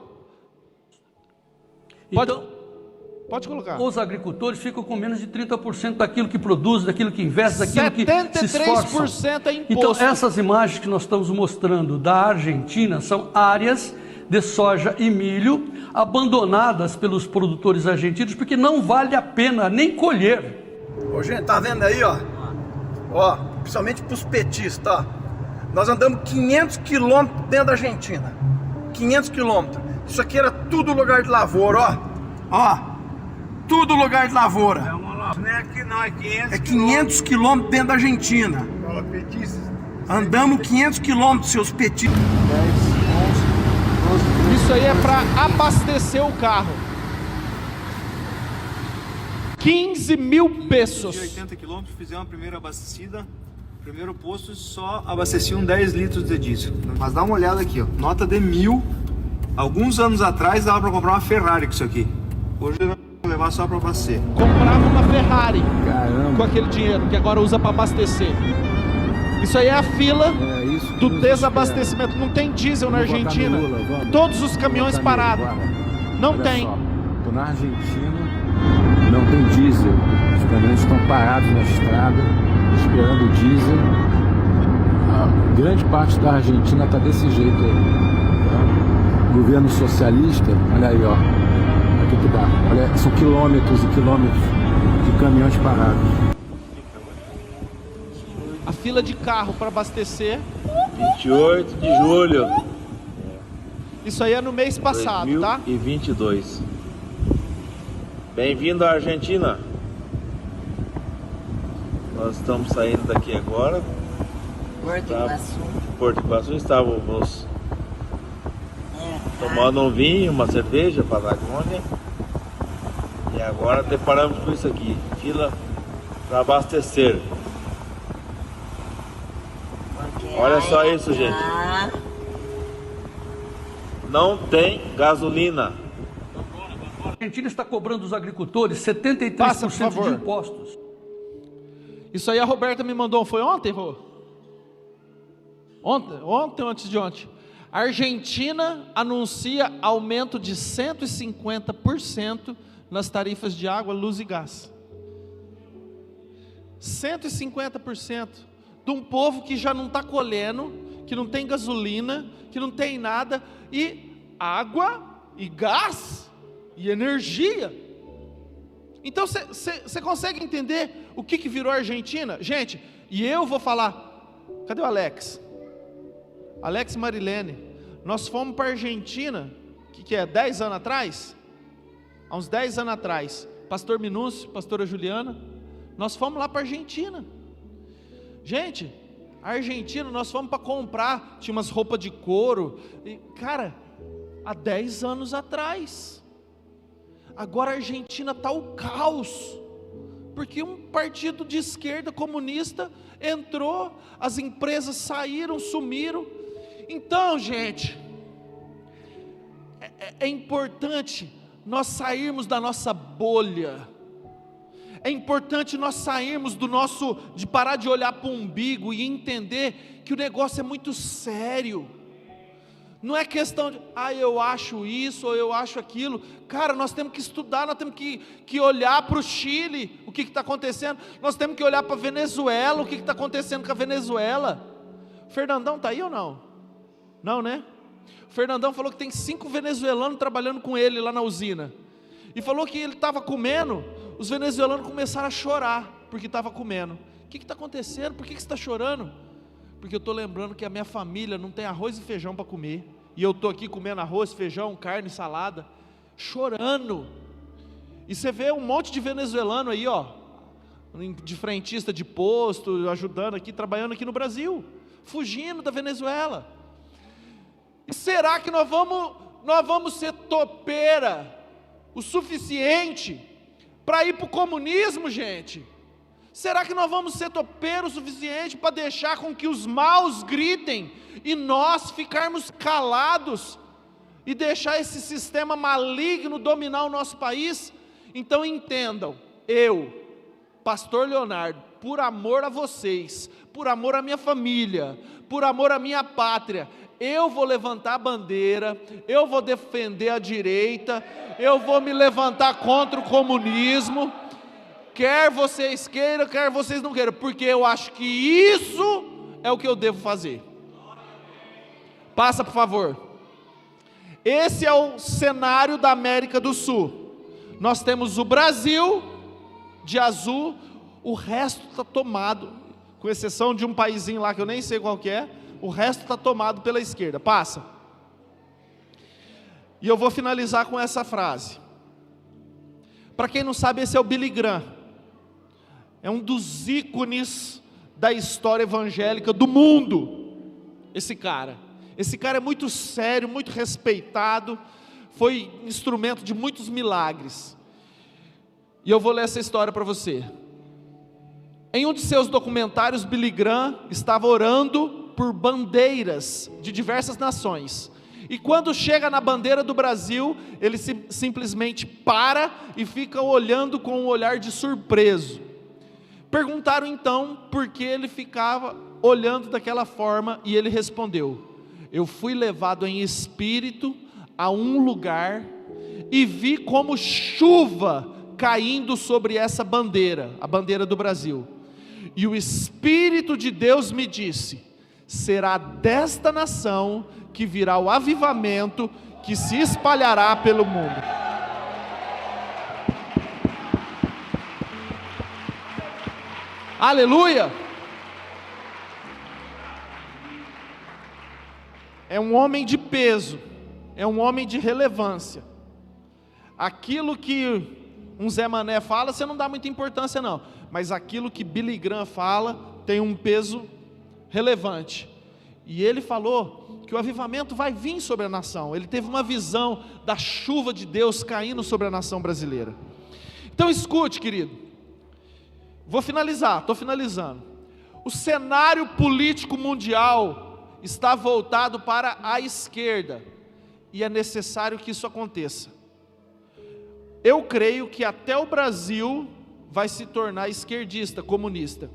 Pode colocar. Os agricultores ficam com menos de 30% daquilo que produz, daquilo que investe, daquilo que se esforçam. 73% é imposto. Então, essas imagens que nós estamos mostrando da Argentina são áreas de soja e milho abandonadas pelos produtores argentinos, porque não vale a pena nem colher. Ô, gente, tá vendo aí, ó? Ó, principalmente pros petistas, ó. Nós andamos 500 quilômetros dentro da Argentina. 500 quilômetros. Isso aqui era tudo lugar de lavoura, ó. Ó, tudo lugar de lavoura. Não é aqui não, é 500 É 500 quilômetros dentro da Argentina. Andamos 500 quilômetros, seus petistas. Isso aí é para abastecer o carro. 15 mil pesos. 80 quilômetros, fizemos a primeira abastecida. Primeiro posto só abasteciam 10 litros de diesel. Mas dá uma olhada aqui, ó. Nota de 1.000. Alguns anos atrás dava para comprar uma Ferrari com isso aqui. Hoje nós vamos levar só para abastecer. Comprava uma Ferrari. Caramba. Com aquele dinheiro que agora usa para abastecer. Isso aí é a fila do desabastecimento. Não tem diesel na Argentina. Todos os caminhões parados. Não tem. Estou na Argentina, não tem diesel. Os caminhões estão parados na estrada, esperando o diesel. A grande parte da Argentina está desse jeito aí. Governo socialista, olha aí, ó. Aqui que dá. Olha, são quilômetros e quilômetros de caminhões parados. A fila de carro para abastecer. 28 de julho. Isso aí é no mês passado, tá? 2022. Bem-vindo à Argentina. Nós estamos saindo daqui agora. Porto Iguaçu. Estávamos tomando um vinho, uma cerveja, Patagônia. E agora deparamos com isso aqui. Fila para abastecer. Olha só isso, gente. Não tem gasolina. A Argentina está cobrando dos agricultores 73% de impostos. Isso aí a Roberta me mandou, foi ontem, Rô? Ontem ou antes de ontem? A Argentina anuncia aumento de 150% nas tarifas de água, luz e gás. 150%. De um povo que já não está colhendo, que não tem gasolina, que não tem nada, e água, e gás, e energia. Então você consegue entender o que virou a Argentina? Gente, e eu vou falar, cadê o Alex? Alex e Marilene, nós fomos para a Argentina, que é 10 anos atrás? Há uns 10 anos atrás, pastor Minúcio, pastora Juliana, nós fomos lá para a Argentina. Gente, a Argentina, nós fomos para comprar, tinha umas roupas de couro, e, cara, há 10 anos atrás. Agora a Argentina está o caos, porque um partido de esquerda comunista entrou, as empresas saíram, sumiram. Então, gente, é importante nós sairmos da nossa bolha. É importante nós sairmos de parar de olhar para o umbigo e entender que o negócio é muito sério. Não é questão de, eu acho isso ou eu acho aquilo. Cara, nós temos que estudar, nós temos que olhar para o Chile, o que está acontecendo. Nós temos que olhar para a Venezuela, o que está acontecendo com a Venezuela. O Fernandão está aí ou não? Não, né? O Fernandão falou que tem 5 venezuelanos trabalhando com ele lá na usina. E falou que ele estava comendo, os venezuelanos começaram a chorar, porque estava comendo. O que está acontecendo? Por que você está chorando? Porque eu estou lembrando que a minha família não tem arroz e feijão para comer. E eu estou aqui comendo arroz, feijão, carne, salada, chorando. E você vê um monte de venezuelano aí, ó, de frentista de posto, ajudando aqui, trabalhando aqui no Brasil, fugindo da Venezuela. E será que nós vamos ser topeira o suficiente para ir para o comunismo, gente? Será que nós vamos ser topeiros o suficiente para deixar com que os maus gritem e nós ficarmos calados e deixar esse sistema maligno dominar o nosso país? Então entendam, eu, pastor Leonardo, por amor a vocês, por amor à minha família, por amor à minha pátria, eu vou levantar a bandeira, eu vou defender a direita, eu vou me levantar contra o comunismo, quer vocês queiram, quer vocês não queiram, porque eu acho que isso é o que eu devo fazer. Passa, por favor. Esse é o cenário da América do Sul. Nós temos o Brasil de azul, o resto está tomado, com exceção de um paizinho lá que eu nem sei qual que é, o resto está tomado pela esquerda. Passa. E eu vou finalizar com essa frase. Para quem não sabe, esse é o Billy Graham. É um dos ícones da história evangélica do mundo. Esse cara é muito sério, muito respeitado, foi instrumento de muitos milagres. E eu vou ler essa história para você. Em um de seus documentários, Billy Graham estava orando por bandeiras de diversas nações. E quando chega na bandeira do Brasil, ele simplesmente para e fica olhando com um olhar de surpreso. Perguntaram então por que ele ficava olhando daquela forma, e ele respondeu: eu fui levado em espírito a um lugar e vi como chuva caindo sobre essa bandeira, a bandeira do Brasil. E o Espírito de Deus me disse: será desta nação que virá o avivamento que se espalhará pelo mundo. Aleluia! É um homem de peso, é um homem de relevância. Aquilo que um Zé Mané fala, você não dá muita importância não, mas aquilo que Billy Graham fala tem um peso relevante. E ele falou que o avivamento vai vir sobre a nação. Ele teve uma visão da chuva de Deus caindo sobre a nação brasileira. Então escute, querido. Vou finalizar, estou finalizando. O cenário político mundial está voltado para a esquerda. E é necessário que isso aconteça. Eu creio que até o Brasil vai se tornar esquerdista, comunista.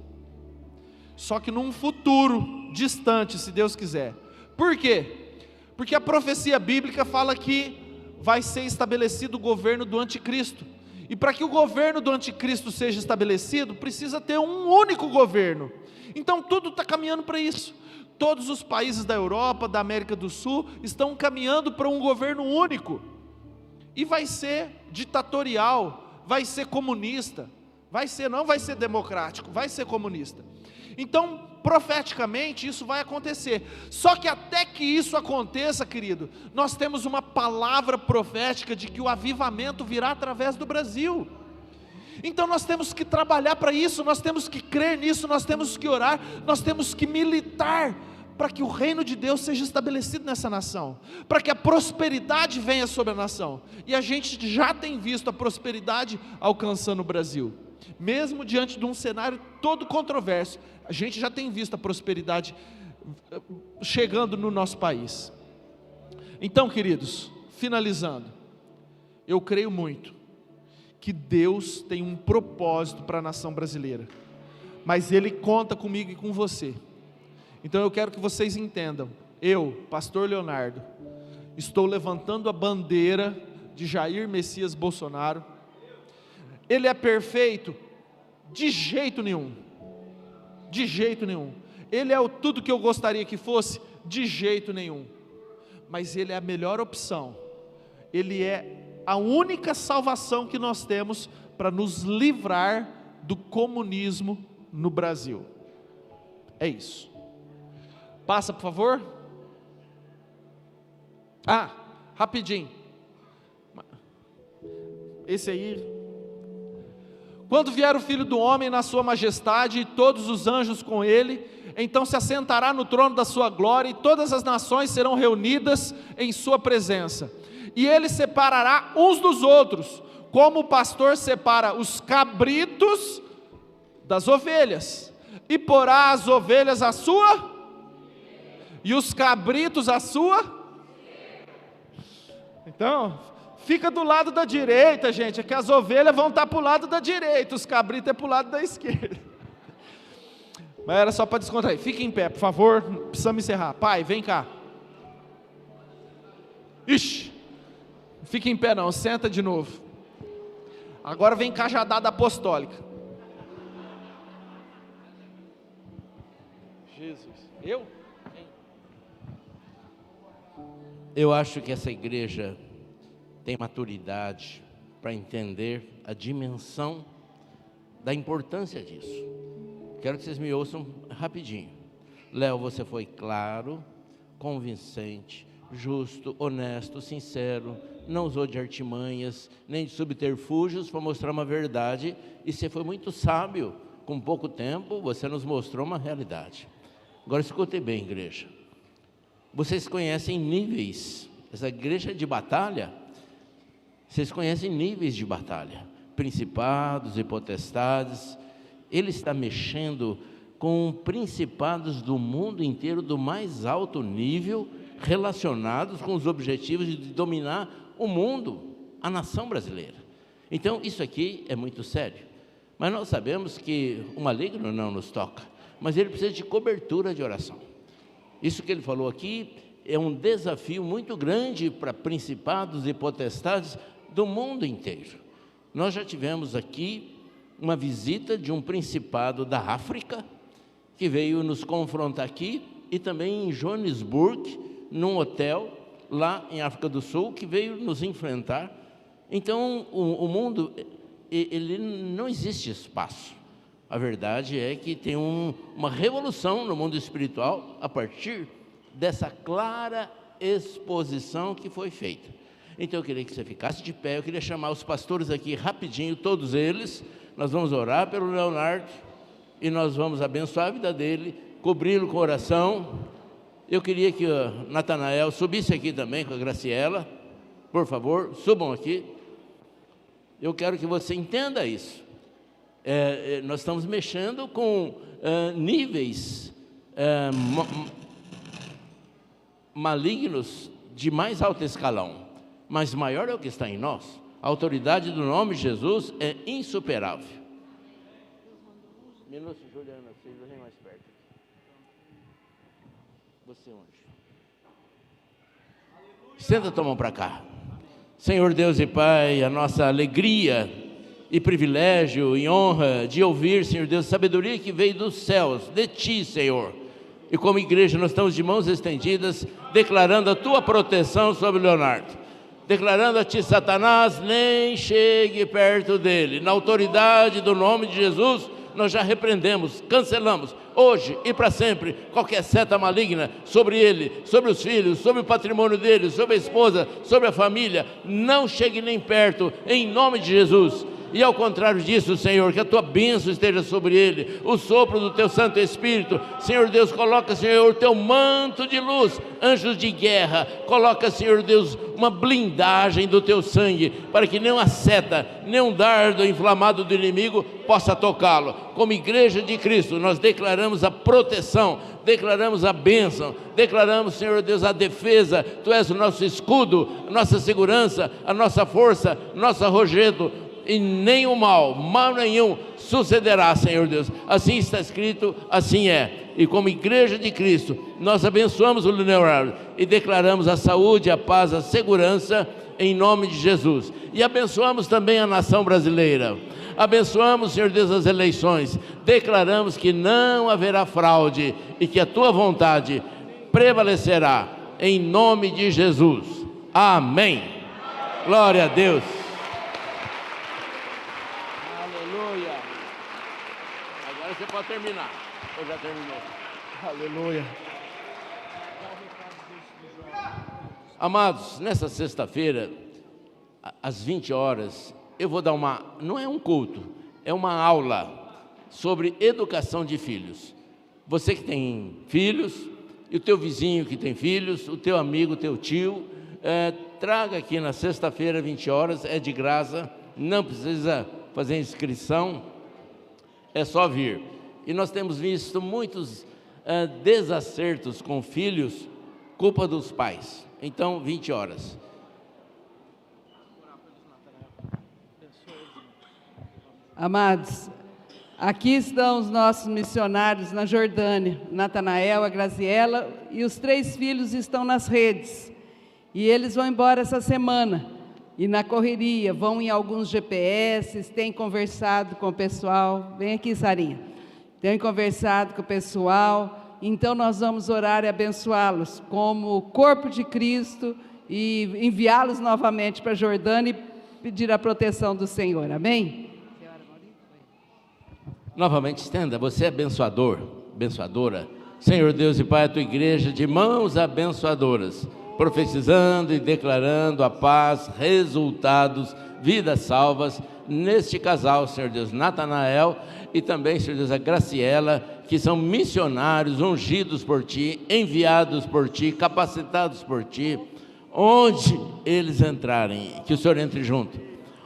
Só que num futuro distante, se Deus quiser. Por quê? Porque a profecia bíblica fala que vai ser estabelecido o governo do anticristo. E para que o governo do anticristo seja estabelecido, precisa ter um único governo. Então tudo está caminhando para isso. Todos os países da Europa, da América do Sul, estão caminhando para um governo único. E vai ser ditatorial, vai ser comunista, não vai ser democrático, vai ser comunista. Então, profeticamente, isso vai acontecer. Só que até que isso aconteça, querido, nós temos uma palavra profética de que o avivamento virá através do Brasil. Então nós temos que trabalhar para isso, nós temos que crer nisso, nós temos que orar, nós temos que militar para que o reino de Deus seja estabelecido nessa nação, para que a prosperidade venha sobre a nação. E a gente já tem visto a prosperidade alcançando o Brasil, mesmo diante de um cenário todo controverso, a gente já tem visto a prosperidade chegando no nosso país. Então, queridos, finalizando, eu creio muito que Deus tem um propósito para a nação brasileira, mas Ele conta comigo e com você. Então eu quero que vocês entendam, eu, pastor Leonardo, estou levantando a bandeira de Jair Messias Bolsonaro. Ele é perfeito? De jeito nenhum, de jeito nenhum. Ele é tudo que eu gostaria que fosse? De jeito nenhum. Mas ele é a melhor opção, ele é a única salvação que nós temos para nos livrar do comunismo no Brasil. É isso. Passa, por favor. Rapidinho. Esse aí. Quando vier o Filho do Homem na sua majestade e todos os anjos com ele, então se assentará no trono da sua glória e todas as nações serão reunidas em sua presença. E ele separará uns dos outros, como o pastor separa os cabritos das ovelhas, e porá as ovelhas à sua, e os cabritos à sua. Então, fica do lado da direita, gente, é que as ovelhas vão estar para o lado da direita, os cabritos é para o lado da esquerda. Mas era só para descontrair. Fique em pé, por favor, precisamos encerrar. Pai, vem cá. Ixi, fique em pé não, senta de novo. Agora vem cajadada apostólica. Jesus, Eu acho que essa igreja tem maturidade para entender a dimensão da importância disso. Quero que vocês me ouçam rapidinho. Léo, você foi claro, convincente, justo, honesto, sincero, não usou de artimanhas, nem de subterfúgios para mostrar uma verdade, e você foi muito sábio. Com pouco tempo, você nos mostrou uma realidade. Agora escute bem, igreja. Vocês conhecem níveis, essa igreja de batalha, vocês conhecem níveis de batalha, principados e potestades. Ele está mexendo com principados do mundo inteiro, do mais alto nível, relacionados com os objetivos de dominar o mundo, a nação brasileira. Então, isso aqui é muito sério. Mas nós sabemos que o maligno não nos toca, mas ele precisa de cobertura de oração. Isso que ele falou aqui é um desafio muito grande para principados e potestades do mundo inteiro. Nós já tivemos aqui uma visita de um principado da África, que veio nos confrontar aqui, e também em Joanesburgo, num hotel, lá em África do Sul, que veio nos enfrentar. Então, o mundo, ele não existe espaço. A verdade é que tem uma revolução no mundo espiritual, a partir dessa clara exposição que foi feita. Então, eu queria que você ficasse de pé, eu queria chamar os pastores aqui rapidinho, todos eles. Nós vamos orar pelo Leonardo e nós vamos abençoar a vida dele, cobri-lo com oração. Eu queria que o Natanael subisse aqui também com a Graciela, por favor, subam aqui. Eu quero que você entenda isso. Nós estamos mexendo com níveis malignos de mais alto escalão, mas maior é o que está em nós. A autoridade do nome de Jesus é insuperável. Minuto, Juliana, você vem mais perto. Você onde? Senta tua mão para cá. Senhor Deus e Pai, a nossa alegria e privilégio e honra de ouvir, Senhor Deus, sabedoria que veio dos céus, de Ti, Senhor. E como igreja nós estamos de mãos estendidas, declarando a Tua proteção sobre Leonardo. Declarando a Ti, Satanás, nem chegue perto dele. Na autoridade do nome de Jesus, nós já repreendemos, cancelamos, hoje e para sempre, qualquer seta maligna sobre ele, sobre os filhos, sobre o patrimônio dele, sobre a esposa, sobre a família. Não chegue nem perto, em nome de Jesus. E ao contrário disso, Senhor, que a tua bênção esteja sobre ele, o sopro do teu Santo Espírito. Senhor Deus, coloca, Senhor, o teu manto de luz, anjos de guerra, coloca, Senhor Deus, uma blindagem do teu sangue, para que nenhuma seta, nenhum dardo inflamado do inimigo possa tocá-lo. Como igreja de Cristo, nós declaramos a proteção, declaramos a bênção, declaramos, Senhor Deus, a defesa. Tu és o nosso escudo, nossa segurança, a nossa força, nosso arrojedo, e nenhum mal nenhum sucederá, Senhor Deus. Assim está escrito, assim é. E como igreja de Cristo, nós abençoamos o Leonardo e declaramos a saúde, a paz, a segurança em nome de Jesus. E abençoamos também a nação brasileira. Abençoamos, Senhor Deus, as eleições. Declaramos que não haverá fraude e que a tua vontade prevalecerá em nome de Jesus. Amém. Glória a Deus. Agora você pode terminar. Eu já terminei. Aleluia. Amados, nessa sexta-feira, às 20 horas, eu vou dar não é um culto, é uma aula sobre educação de filhos. Você que tem filhos, e o teu vizinho que tem filhos, o teu amigo, o teu tio, traga aqui na sexta-feira, 20 horas, é de graça, não precisa fazer inscrição, é só vir. E nós temos visto muitos desacertos com filhos, culpa dos pais. Então, 20 horas. Amados, aqui estão os nossos missionários na Jordânia, Natanael, a Graziela, e os 3 filhos estão nas redes. E eles vão embora essa semana. E na correria, vão em alguns GPS, têm conversado com o pessoal. Vem aqui, Sarinha. Têm conversado com o pessoal. Então nós vamos orar e abençoá-los como corpo de Cristo e enviá-los novamente para a Jordânia e pedir a proteção do Senhor. Amém? Novamente estenda, você é abençoador, abençoadora. Senhor Deus e Pai, a tua igreja de mãos abençoadoras, profetizando e declarando a paz, resultados, vidas salvas neste casal, Senhor Deus, Natanael e também, Senhor Deus, a Graciela, que são missionários ungidos por Ti, enviados por Ti, capacitados por Ti. Onde eles entrarem, que o Senhor entre junto.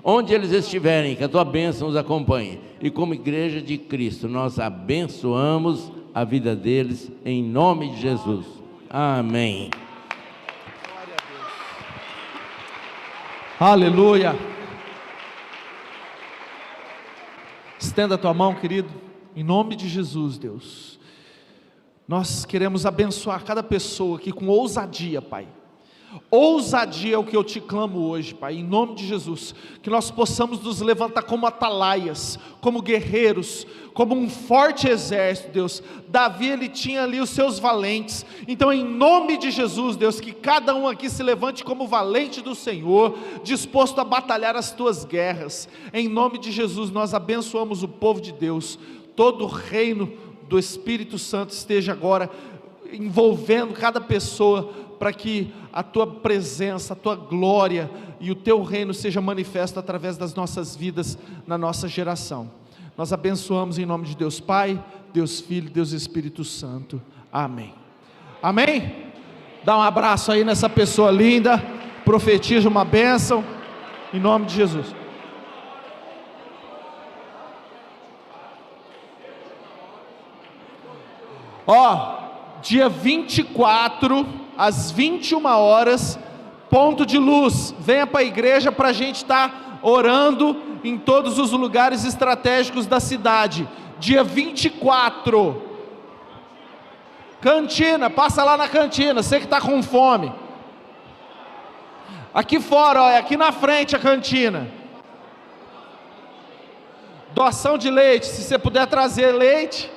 Onde eles estiverem, que a Tua bênção os acompanhe. E como igreja de Cristo, nós abençoamos a vida deles em nome de Jesus. Amém. Aleluia. Estenda a tua mão, querido, em nome de Jesus, Deus. Nós queremos abençoar cada pessoa aqui com ousadia, Pai. Ousadia é o que eu te clamo hoje, Pai, em nome de Jesus. Que nós possamos nos levantar como atalaias, como guerreiros, como um forte exército, Deus. Davi, ele tinha ali os seus valentes. Então, em nome de Jesus, Deus, que cada um aqui se levante como valente do Senhor, disposto a batalhar as tuas guerras. Em nome de Jesus, nós abençoamos o povo de Deus. Todo o reino do Espírito Santo esteja agora envolvendo cada pessoa, para que a tua presença, a tua glória e o teu reino seja manifesto através das nossas vidas, na nossa geração. Nós abençoamos em nome de Deus Pai, Deus Filho, Deus Espírito Santo. Amém. Amém? Dá um abraço aí nessa pessoa linda, profetiza uma bênção, em nome de Jesus. Dia 24, às 21 horas, ponto de luz. Venha para a igreja para a gente estar orando em todos os lugares estratégicos da cidade. Dia 24. Cantina, passa lá na cantina, você que está com fome. Aqui fora, é aqui na frente a cantina. Doação de leite, se você puder trazer leite.